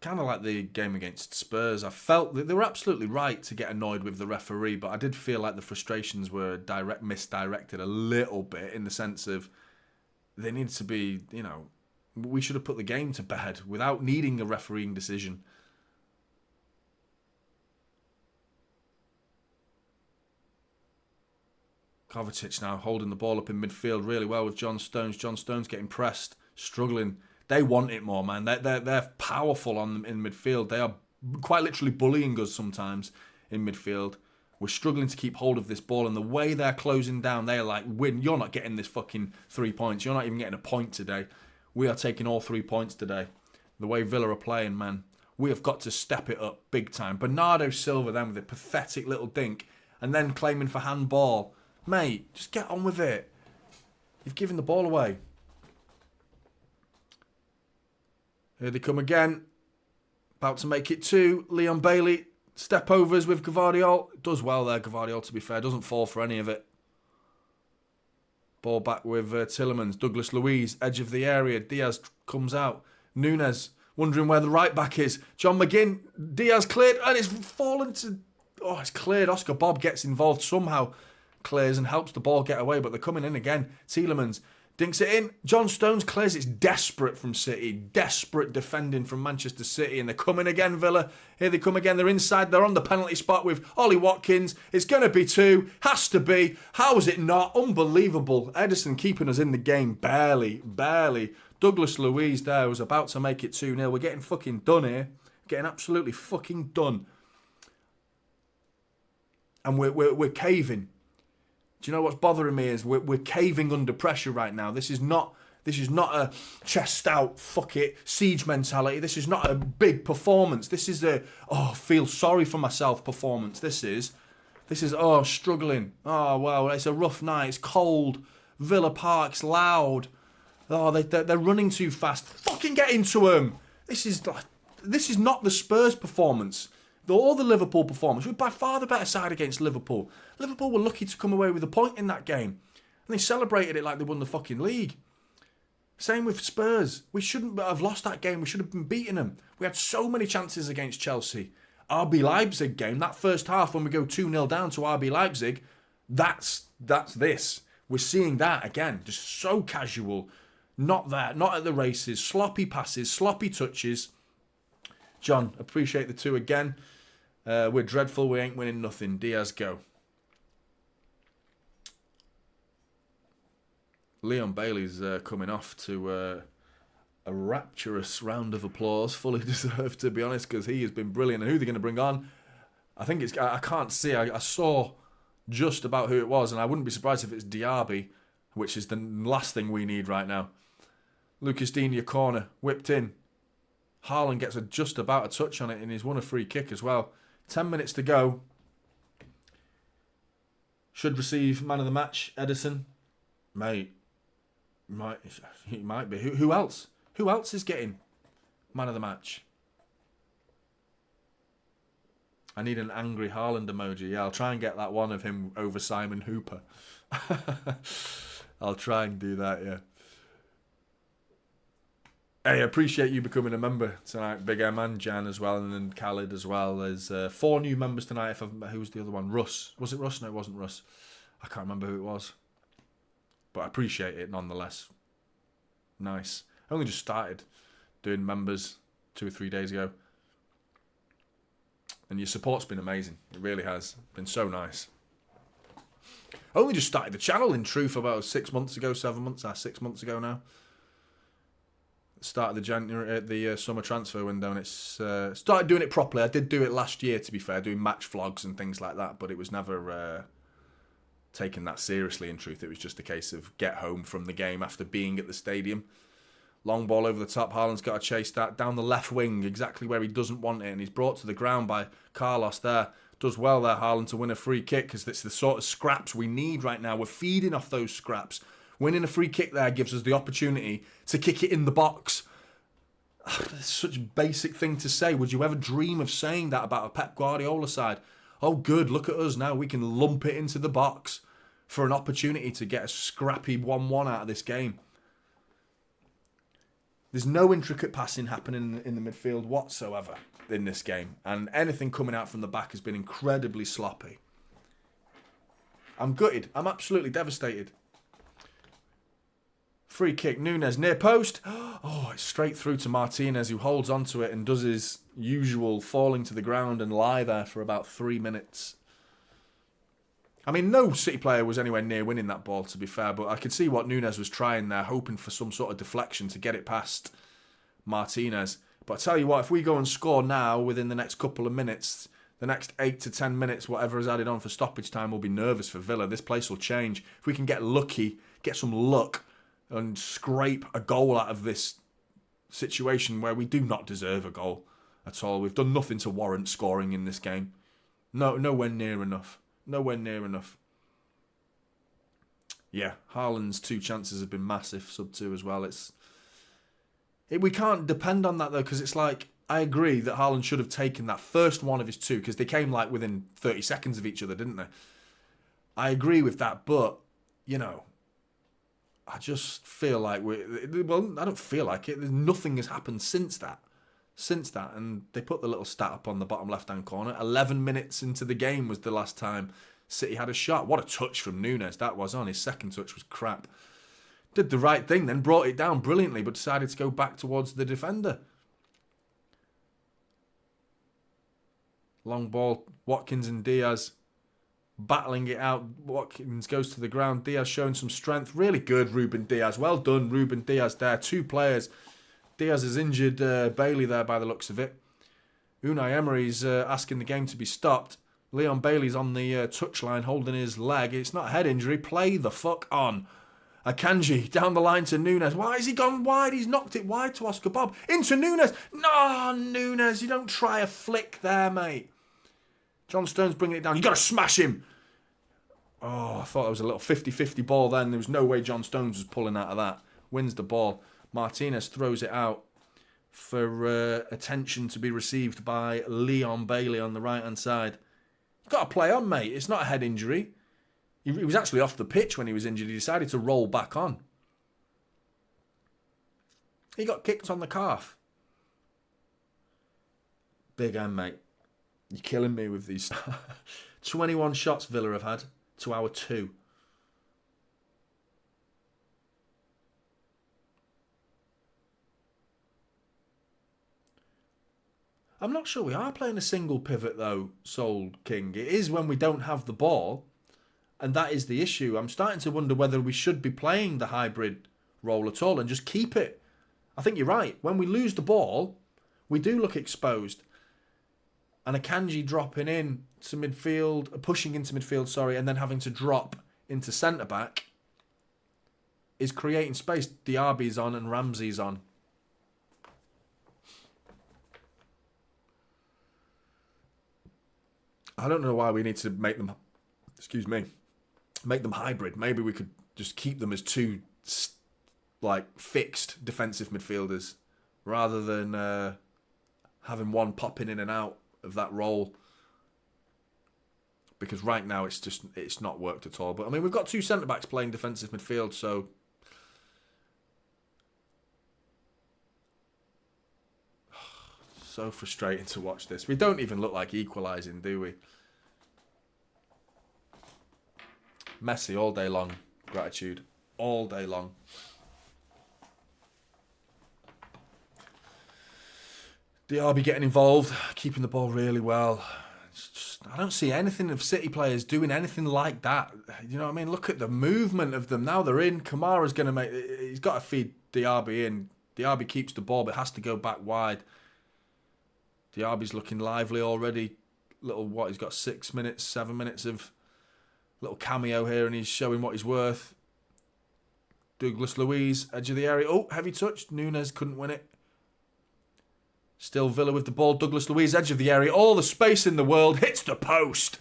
Kind of like the game against Spurs. I felt that they were absolutely right to get annoyed with the referee, but I did feel like the frustrations were misdirected a little bit in the sense of they needed to be, you know, we should have put the game to bed without needing a refereeing decision. Kovacic now holding the ball up in midfield really well with John Stones. John Stones getting pressed, struggling. They want it more, man. They're powerful in midfield. They are quite literally bullying us sometimes in midfield. We're struggling to keep hold of this ball, and the way they're closing down, they're like, "Win! You're not getting this fucking 3 points. You're not even getting a point today. We are taking all 3 points today." The way Villa are playing, man, we have got to step it up big time. Bernardo Silva then with a pathetic little dink, and then claiming for handball. Mate, just get on with it. You've given the ball away. Here they come again. About to make it 2. Leon Bailey. Step overs with Gvardiol. Does well there, Gvardiol, to be fair. Doesn't fall for any of it. Ball back with Tillemans. Douglas Luiz, edge of the area. Diaz comes out. Nunes Wondering where the right back is. John McGinn, Diaz cleared, and it's fallen to... Oh, it's cleared. Oscar Bob gets involved somehow. Clears and helps the ball get away, but they're coming in again. Tielemans dinks it in. John Stones clears. It's desperate from City. Desperate defending from Manchester City, and they're coming again, Villa. Here they come again. They're inside. They're on the penalty spot with Ollie Watkins. It's going to be 2. Has to be. How is it not? Unbelievable. Edison keeping us in the game. Barely. Douglas Luiz there was about to make it 2-0. We're getting fucking done here. Getting absolutely fucking done. And we're caving. Do you know what's bothering me is we're caving under pressure right now. This is not a chest out, fuck it, siege mentality. This is not a big performance. This is a feel sorry for myself performance. This is struggling. Oh well, it's a rough night. It's cold. Villa Park's loud. Oh, they're running too fast. Fucking get into them. This is not the Spurs performance. Or the Liverpool performance. We're by far the better side against Liverpool. Liverpool were lucky to come away with a point in that game. And they celebrated it like they won the fucking league. Same with Spurs. We shouldn't have lost that game. We should have been beating them. We had so many chances against Chelsea. RB Leipzig game, that first half when we go 2-0 down to RB Leipzig, that's this. We're seeing that again. Just so casual. Not there. Not at the races. Sloppy passes. Sloppy touches. John, appreciate the 2 again. We're dreadful. We ain't winning nothing. Diaz, go. Leon Bailey's coming off to a rapturous round of applause. Fully deserved, to be honest, because he has been brilliant. And who they're going to bring on? I think it's... I can't see. I saw just about who it was, and I wouldn't be surprised if it's Diaby, which is the last thing we need right now. Lucas Digne, corner. Whipped in. Haaland gets just about a touch on it, and he's won a free kick as well. 10 minutes to go. Should receive man of the match, Edison. Mate, he might be. Who else? Who else is getting man of the match? I need an angry Haaland emoji. Yeah, I'll try and get that one of him over Simon Hooper. I'll try and do that, yeah. Hey, I appreciate you becoming a member tonight. Big M and Jan as well, and then Khalid as well. There's 4 new members tonight. Who was the other one? Russ. Was it Russ? No, it wasn't Russ. I can't remember who it was. But I appreciate it nonetheless. Nice. I only just started doing members 2 or 3 days ago. And your support's been amazing. It really has. Been so nice. I only just started the channel, in truth, about 6 months ago, 6 months ago now. Started the summer transfer window, and it's started doing it properly. I did do it last year, to be fair, doing match vlogs and things like that, but it was never taken that seriously, in truth. It was just a case of get home from the game after being at the stadium. Long ball over the top. Haaland's got to chase that down the left wing, exactly where he doesn't want it, and he's brought to the ground by Carlos there. Does well there, Haaland, to win a free kick, because it's the sort of scraps we need right now. We're feeding off those scraps. Winning a free kick there gives us the opportunity to kick it in the box. It's such a basic thing to say. Would you ever dream of saying that about a Pep Guardiola side? Oh, good, look at us now. We can lump it into the box for an opportunity to get a scrappy 1-1 out of this game. There's no intricate passing happening in the midfield whatsoever in this game. And anything coming out from the back has been incredibly sloppy. I'm gutted. I'm absolutely devastated. Free kick, Núñez near post. Oh, it's straight through to Martinez, who holds onto it and does his usual falling to the ground and lie there for about 3 minutes. I mean, no City player was anywhere near winning that ball, to be fair, but I could see what Núñez was trying there, hoping for some sort of deflection to get it past Martinez. But I tell you what, if we go and score now within the next couple of minutes, the next 8 to 10 minutes, whatever is added on for stoppage time, will be nervous for Villa. This place will change. If we can get lucky, get some luck, and scrape a goal out of this situation where we do not deserve a goal at all. We've done nothing to warrant scoring in this game. Nowhere near enough. Nowhere near enough. Yeah, Haaland's 2 chances have been massive, sub 2 as well. We can't depend on that though, because it's like, I agree that Haaland should have taken that first one of his 2, because they came like within 30 seconds of each other, didn't they? I agree with that, but, you know, I just feel like I don't feel like it. Nothing has happened since that. since that, and they put the little stat up on the bottom left-hand corner. 11 minutes into the game was the last time City had a shot. What a touch from Núñez that was on. His second touch was crap. Did the right thing then, brought it down brilliantly, but decided to go back towards the defender. Long ball, Watkins and Diaz battling it out. Watkins goes to the ground. Diaz showing some strength. Really good, Ruben Diaz. Well done, Ruben Diaz there. Two players. Diaz has injured Bailey there by the looks of it. Unai Emery's asking the game to be stopped. Leon Bailey's on the touchline holding his leg. It's not a head injury. Play the fuck on. Akanji down the line to Núñez. Why has he gone wide? He's knocked it wide to Oscar Bob. Into Núñez. No, Núñez. You don't try a flick there, mate. John Stone's bringing it down. You got to smash him. Oh, I thought it was a little 50-50 ball then. There was no way John Stones was pulling out of that. Wins the ball. Martinez throws it out for attention to be received by Leon Bailey on the right-hand side. You've got to play on, mate. It's not a head injury. He was actually off the pitch when he was injured. He decided to roll back on. He got kicked on the calf. Big M, mate. You're killing me with these. 21 shots Villa have had to our 2. I'm not sure we are playing a single pivot though, Soul King. It is when we don't have the ball, and that is the issue. I'm starting to wonder whether we should be playing the hybrid role at all and just keep it. I think you're right. When we lose the ball, we do look exposed. And Akanji dropping in to midfield, pushing into midfield, sorry, and then having to drop into centre-back is creating space. Diaby's on and Ramsey's on. I don't know why we need to make them, make them hybrid. Maybe we could just keep them as two, fixed defensive midfielders rather than having one popping in and out of that role, because right now it's not worked at all. But I mean, we've got two centre backs playing defensive midfield, so so frustrating to watch this. We don't even look like equalising, do we? Messi all day long, gratitude all day long. Diaby getting involved, keeping the ball really well. I don't see anything of City players doing anything like that. You know what I mean? Look at the movement of them. Now they're in. Kamara's going to make... He's got to feed Diaby in. Diaby keeps the ball, but has to go back wide. Diaby's looking lively already. He's got 6 minutes, 7 minutes of little cameo here, and he's showing what he's worth. Douglas Luiz, edge of the area. Oh, heavy touch. Núñez couldn't win it. Still Villa with the ball. Douglas Luiz, edge of the area. All the space in the world. Hits the post.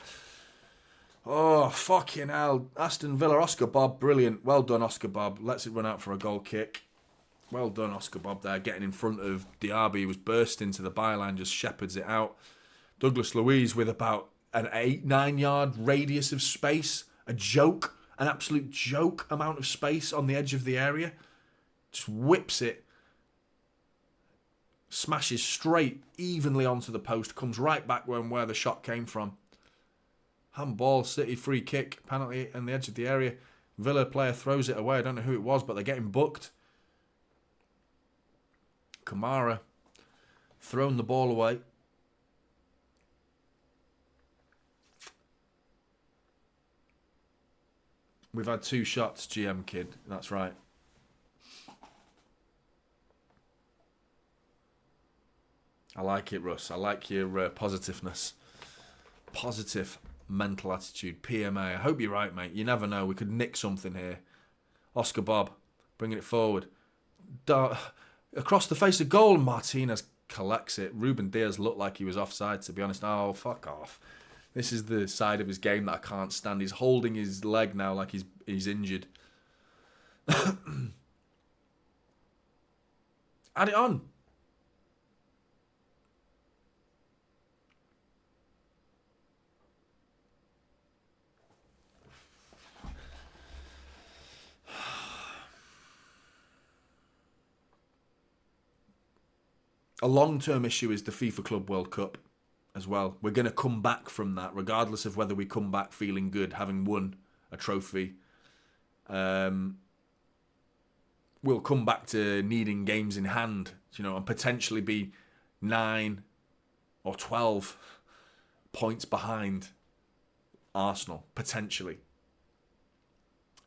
Oh, fucking hell. Aston Villa, Oscar Bob. Brilliant. Well done, Oscar Bob. Lets it run out for a goal kick. Well done, Oscar Bob there. Getting in front of Diaby. He was burst into the byline. Just shepherds it out. Douglas Luiz with about an 8-9 yard radius of space. A joke. An absolute joke amount of space on the edge of the area. Just whips it. Smashes straight, evenly onto the post. Comes right back where the shot came from. Handball, City, free kick, penalty on the edge of the area. Villa player throws it away. I don't know who it was, but they're getting booked. Kamara thrown the ball away. We've had 2 shots, GM kid. That's right. I like it, Russ. I like your positiveness. Positive mental attitude. PMA. I hope you're right, mate. You never know. We could nick something here. Oscar Bob bringing it forward. Across the face of goal. Martinez collects it. Ruben Diaz looked like he was offside, to be honest. Oh, fuck off. This is the side of his game that I can't stand. He's holding his leg now like he's injured. Add it on. A long-term issue is the FIFA Club World Cup as well. We're going to come back from that, regardless of whether we come back feeling good, having won a trophy. We'll come back to needing games in hand, and potentially be 9 or 12 points behind Arsenal, potentially.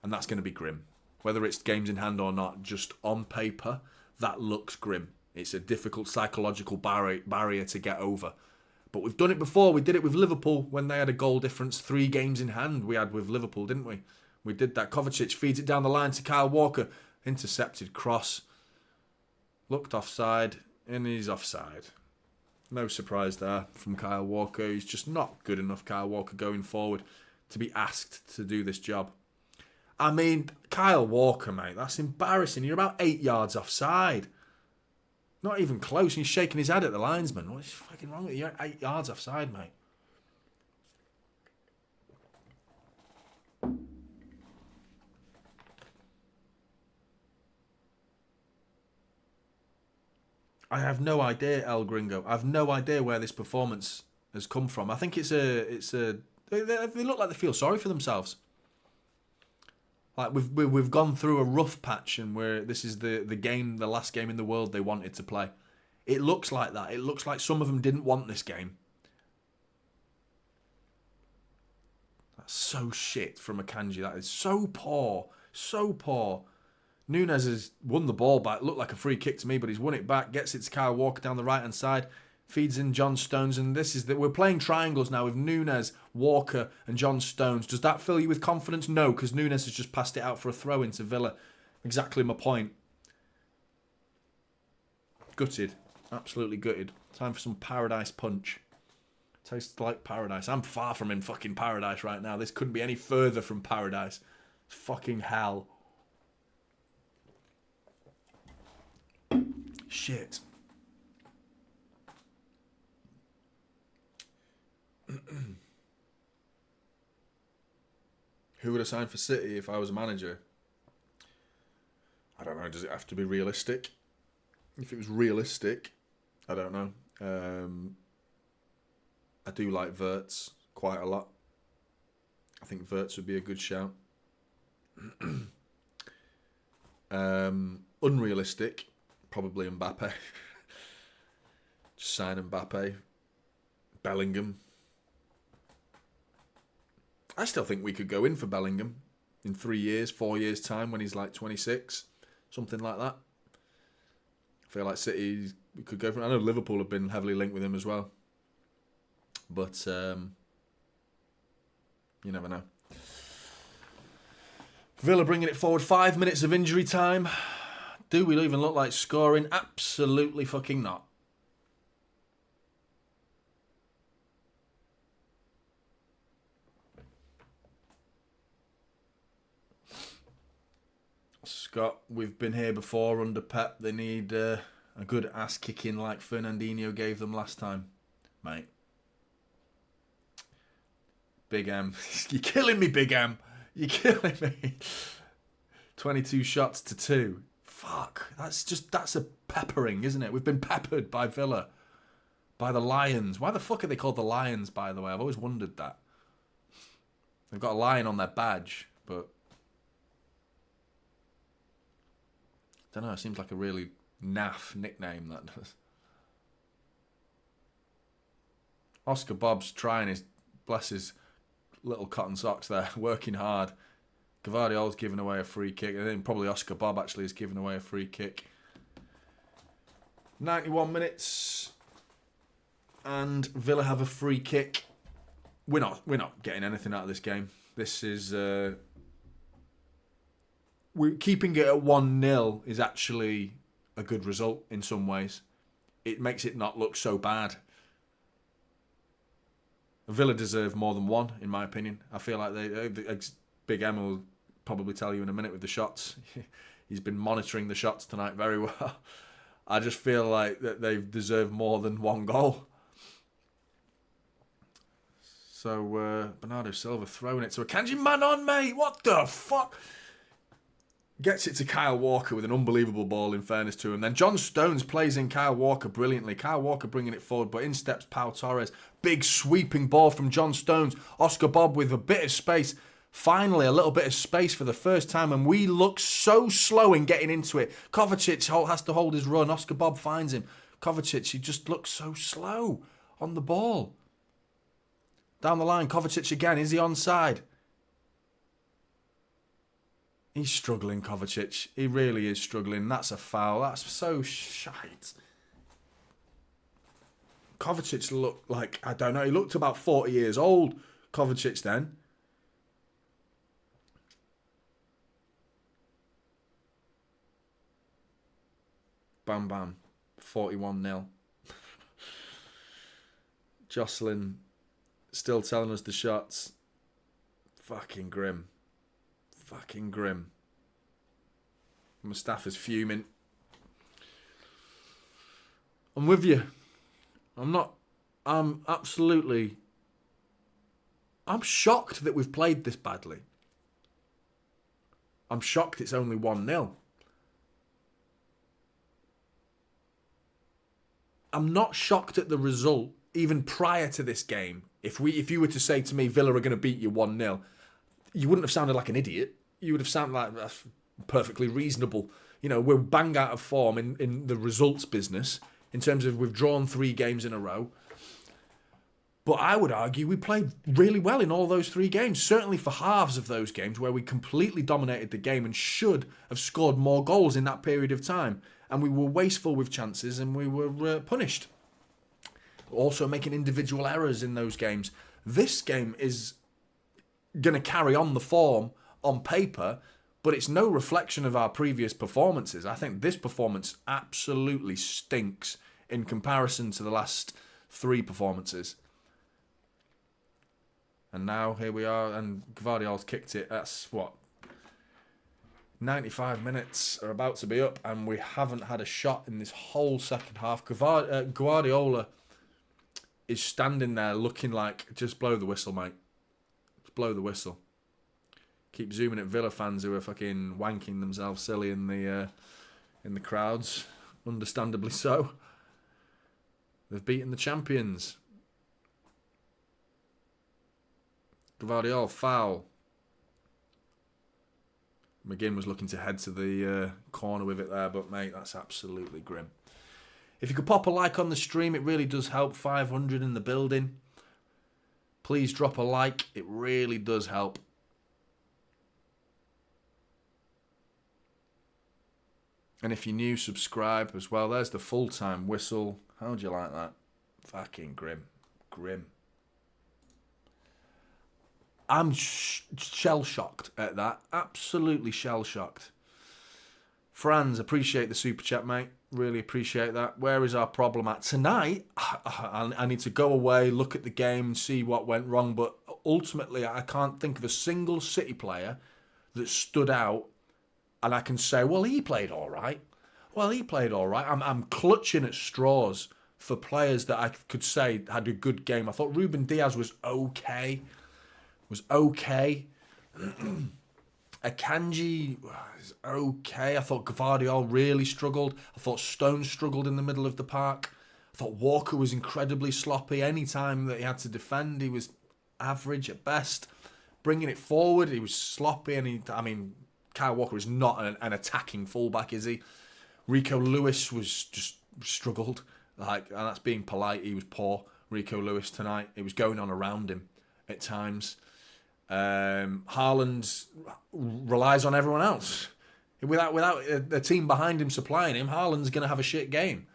And that's going to be grim. Whether it's games in hand or not, just on paper, that looks grim. It's a difficult psychological barrier to get over. But we've done it before. We did it with Liverpool when they had a goal difference. 3 games in hand we had with Liverpool, didn't we? We did that. Kovacic feeds it down the line to Kyle Walker. Intercepted cross. Looked offside. And he's offside. No surprise there from Kyle Walker. He's just not good enough, Kyle Walker, going forward to be asked to do this job. I mean, Kyle Walker, mate, that's embarrassing. You're about 8 yards offside. Not even close. He's shaking his head at the linesman. What's fucking wrong with you? You're 8 yards offside, mate. I have no idea, El Gringo. I have no idea where this performance has come from. I think they look like they feel sorry for themselves. Like we've gone through a rough patch, and this is the last game in the world they wanted to play. It looks like that. It looks like some of them didn't want this game. That's so shit from Akanji. That is so poor. So poor. Nunes has won the ball back. Looked like a free kick to me, but he's won it back. Gets it to Kyle Walker down the right-hand side. Feeds in John Stones. And we're playing triangles now with Nunes, Walker and John Stones. Does that fill you with confidence? No, because Nunes has just passed it out for a throw into Villa. Exactly my point. Gutted. Absolutely gutted. Time for some paradise punch. Tastes like paradise. I'm far from in fucking paradise right now. This couldn't be any further from paradise. It's fucking hell. Shit. Who would I sign for City if I was a manager? I don't know. Does it have to be realistic? If it was realistic, I don't know. I do like Wirtz quite a lot. I think Wirtz would be a good shout. Unrealistic, probably Mbappe. Just sign Mbappe. Bellingham. I still think we could go in for Bellingham in 3 years, 4 years' time when he's like 26. Something like that. I feel like City, we could go for. I know Liverpool have been heavily linked with him as well. But you never know. Villa bringing it forward. 5 minutes of injury time. Do we even look like scoring? Absolutely fucking not. Scott, we've been here before under Pep. They need a good ass kicking like Fernandinho gave them last time, mate. Big M. You're killing me, Big M. You're killing me. 22 shots to 2. Fuck. That's a peppering, isn't it? We've been peppered by Villa. By the Lions. Why the fuck are they called the Lions, by the way? I've always wondered that. They've got a lion on their badge, but I don't know, it seems like a really naff nickname, that does. Oscar Bob's trying his, bless his little cotton socks there, working hard. Gvardiol's giving away a free kick. I think probably Oscar Bob actually is giving away a free kick. 91 minutes. And Villa have a free kick. We're not getting anything out of this game. This is we're keeping it at 1-0 is actually a good result in some ways. It makes it not look so bad. Villa deserve more than one, in my opinion. I feel like Big M will probably tell you in a minute with the shots. He's been monitoring the shots tonight very well. I just feel like that they deserve more than one goal. So Bernardo Silva throwing it to Akanji. Man on, mate. What the fuck? Gets it to Kyle Walker with an unbelievable ball, in fairness to him. Then John Stones plays in Kyle Walker brilliantly. Kyle Walker bringing it forward, but in steps Pau Torres. Big sweeping ball from John Stones. Oscar Bob with a bit of space. Finally, a little bit of space for the first time, and we look so slow in getting into it. Kovacic has to hold his run. Oscar Bob finds him. Kovacic, he just looks so slow on the ball. Down the line, Kovacic again. Is he onside? He's struggling, Kovacic. He really is struggling. That's a foul. That's so shite. Kovacic looked like, I don't know, he looked about 40 years old, Kovacic then. Bam, bam. 41-0. Jocelyn still telling us the shots. Fucking grim. Fucking grim. Mustafa's fuming. I'm with you. I'm shocked that we've played this badly. I'm shocked it's only 1-0. I'm not shocked at the result, even prior to this game. If you were to say to me, Villa are going to beat you 1-0, you wouldn't have sounded like an idiot. You would have sounded like that's perfectly reasonable. You know, we're bang out of form in the results business in terms of we've drawn 3 games in a row. But I would argue we played really well in all those 3 games, certainly for halves of those games where we completely dominated the game and should have scored more goals in that period of time. And we were wasteful with chances and we were punished. Also making individual errors in those games. This game is going to carry on the form on paper, but it's no reflection of our previous performances. I think this performance absolutely stinks in comparison to the last 3 performances. And now here we are, and Gvardiol's kicked it. That's what? 95 minutes are about to be up, and we haven't had a shot in this whole second half. Guardiola is standing there looking like, just blow the whistle, mate. Just blow the whistle. Keep zooming at Villa fans who are fucking wanking themselves silly in the crowds. Understandably so. They've beaten the champions. Gvardiol, foul. McGinn was looking to head to the corner with it there, but mate, that's absolutely grim. If you could pop a like on the stream, it really does help. 500 in the building. Please drop a like. It really does help. And if you're new, subscribe as well. There's the full-time whistle. How would you like that? Fucking grim. Grim. I'm shell-shocked at that. Absolutely shell-shocked. Franz, appreciate the super chat, mate. Really appreciate that. Where is our problem at? Tonight, I need to go away, look at the game and see what went wrong. But ultimately, I can't think of a single City player that stood out and I can say, well, he played all right. Well, he played all right. I'm clutching at straws for players that I could say had a good game. I thought Ruben Diaz was okay. Akanji was okay. I thought Gvardiol really struggled. I thought Stones struggled in the middle of the park. I thought Walker was incredibly sloppy. Any time that he had to defend, he was average at best. Bringing it forward, he was sloppy. And Kyle Walker is not an attacking fullback, is he? Rico Lewis was just struggled. And that's being polite. He was poor, Rico Lewis, tonight. It was going on around him at times. Haaland relies on everyone else. Without a team behind him supplying him, Haaland's going to have a shit game.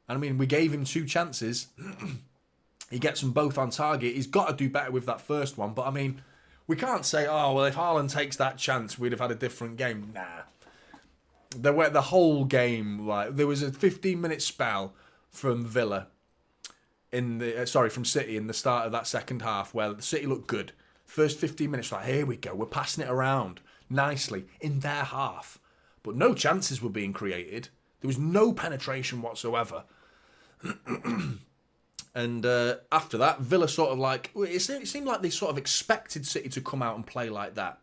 And we gave him 2 chances. He gets them both on target. He's got to do better with that first one. But we can't say, oh, well, if Haaland takes that chance, we'd have had a different game. Nah. The whole game, there was a 15-minute spell from Villa from City in the start of that second half where the City looked good. First 15 minutes, here we go. We're passing it around nicely in their half. But no chances were being created. There was no penetration whatsoever. And after that, Villa it seemed like they sort of expected City to come out and play like that.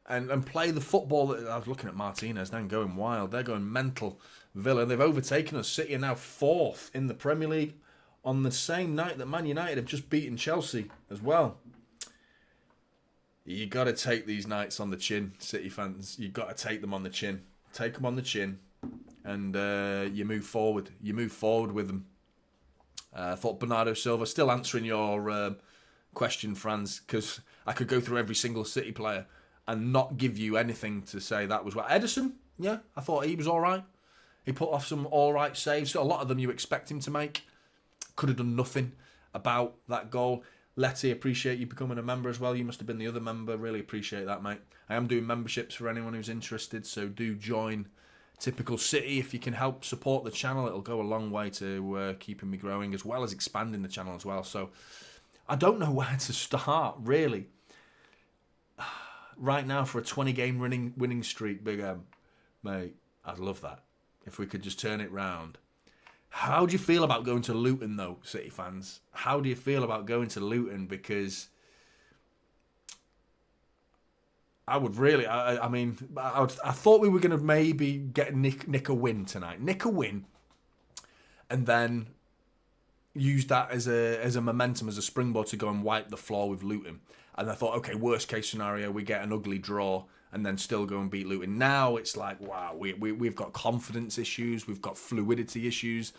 and play the football that I was looking at. Martinez now going wild. They're going mental. Villa, they've overtaken us. City are now 4th in the Premier League on the same night that Man United have just beaten Chelsea as well. You got to take these nights on the chin, City fans. You got to take them on the chin. Take them on the chin, and you move forward. You move forward with them. I thought Bernardo Silva, still answering your question, Franz, because I could go through every single City player and not give you anything to say that was right. Ederson, yeah, I thought he was all right. He put off some all right saves. A lot of them you expect him to make. Could have done nothing about that goal. Letty, appreciate you becoming a member as well. You must have been the other member. Really appreciate that, mate. I am doing memberships for anyone who's interested, so do join Typical City. If you can help support the channel, it'll go a long way to keeping me growing, as well as expanding the channel as well. So I don't know where to start, really. Right now, for a 20-game winning streak, Big M, mate, I'd love that. If we could just turn it round. How do you feel about going to Luton, though, City fans? How do you feel about going to Luton? Because I would really, I thought we were going to maybe get nick a win tonight. Nick a win, and then use that as a momentum, as a springboard to go and wipe the floor with Luton. And I thought, okay, worst case scenario, we get an ugly draw and then still go and beat Luton. Now it's like, wow, we've got confidence issues, we've got fluidity issues,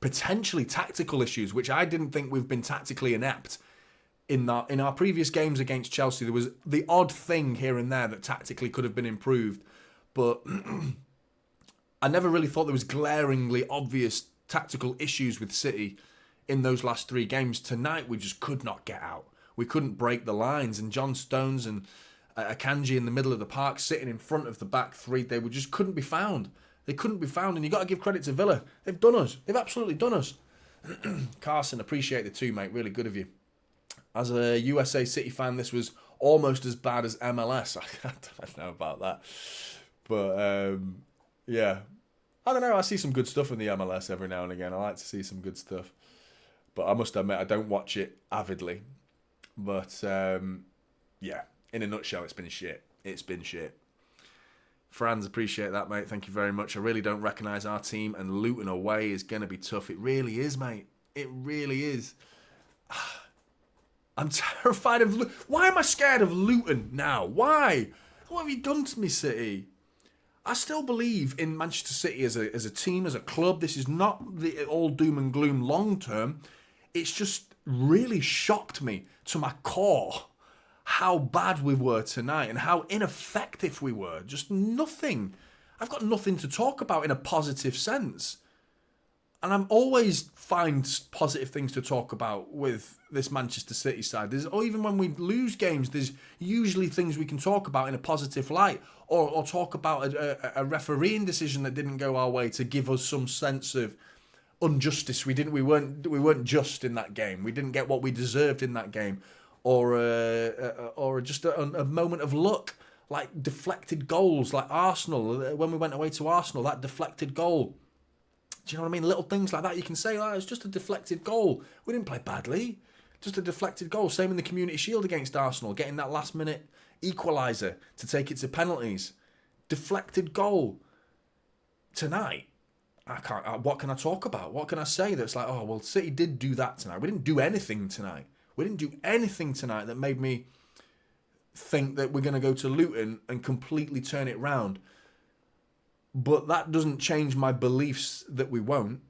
potentially tactical issues, which I didn't think we've been tactically inept. In our previous games against Chelsea, there was the odd thing here and there that tactically could have been improved, but I never really thought there was glaringly obvious tactical issues with City in those last 3 games. Tonight, we just could not get out. We couldn't break the lines, and John Stones and Akanji in the middle of the park, sitting in front of the back 3, they just couldn't be found. They couldn't be found, and you got to give credit to Villa. They've done us. They've absolutely done us. Carson, appreciate the 2, mate. Really good of you. As a USA City fan, this was almost as bad as MLS. I don't know about that. But, yeah. I don't know. I see some good stuff in the MLS every now and again. I like to see some good stuff. But I must admit, I don't watch it avidly. But, yeah, in a nutshell, it's been shit. It's been shit. Franz, appreciate that, mate. Thank you very much. I really don't recognise our team, and Luton away is going to be tough. It really is, mate. It really is. I'm terrified of... Why am I scared of Luton now? Why? What have you done to me, City? I still believe in Manchester City as a team, as a club. This is not the all doom and gloom long term. It's just really shocked me to my core how bad we were tonight and how ineffective we were. Just nothing. I've got nothing to talk about in a positive sense. And I'm always find positive things to talk about with this Manchester City side. Or even when we lose games, there's usually things we can talk about in a positive light, or talk about a refereeing decision that didn't go our way to give us some sense of injustice. We weren't just in that game. We didn't get what we deserved in that game, or just a moment of luck, like deflected goals, like Arsenal when we went away to Arsenal. That deflected goal. Do you know what I mean? Little things like that you can say, it's just a deflected goal. We didn't play badly. Just a deflected goal. Same in the Community Shield against Arsenal, getting that last minute equaliser to take it to penalties. Deflected goal. Tonight, I can't. What can I talk about? What can I say that's like, oh, well, City did do that tonight. We didn't do anything tonight. We didn't do anything tonight that made me think that we're going to go to Luton and completely turn it round. But that doesn't change my beliefs that we won't.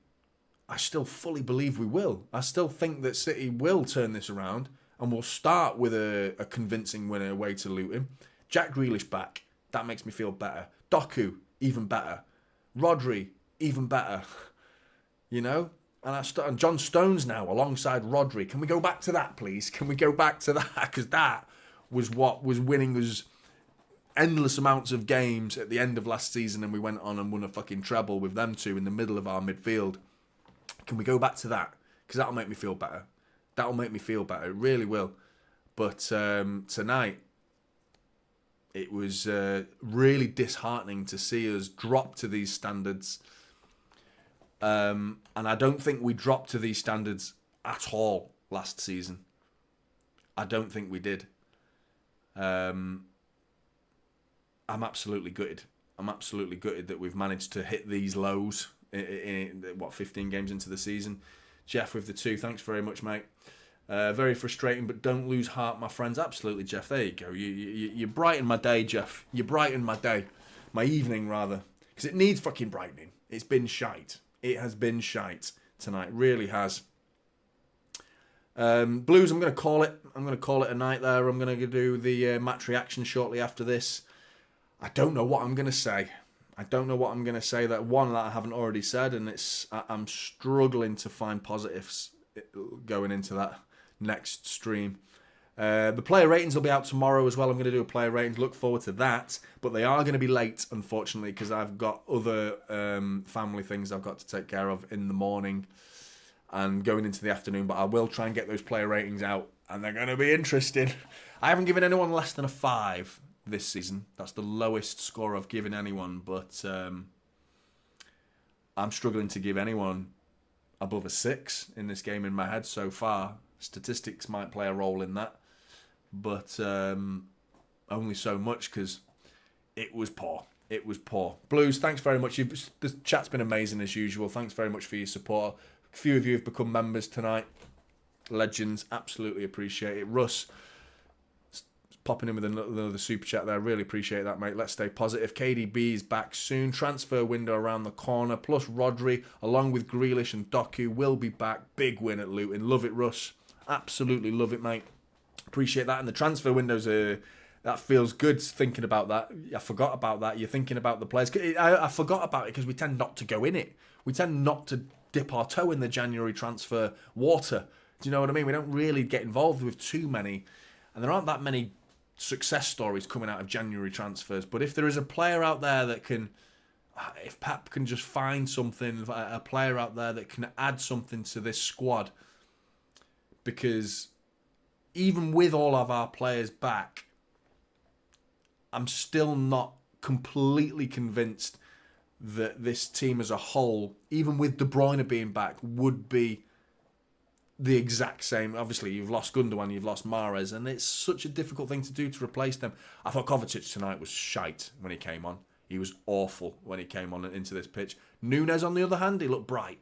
I still fully believe we will. I still think that City will turn this around and we'll start with a convincing winner away to Luton. Jack Grealish back. That makes me feel better. Doku, even better. Rodri, even better. You know? And John Stones now alongside Rodri. Can we go back to that, please? Can we go back to that? Because that was what was winning us endless amounts of games at the end of last season, and we went on and won a fucking treble with them two in the middle of our midfield. Can we go back to that? Because that'll make me feel better. That'll make me feel better. It really will. But tonight, it was really disheartening to see us drop to these standards. And I don't think we dropped to these standards at all last season. I don't think we did. I'm absolutely gutted. I'm absolutely gutted that we've managed to hit these lows in 15 games into the season. Jeff with the 2, thanks very much, mate. Very frustrating, but don't lose heart, my friends. Absolutely, Jeff. There you go. You brighten my day, Jeff. You brighten my day. My evening, rather. Because it needs fucking brightening. It's been shite. It has been shite tonight. Really has. Blues, I'm going to call it. I'm going to call it a night there. I'm going to do the match reaction shortly after this. I don't know what I'm going to say. I don't know what I'm going to say. That I haven't already said, and I'm struggling to find positives going into that next stream. The player ratings will be out tomorrow as well. I'm going to do a player ratings. Look forward to that. But they are going to be late, unfortunately, because I've got other family things I've got to take care of in the morning and going into the afternoon. But I will try and get those player ratings out, and they're going to be interesting. I haven't given anyone less than a 5 this season. That's the lowest score I've given anyone. But I'm struggling to give anyone above a 6 in this game in my head so far. Statistics might play a role in that, but only so much because it was poor. It was poor. Blues, thanks very much. The chat's been amazing as usual. Thanks very much for your support. A few of you have become members tonight. Legends, absolutely appreciate it. Russ, popping in with another super chat there. Really appreciate that, mate. Let's stay positive. KDB is back soon. Transfer window around the corner. Plus Rodri, along with Grealish and Doku, will be back. Big win at Luton. Love it, Russ. Absolutely love it, mate. Appreciate that. And the transfer windows, that feels good thinking about that. I forgot about that. You're thinking about the players. I forgot about it because we tend not to go in it. We tend not to dip our toe in the January transfer water. Do you know what I mean? We don't really get involved with too many. And there aren't that many success stories coming out of January transfers. But if there is a player out there that can, if Pep can just find something, a player out there that can add something to this squad, because even with all of our players back, I'm still not completely convinced that this team as a whole, even with De Bruyne being back, would be the exact same. Obviously, you've lost Gundogan, you've lost Mahrez, and it's such a difficult thing to do to replace them. I thought Kovacic tonight was shite when he came on. He was awful when he came on into this pitch. Nunez, on the other hand, he looked bright.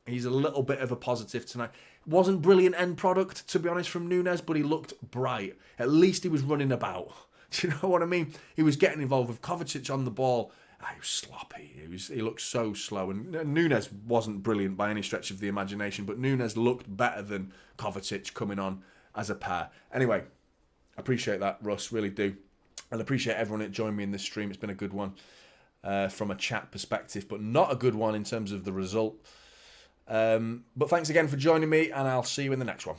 He's a little bit of a positive tonight. Wasn't brilliant end product, to be honest, from Nunez, but he looked bright. At least he was running about. Do you know what I mean? He was getting involved with Kovacic on the ball. He was sloppy. He looked so slow. And Nunez wasn't brilliant by any stretch of the imagination, but Nunez looked better than Kovacic coming on as a pair. Anyway, I appreciate that, Russ, really do. And I appreciate everyone that joined me in this stream. It's been a good one from a chat perspective, but not a good one in terms of the result. But thanks again for joining me, and I'll see you in the next one.